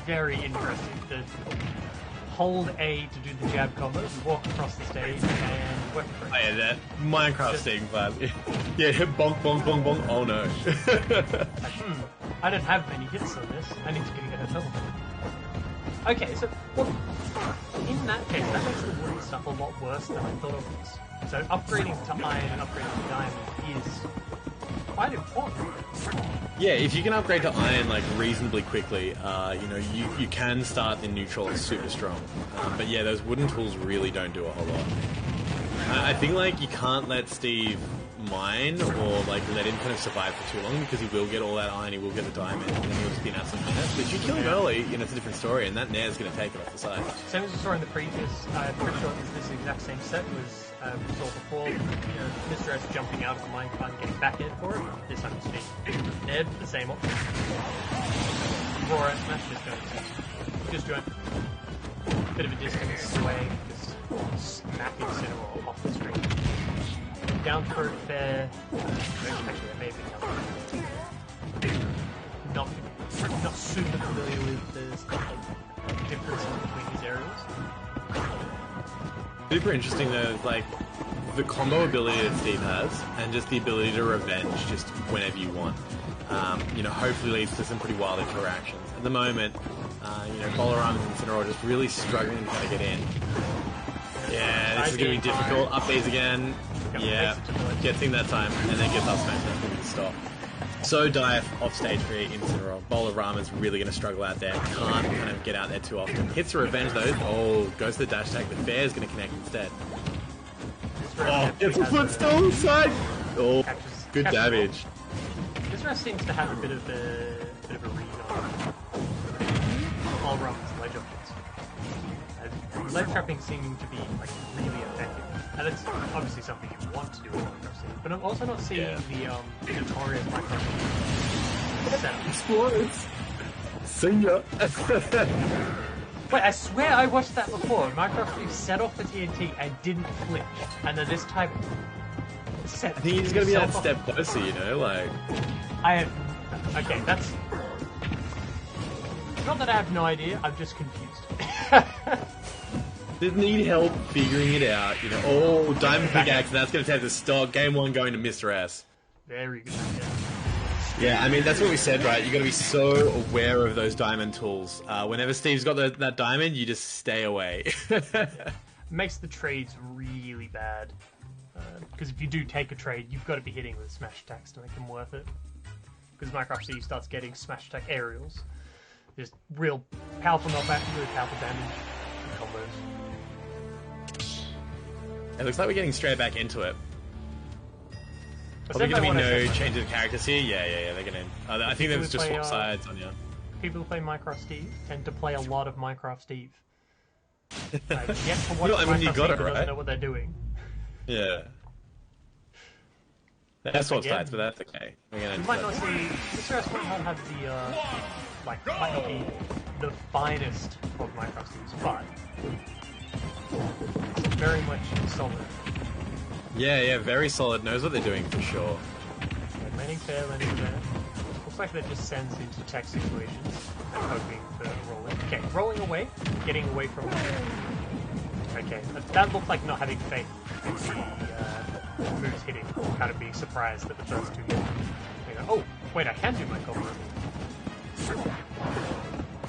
Very interesting. The hold A to do the jab combo, walk across the stage, and weapon break. Oh, yeah, that Minecraft sting vibe. Yeah, bonk, bonk, bonk, bonk. Oh no. I don't have many hits on this. I need to get a better teleport. Okay, so in that case, that makes the wooden stuff a lot worse than I thought it was. So upgrading to iron and upgrading to diamond is quite important. Yeah, if you can upgrade to iron reasonably quickly, you can start in neutral super strong. But yeah, those wooden tools really don't do a whole lot. I think you can't let Steve mine or like let him kind of survive for too long because he will get all that iron, he will get the diamond, and then he'll just be an absolute menace. But if you kill him early, you know, it's a different story, and that Nair's going to take it off the side. Same as we saw in the previous, I'm pretty sure this exact same set was we saw before, you know, Mr. S jumping out of the minecart and getting back in for it. This time it's being Nair, the same option. Raw smash, just going bit of a distance away, just smacking Cinnamon off the screen. Down for fair. Actually, that may be not super familiar with the differences between these areas. Super interesting though, like the combo ability that Steve has, and just the ability to revenge just whenever you want. You know, hopefully leads to some pretty wild interactions. At the moment, you know, Bolaram and Incineroar just really struggling to kind of get in. Yeah, this is going to be difficult. Up these again. Yeah, gets in that time, and then gets up smash. That's going to be the stop. So dire off stage for Incineroar. Bolarama's really going to struggle out there. Can't kind of get out there too often. Hits the revenge though. Oh, goes to the dash tag. The fair is going to connect instead. Oh, gets a footstool inside. Oh, good damage. This rest seems to have a bit of a read on Bolarama's ledge options. Ledge trapping seeming to be like really effective, and it's obviously something you want to do in Minecraft. But I'm also not seeing the notorious Minecraft setup. Explodes. See ya. Wait, I swear I watched that before. Minecraft Steve set off the TNT and didn't flinch, and then this time set. I think he's gonna be that step closer, you know, like. Okay, that's. Not that I have no idea. I'm just confused. Didn't need help figuring it out, you know. Oh, diamond pickaxe, that's going to take the stock. Game 1 going to Mr. S. Very good. Yeah, I mean, that's what we said, right? You got to be so aware of those diamond tools. Whenever Steve's got that diamond, you just stay away. Makes the trades really bad. Because if you do take a trade, you've got to be hitting with smash attacks to make them worth it. Because Minecraft Steve starts getting smash attack aerials. Just real powerful knockback, really powerful damage combos. It looks like we're getting straight back into it. Probably going to be no change of characters here. Yeah, they're going to... I think there's just swap sides on you. People who play Minecraft Steve tend to play a lot of Minecraft Steve. Yet to watch I mean, you got it, right? Doesn't know what they're doing. Yeah. That's swap sides, but that's okay. You might not see... Mr. S might not have the... might not be the finest of Minecraft Steves, but... very much solid. Yeah, very solid. Knows what they're doing for sure. Landing fair, landing there. Looks like that just sends into tech situations and hoping for rolling. Okay, rolling away, getting away from. Okay, that looked like not having faith in the moves hitting, kind of being surprised at the first two hits. Oh, wait, I can do my combo.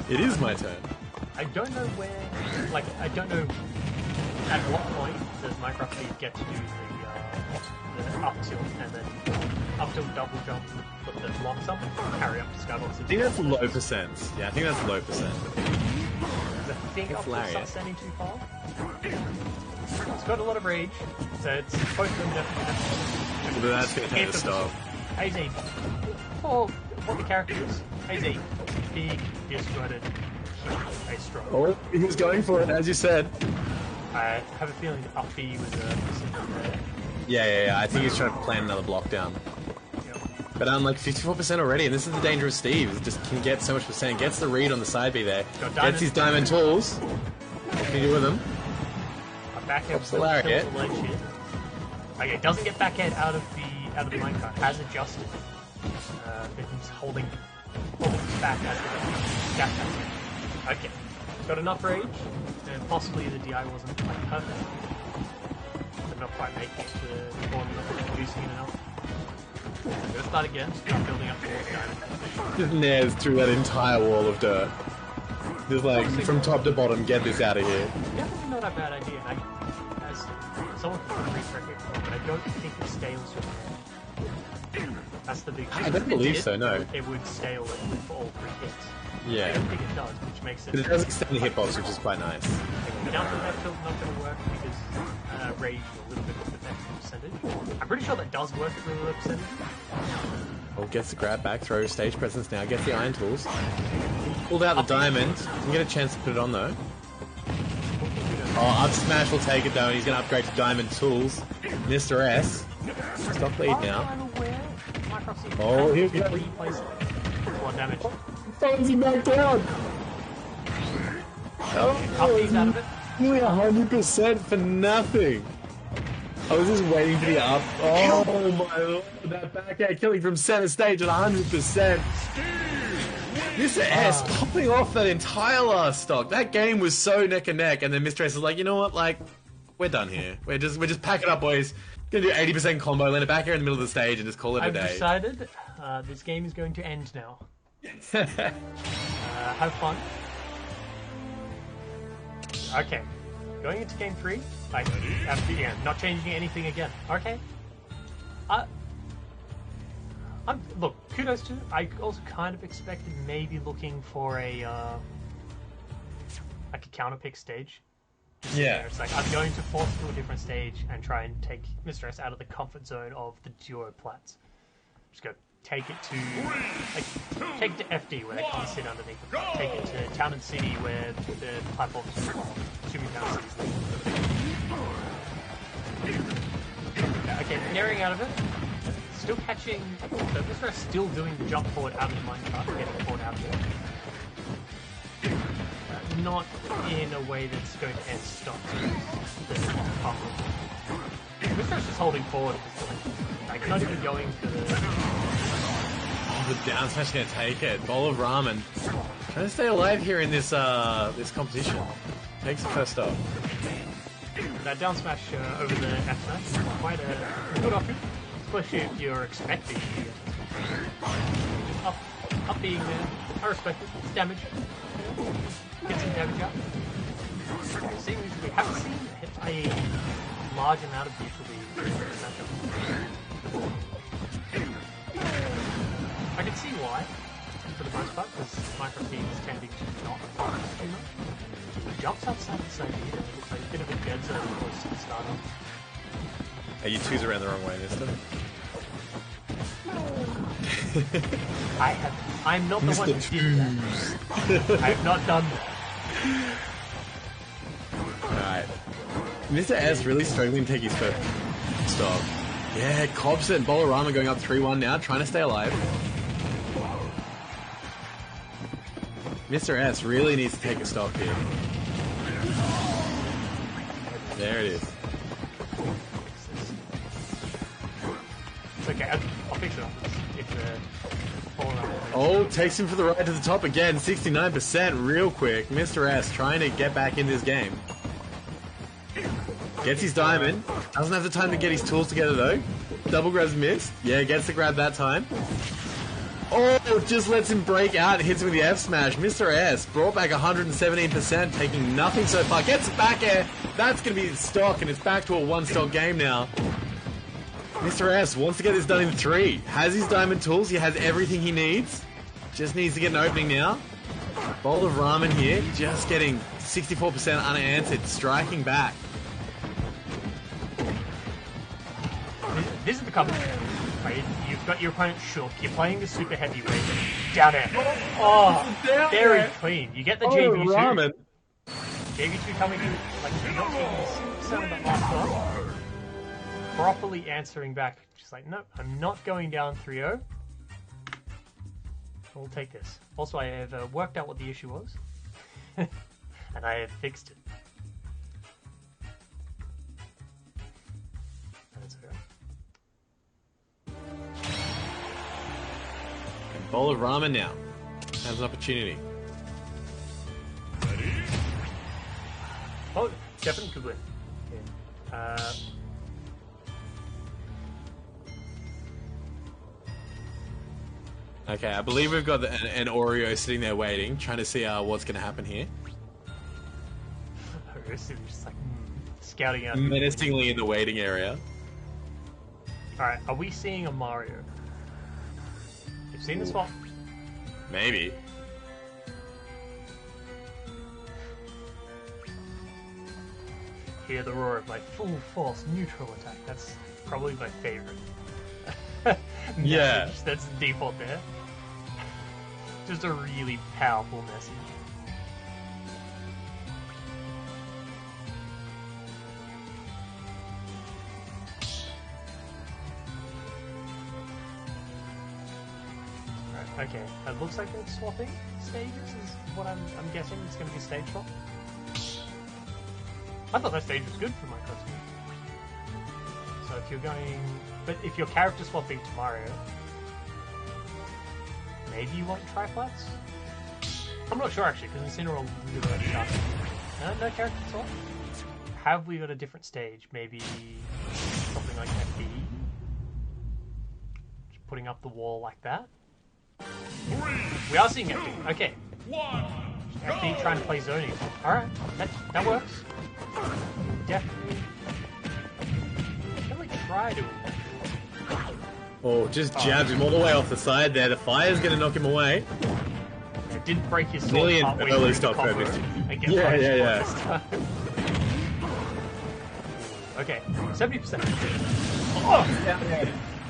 It is my turn. I don't know where, I don't know at what point does Minecraft Steve get to do the up tilt and then up tilt double jump, put the blocks up, carry up to skybox. I think that's low percent. Yeah, I think that's low percent. I think up tilt starts standing too far. It's got a lot of rage, so it's both of them definitely. But that's going to take the stop. AZ, for what the character is, AZ, big, disjointed, a strong. Oh, he was going for it, as you said. I have a feeling that up B was a symbol there. Yeah. I think he's trying to plan another block down. Yep. But I'm like 54% already, and this is the dangerous Steve. He just can get so much percent. Gets the read on the side B there. Gets his diamond tools. What can you do with them? A backhead kills the ledge here. Okay, doesn't get backhead out of the minecart. Has adjusted. He's holding back as the dash attack. Okay. Got enough rage, and possibly the DI wasn't quite perfect. But not quite making it to the corner, not producing it enough. Gonna start again, start building up towards diamond. Just nares through that entire wall of dirt. Just like, from top to bottom, get this out of here. Definitely not a bad idea. As someone can refresh it, but I don't think it scales from there. That's the big thing. I don't believe so, no. It would scale it for all 3 hits. Yeah. I don't think it does, which makes it... But it does extend the hitbox, which is quite nice. Down to that tilt not going to work because raise a little bit of defensive percentage. I'm pretty sure that does work at really low percentage. Oh, gets the grab back, throw stage presence now, gets the iron tools. Pulled out the diamond. Didn't get a chance to put it on though. Oh, up smash will take it though, and he's going to upgrade to diamond tools. Mr. S. Stock lead now. Oh, here we go. One damage. Phones him back down. Up these out of it. Nearly 100% for nothing. I was just waiting for the up. Oh my lord, that back air killing from center stage at 100%. Mr. S popping off that entire last stock. That game was so neck and neck, and then Mr. S is like, you know what, like, we're done here. We're just packing up, boys. Gonna do 80% combo, land it back here in the middle of the stage, and just call it a day. I've decided this game is going to end now. Have fun. Okay, going into game 3. Like, yeah, not changing anything again. Okay. Look, kudos to. I also kind of expected maybe looking for a like a counter pick stage. Yeah. It's like I'm going to force to a different stage and try and take Mr. S out of the comfort zone of the duo plats. Just go take it to take it to FD where they can't sit underneath the plat. Take it to Town and City where the platforms assuming Town and City's okay, narrowing out of it. Still catching. So Mr. S still doing the jump forward out of the minecart, getting forward out of it. Not in a way that's going to end stop. Mr. S is holding forward at this point. Like, not even going for the. Oh, the down smash gonna take it. Bowl of ramen. Trying to stay alive here in this this competition. Takes the first stop. That down smash over the F smash is quite a good option, especially if you're expecting to get up being there. I respect it. It's damage. Get some damage out. We haven't seen a large amount of usually matchup. I can see why, for the most part, because micro teams tending to not fire too much. The jumps outside the side here, it looks like a bit of a dead zone close to the start of. Hey, you two's around the wrong way, mister. I'm not the one who did that. I have not done that. Alright. Mr. S really struggling to take his first stop. Yeah, Cobbs and Bolarama going up 3-1 now, trying to stay alive. Mr. S really needs to take a stop here. There it is. It's okay, I'll fix it up. It's Oh, takes him for the ride to the top again. 69% real quick. Mr. S trying to get back in this game. Gets his diamond. Doesn't have the time to get his tools together though. Double grab's missed. Yeah, gets the grab that time. Oh, just lets him break out and hits him with the F smash. Mr. S brought back 117%, taking nothing so far. Gets it back air. That's going to be stock, and it's back to a one-stock game now. Mr. S wants to get this done in 3. Has his diamond tools. He has everything he needs. Just needs to get an opening now. Bowl of ramen here. Just getting 64% unanswered. Striking back. This is the cover. Right? You've got your opponent shook. You're playing the super heavyweight. Down air. Oh, very clean. You get the JV2. Ramen. JV2 coming in like not taking the last one. Properly answering back. Just like, no, I'm not going down 3-0. We'll take this. Also, I have worked out what the issue was. And I have fixed it. That's okay. And bowl of ramen now. Has an opportunity. Oh, definitely could win. Yeah. Okay, I believe we've got an Oreo sitting there waiting, trying to see what's going to happen here. Just like scouting out. Menacingly in the waiting area. Alright, are we seeing a Mario? You've seen this one? Maybe. Hear the roar of my full force neutral attack. That's probably my favorite. Yeah. Message. That's the default there. Just a really powerful message. Right, okay, it looks like they're swapping stages is what I'm guessing. It's going to be stage swap. I thought that stage was good for my customer. So if you're going... But if your character swapping to Mario, maybe you want tri-flats? I'm not sure actually, because Incineroar literally started. No character swap? Have we got a different stage? Maybe something like FB? Just putting up the wall like that? We are seeing FB. Okay. FB trying to play zoning. Alright, that works. Definitely try doing that. Oh, just jabbed him all the way off the side there. The fire's going to knock him away. It didn't break his sword Million partway early through stop the combo. purpose. Again, Yeah. Okay, 70%. Oh!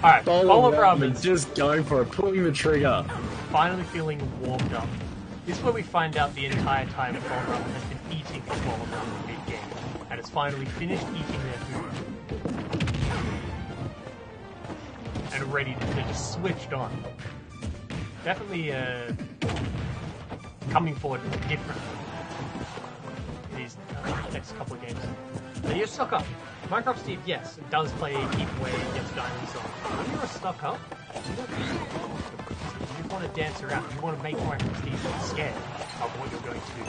Alright, Oliver Armin's just going for it, pulling the trigger. Finally feeling warmed up. This is where we find out the entire time that Oliver Armin has been eating Oliver mid-game. And has finally finished eating their food. And ready to just switched on. Definitely coming forward different these next couple of games. Now you're stuck up. Minecraft Steve, yes, it does play keep away against diamonds on. When you're stuck up, you just want to dance around. You want to make Minecraft Steve scared of what you're going to do.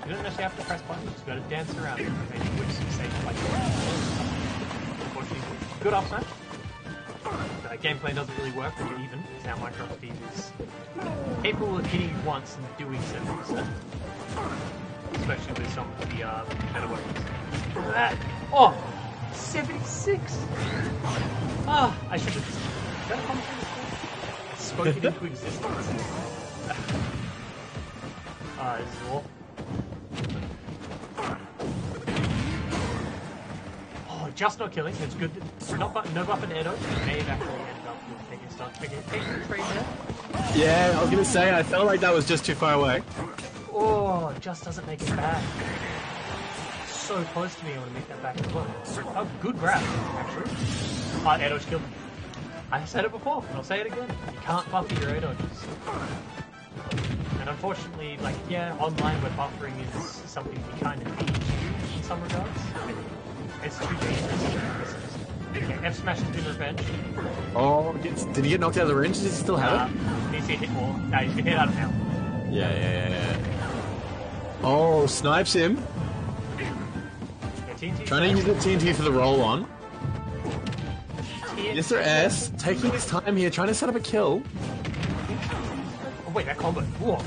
You don't necessarily have to press buttons, you just got to dance around and maybe which safe like unfortunately, good up smash. The gameplay doesn't really work when you're even. Now Minecraft Steve is capable of hitting you once and doing 70%. Especially with some of the meta weapons. Look at that! Oh! 76! Ah, I should have... Is that a commentator score? Spoken into existence. This is awful. Oh, just not killing. It's good that no buff and Edo. May have actually ended up with taking a start. Taking a trade there. Yeah, I was going to say, I felt like that was just too far away. Oh, just doesn't make it back. So close to me, I want to make that back as well. Oh, good grab, actually. Oh, air dodge killed him. I said it before, and I'll say it again. You can't buffer your air dodges. And unfortunately, like, yeah, online where buffering is something you kind of need to do in some regards. It's too dangerous. Okay, F smash has been revenged. Oh, did he get knocked out of the range? Does he still have it? Needs to hit more. No, he's been hit out of now. Yeah. Oh, snipes him. Yeah, TNT Trying to use the TNT for the roll on. TNT. Mr. S taking his time here, trying to set up a kill. Oh, wait, that combo. Whoa.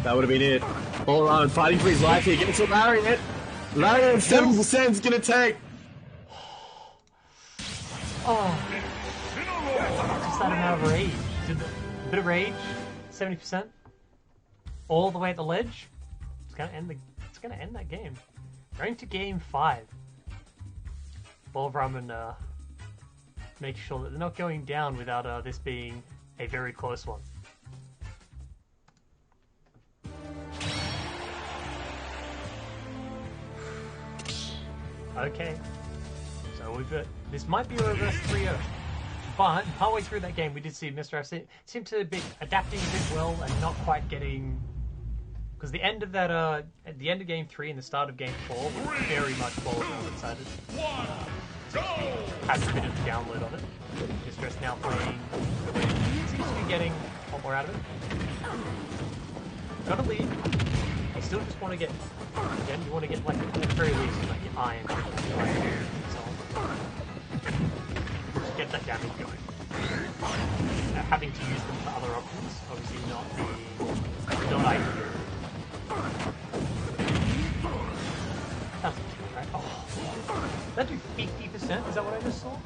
That would have been it. All around fighting for his life here. Gets a Lariat. Lariat 7% is going to take. Oh. Just that amount of rage. A bit of rage. 70%. All the way at the ledge. It's gonna end that game. Going to game 5. Ball of Ramen make sure that they're not going down without this being a very close one. Okay. So we've got this might be a reverse 3-0. But partway through that game, we did see Mr. F seem to be adapting a bit well and not quite getting, because the end of that, at the end of game 3 and the start of game 4 was very much ball one-sided. Has a bit of the download of it. Distress now playing the way it seems to be getting a lot more out of it. Got a lead. You still just want to get, again, you want to get like at the very least like your iron, and so on. Get that damage going. Having to use them for other options, obviously not ideal. That's right. Oh, that do 50%? Is that what I just saw?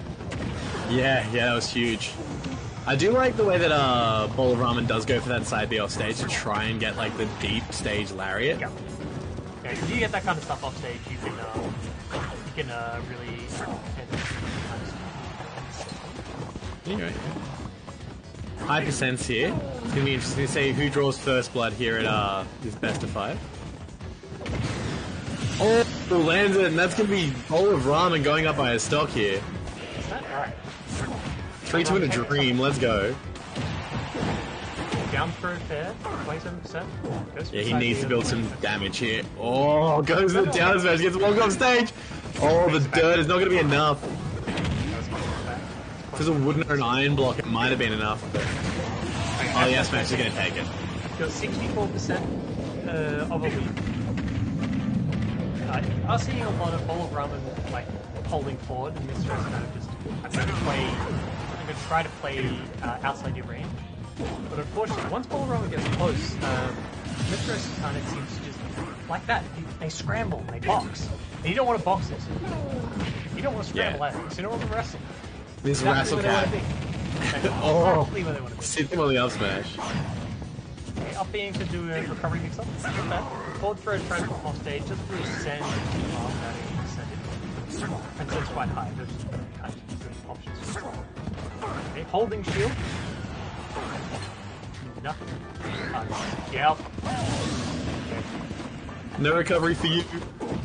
Yeah, that was huge. I do like the way that Bowl of Ramen does go for that side B off stage to try and get like the deep stage lariat. Yeah. Yeah, if you get that kind of stuff off stage, you can really Anyway, high percents here. It's gonna be interesting to see who draws first blood here at this best of 5. Oh, lands it, and that's gonna be bowl of ramen going up by a stock here. Is that right? 3-2 in a dream. Let's go. Down throw fair, 27%. Yeah, he needs to build some damage here. Oh, goes to the down smash, gets walked off stage. Oh, the dirt is not going to be enough. If there's a wooden or an iron block, it might have been enough. But... Oh, yeah, Smash is going to take it. Got 64% of a lead. I'm seeing a lot of bowl of ramen like holding forward, and Mr. S kind of just I'm going to try to play outside your range. But unfortunately, once bowl of ramen gets close, Mr. S kind of seems to just like that. They scramble, they box, and you don't want to box this. You don't want to scramble out, so you don't want to wrestle. This Exactly wrestle cat. Oh, exactly where they want to be. Sit him on the up smash. Okay, up being to do a recovery mix-up. Not bad. Forward throw trying to come off stage. Doesn't really send and sends quite high. There's kind of good options. Okay, holding shield. Nothing. Yep. Okay. No recovery for you.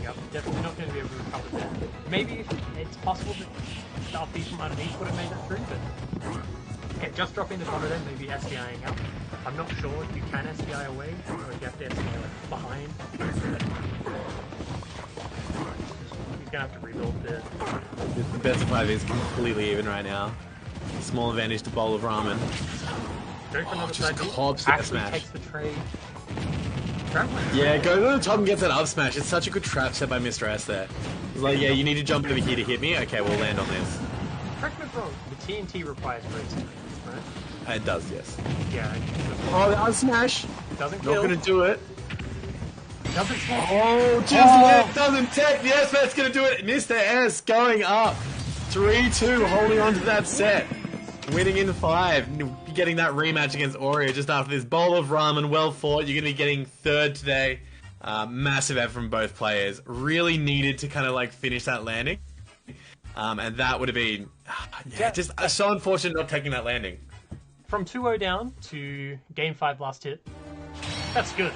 Yep, definitely not going to be able to recover there. Maybe it's possible that the up from underneath would have made it through, but okay, just dropping the corner then, maybe SDIing out. I'm not sure if you can SDI away or if you have to SDI like behind. He's gonna have to rebuild there. The best of 5 is completely even right now. Small advantage to bowl of ramen. Go for another just side cobs that actually smash. takes the trade. Yeah, goes on the top and gets that up smash. It's such a good trap set by Mr. S there. It's like, yeah, you need to jump over here to hit me. Okay, we'll land on this. Correct me if I'm wrong, the TNT requires raising, right? It does, yes. Yeah. Oh, the up smash. Doesn't Not kill. gonna do it. Doesn't kill. Oh, just doesn't take. Yes, that's gonna do it. Mr. S going up. 3-2, holding on to that set. Winning in 5. Getting that rematch against Oreo just after this bowl of ramen. Well fought. You're going to be getting third today. Massive effort from both players. Really needed to kind of like finish that landing. And that would have been just so unfortunate not taking that landing. From 2-0 down to game 5 last hit. That's good.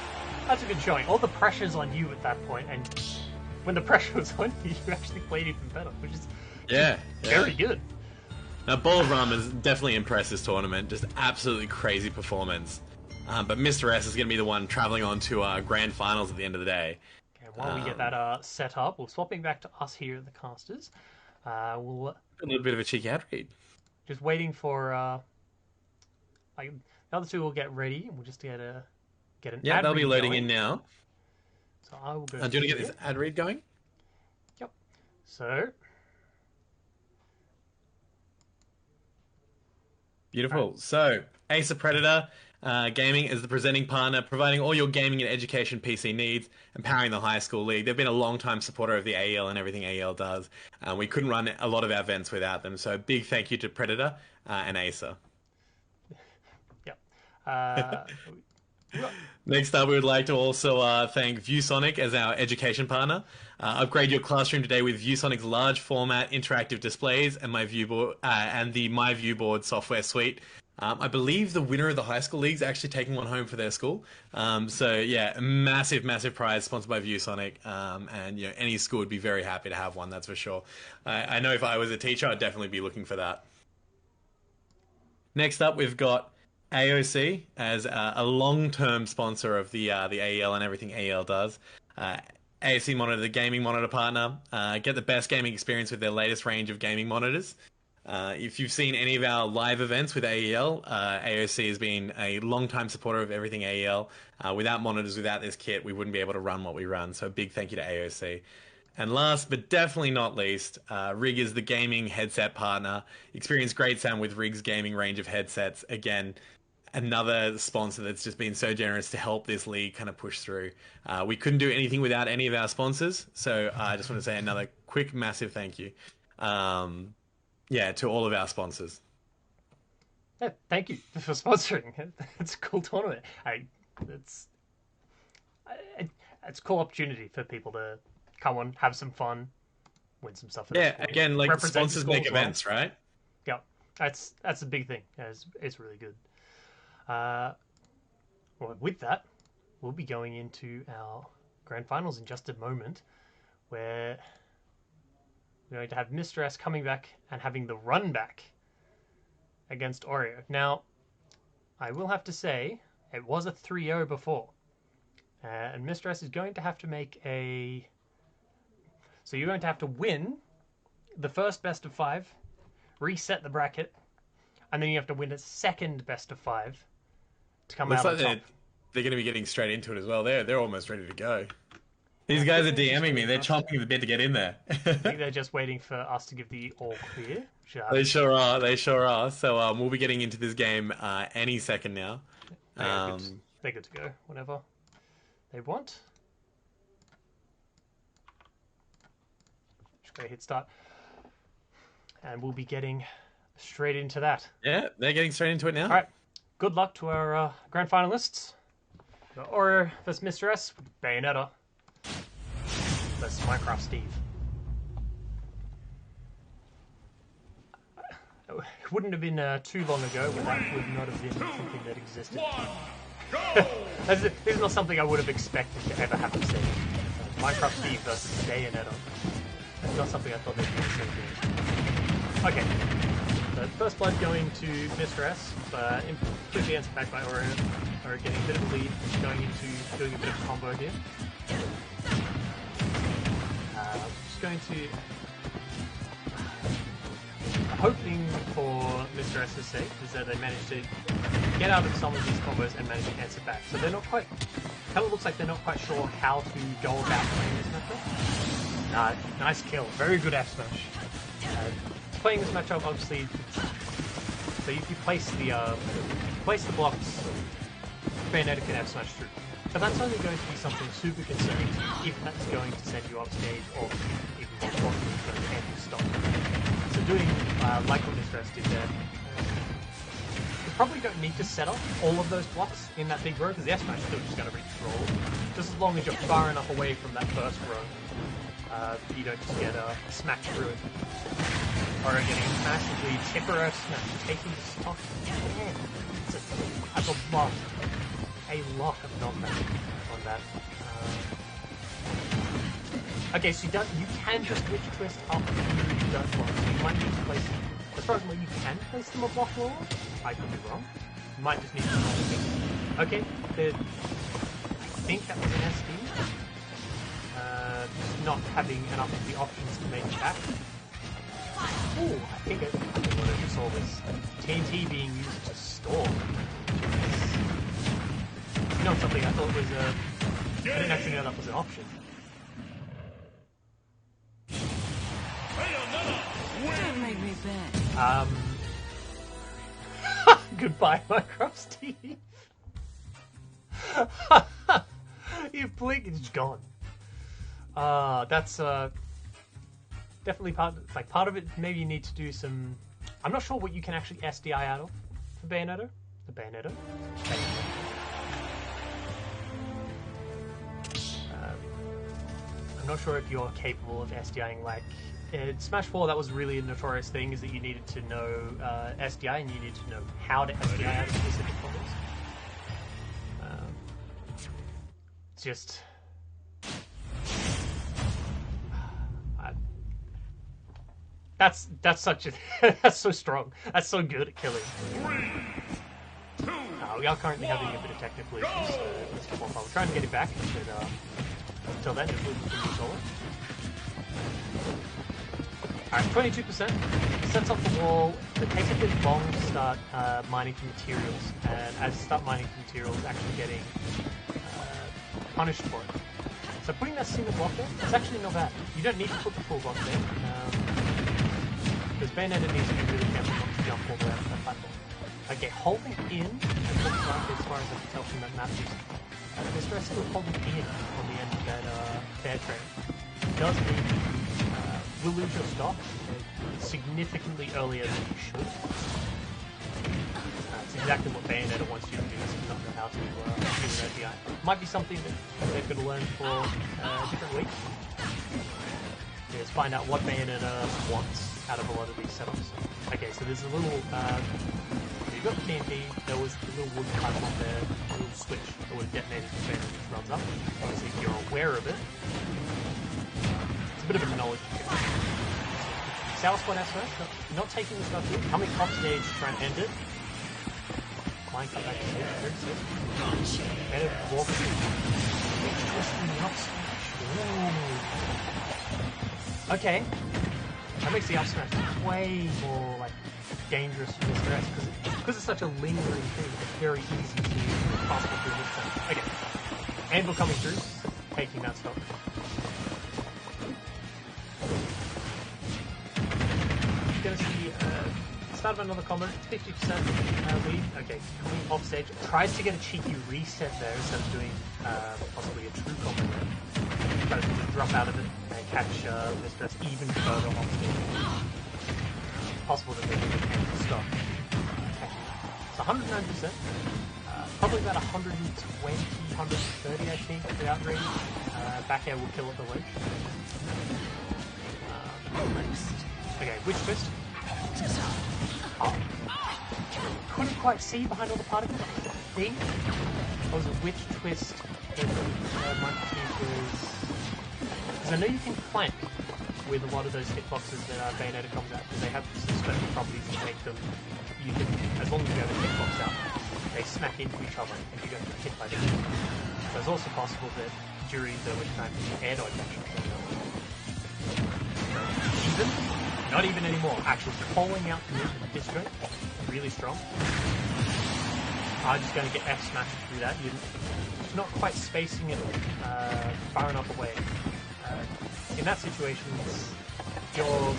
That's a good showing. All the pressure's on you at that point, and when the pressure was on you, you actually played even better, which is very good. Now, Bowl of Ramen's definitely impressed this tournament. Just absolutely crazy performance. But Mr. S is going to be the one traveling on to grand finals at the end of the day. Okay, while we get that set up, we're swapping back to us here at the casters. We'll A little bit of a cheeky ad read. just waiting for like the other two will get ready, and we'll just get an Yeah, ad they'll be read loading going. in now. So I will go. Do you want to get here. this ad read going? Yep. So Beautiful. So, Acer Predator Gaming is the presenting partner, providing all your gaming and education PC needs, empowering the high school league. They've been a long-time supporter of the AEL and everything AEL does. We couldn't run a lot of our events without them, so big thank you to Predator and Acer. yep. Next up, we would like to also thank ViewSonic as our education partner. Upgrade your classroom today with ViewSonic's large format interactive displays and the My View Board software suite. I believe the winner of the high school league is actually taking one home for their school. So yeah, a massive, massive prize sponsored by ViewSonic. And any school would be very happy to have one, that's for sure. I know if I was a teacher, I'd definitely be looking for that. Next up, we've got AOC as a long-term sponsor of the AEL and everything AEL does. AOC Monitor, the gaming monitor partner. Get the best gaming experience with their latest range of gaming monitors. If you've seen any of our live events with AEL, AOC has been a long-time supporter of everything AEL. Without monitors, without this kit, we wouldn't be able to run what we run. So a big thank you to AOC. And last but definitely not least, Rig is the gaming headset partner. Experience great sound with Rig's gaming range of headsets. Again, another sponsor that's just been so generous to help this league kind of push through. We couldn't do anything without any of our sponsors. So I just want to say another quick, massive thank you. To all of our sponsors. Yeah, thank you for sponsoring. It's a cool tournament. it's a cool opportunity for people to come on, have some fun, win some stuff. Yeah, again, like Represent sponsors your make school as well. events, right? Yeah, that's a big thing. Yeah, it's really good. Well, with that, we'll be going into our grand finals in just a moment, where we're going to have Mr. S coming back and having the run back against Oreo. Now, I will have to say, it was a 3-0 before. And Mr. S is going to have to make a... So you're going to have to win the first best of 5, reset the bracket, and then you have to win a second best of 5 to come Looks out like on top. they're going to be getting straight into it as well. They're almost ready to go. These guys are DMing me. They're chomping at the bit to get in there. I think they're just waiting for us to give the all clear. They sure are. They sure are. So we'll be getting into this game any second now. They're good to go whenever they want. Just go hit start. And we'll be getting straight into that. Yeah, they're getting straight into it now. All right. Good luck to our grand finalists. Oreo vs. Mr. S, Bayonetta versus Minecraft Steve. It wouldn't have been too long ago when that would not have been something that existed. This is not something I would have expected to ever happen. Minecraft Steve versus Bayonetta. That's not something I thought they'd do so good. Okay, so first blood going to Mr. S, but completely answered back by Oreo. Oreo getting a bit of a lead, going into doing a bit of a combo here. Just going to... hoping for Mr. S's sake is that they managed to get out of some of these combos and manage to answer back. So they're not quite... kind of looks like they're not quite sure how to go about playing this matchup. Nice kill. Very good F smash. Playing this matchup, obviously, so if you place the blocks, Bayonetta can F smash through. But that's only going to be something super concerning if that's going to send you off stage, or even more importantly, going to end your stop. So doing like what Mr. S did there, you probably don't need to set up all of those blocks in that big row, because the S smash is still just going to reach through all of them. Just as long as you're far enough away from that first row, you don't just get smacked through it. Or getting massively chipper F smash, taking the stock. Man, that's a lot of knockback on that. Okay, so you can just glitch twist up through those blocks. So you might need to place, as far as where you can place them a block lower, I could be wrong. You might just need to okay, I think that was an SD. Just not having enough of the options to make it back. Ooh, I think what I just saw was TNT being used to storm. Not something I thought was I didn't actually know that was an option. Don't make me beg. Goodbye, Minecraft Steve. You blink, it's gone. That's definitely part of it. Maybe you need to do some. I'm not sure what you can actually SDI out of for Bayonetta. The Bayonetta. I'm not sure if you're capable of SDIing like in Smash 4. That was really a notorious thing, is that you needed to know SDI and you needed to know how to SDI out of specific combos. It's just. That's such a that's so strong. That's so good at killing. We are currently having a bit of technical issues. Let's come off. We're trying to get it back, but until then, it will be solid. Alright, 22%. Sets up the wall. It takes a bit long to start mining for materials, and as you start mining for materials, actually getting punished for it. So putting that single block there, it's actually not bad. You don't need to put the full block there. Because Bayonetta needs to be really careful not to jump all the way up that platform. Okay, holding in, it looks like, as far as I can tell from that map, Mr. S still holding in on the end of that fair train. It does mean you'll lose your stock significantly earlier than you should. It's exactly what Bayonetta wants you to do, so you don't know how to do an OPI. Might be something that they're going to learn for a different week. Is find out what Bayonetta wants out of a lot of these setups. Okay, so there's a little, you've got the TNT, there was the little wood cut on there, a little switch that would have detonated if Bayonetta just runs up. Obviously, if you're aware of it, it's a bit of a knowledge check. Sour Spot S first, not taking the stuff here, coming off stage to try and end it. Flying cut back to stage, very sick. Better walk through. Twisting the up smash. Okay, that makes the up smash way more like dangerous for Mr. S because it's such a lingering thing. It's very easy to pass through this time. Okay, Anvil coming through, taking that stock. You're gonna see start of another combo. It's 50% lead. Okay, coming off stage, tries to get a cheeky reset there instead of doing possibly a true combo there. Tries to just drop out of it and catch Mr. S even further off stage. Possible that they can stop. It's 109%. Probably about 120, 130, I think, without range. Back air will kill at the ledge. Okay, witch twist. Oh. Couldn't quite see behind all the particles. I think it was a witch twist that Michael Steve was. Because I know you can flank with a lot of those hitboxes that Bayonetta comes out, because they have some special properties that make them. You can, as long as you have a hitbox out, they smack into each other and you don't get hit by them. So it's also possible that during the witch time, air dodge actually comes out. Even? Not even anymore. Actually calling out the hit straight. Really strong. I'm just going to get F smashed through that. You're not quite spacing it far enough away. In that situation, you're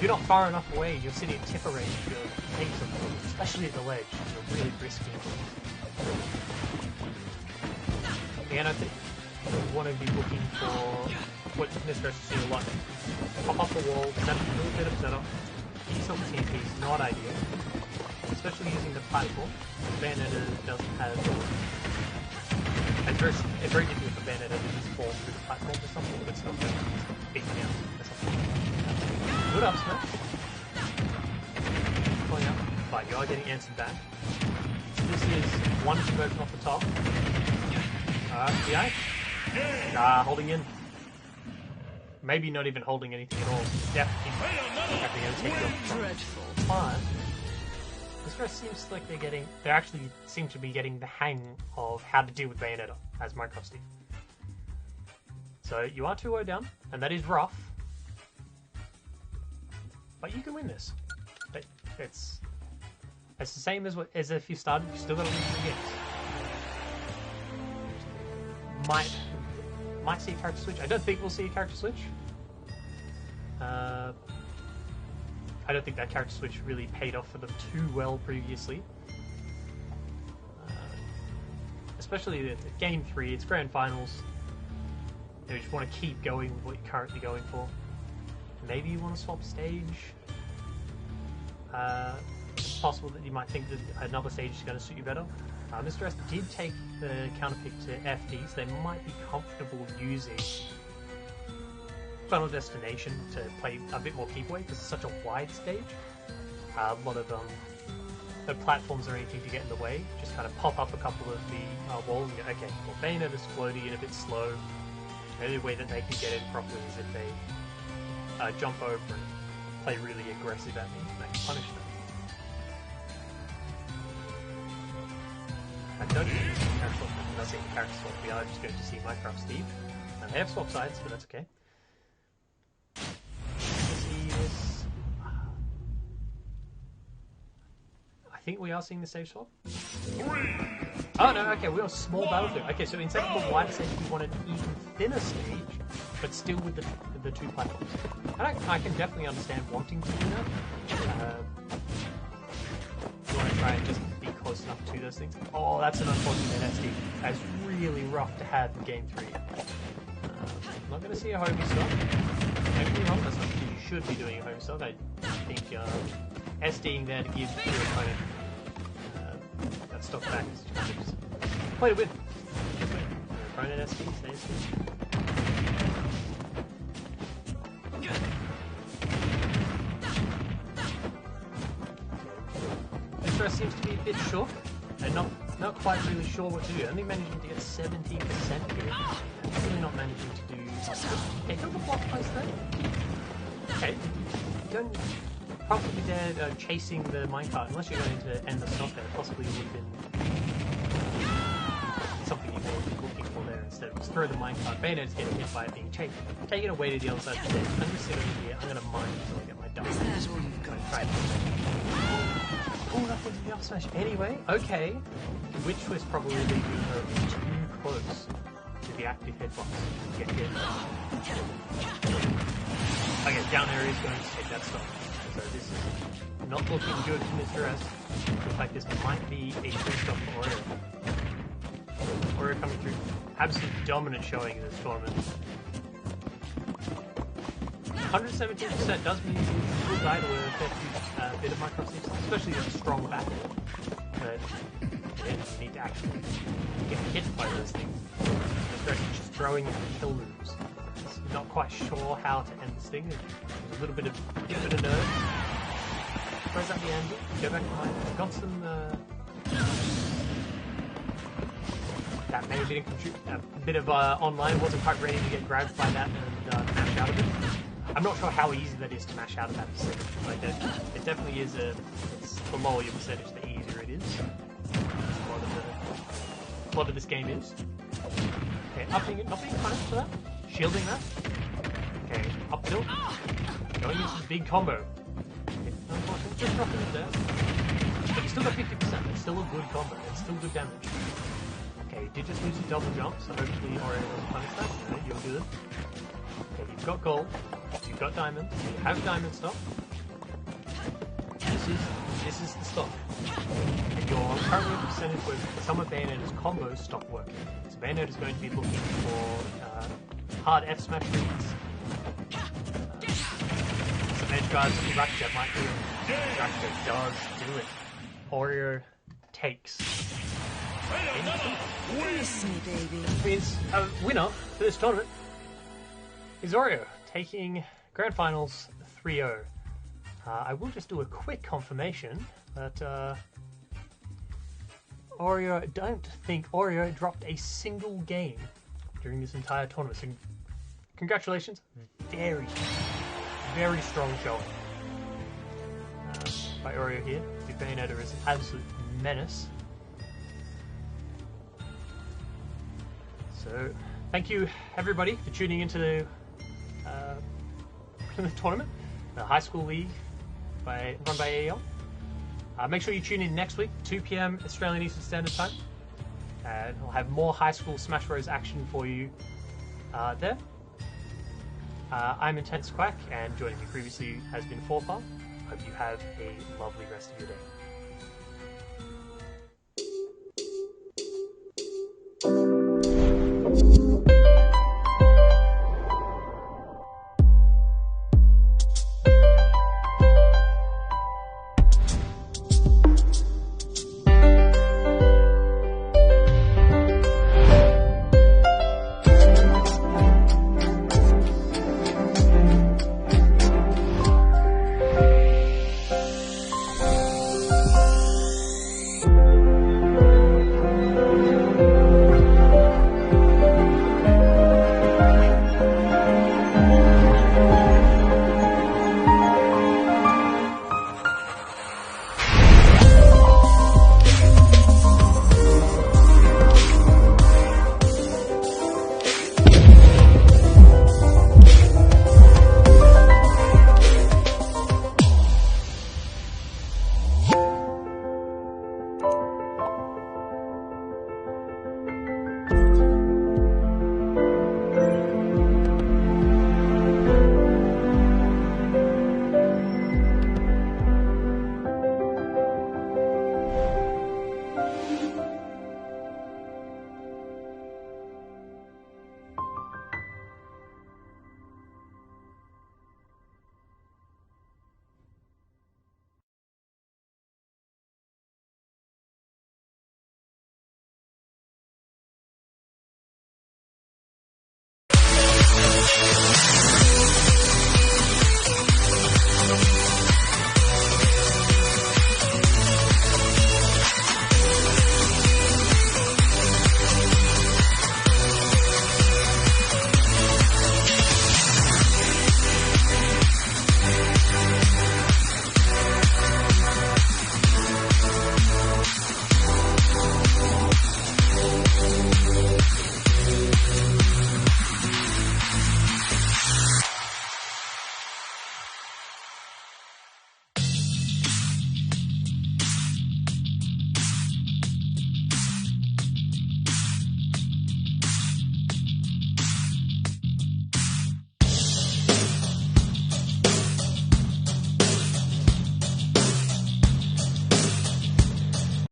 not far enough away. You're sitting at tipper range. You're taking something, especially at the ledge. You're really risky. And I think you want to be looking for what Mr. S see a lot. Pop up the wall, set up a little bit of setup. Use some TNT is not ideal, especially using the platform. Bayonetta doesn't have. It's very difficult for Bayonetta to just fall through the platform or something, but it's not going to beat me out or something. Good up smash. Pulling out, but you are getting answered back. This is one conversion off the top. DI. Holding in. Maybe not even holding anything at all. Definitely going to take it off. Dreadful. But this guy seems like they actually seem to be getting the hang of how to deal with Bayonetta as Minecraft Steve. So you are 2-0 down, and that is rough. But you can win this. It's the same as if you started. You still got to win 3 games. Might see a character switch. I don't think we'll see a character switch. I don't think that character switch really paid off for them too well previously. Especially at Game 3, it's Grand Finals. You just want to keep going with what you're currently going for. Maybe you want to swap stage. It's possible that you might think that another stage is going to suit you better. Mr. S did take the counterpick to FD, so they might be comfortable using Final Destination to play a bit more keep away because it's such a wide stage. A lot of no platforms or anything to get in the way. Just kind of pop up a couple of the walls and go, okay, well, Bayonetta's floaty and a bit slow. The only way that they can get in properly is if they jump over and play really aggressive at me and I can punish them. I don't think it's a character swap. I'm not saying character swap. We are just going to see Minecraft Steve. And they have swap sides, but that's okay. Let's see this. I think we are seeing the stage swap. Oh no, okay, we're on small battlefield. Okay, so instead of the wider stage, we want an even thinner stage, but still with the 2 platforms. And I can definitely understand wanting to do that. You want to try and just be close enough to those things. Oh, that's an unfortunate SD. That's really rough to have in Game 3. I'm not going to see a homie stop. Maybe wrong, that's not what you should be doing a homie stop. I think SDing there to give your opponent stock back. Play to win. Opponent SP stays here. This dress seems to be a bit short and not quite really sure what to do. Only managing to get 70% here. Really not managing to do. Okay, got the block place there. Okay, don't probably there chasing the minecart unless you're going to end the stock there. Possibly would have been something you may have been looking for there instead of just throw the minecart. Bayonet's getting hit by it being chased. Take it away to the other side of the stage. I'm going to sit over here. I'm going to mine until I get my dump. Is that all you've got? Try it. Oh, that was the up smash. Anyway, okay. Which was probably leaving her too close to the active hitbox to get hit. Okay, down area is going to take that stop. So this is not looking good for Mr. S. Looks like this might be a good stop for Oreo. Oreo coming through. Absolute dominant showing in this tournament. 117% does mean you will die to a bit of micro sleep, especially a strong back. But you need to actually get hit by those things. Mr. S is just throwing kill moves. Not quite sure how to end this thing. There's a little bit of nerve. Throws out the angle. Go back to mine. Got some. That maybe didn't contribute. A bit of online. Wasn't quite ready to get grabbed by that and mash out of it. I'm not sure how easy that is to mash out of that percentage. Like it definitely is it's the lower your percentage, the easier it is. A lot of this game is. Okay, upping it, not being punished for that. Shielding that. Okay, up tilt. Going into the big combo. Okay, unfortunately, just dropping it there. But you still got 50%. It's still a good combo. It's still good damage. Okay, you did just lose your double jump, so hopefully Oreo doesn't punish that. No, you're good. Okay, you've got gold. You've got diamond. You have diamond stock. This is the stock. And your current percentage where some of Bayoneta's combos stop working. So Bayonetta is going to be looking for hard F smash reads. Some edge guards and Ratchet might do it. Ratchet does do it. Oreo takes. Kiss me, baby. Which means a winner for this tournament is Oreo, taking Grand Finals 3-0. I will just do a quick confirmation that Oreo, I don't think Oreo dropped a single game during this entire tournament. So congratulations. Very, very strong showing by Oreo here. The Bayonetta is an absolute menace. So thank you everybody for tuning into the tournament, the high school league run by AEL. Make sure you tune in next week, 2 p.m. Australian Eastern Standard Time. And I'll have more high school Smash Bros. Action for you there. I'm Intense Quack, and joining me previously has been Forfar. Hope you have a lovely rest of your day.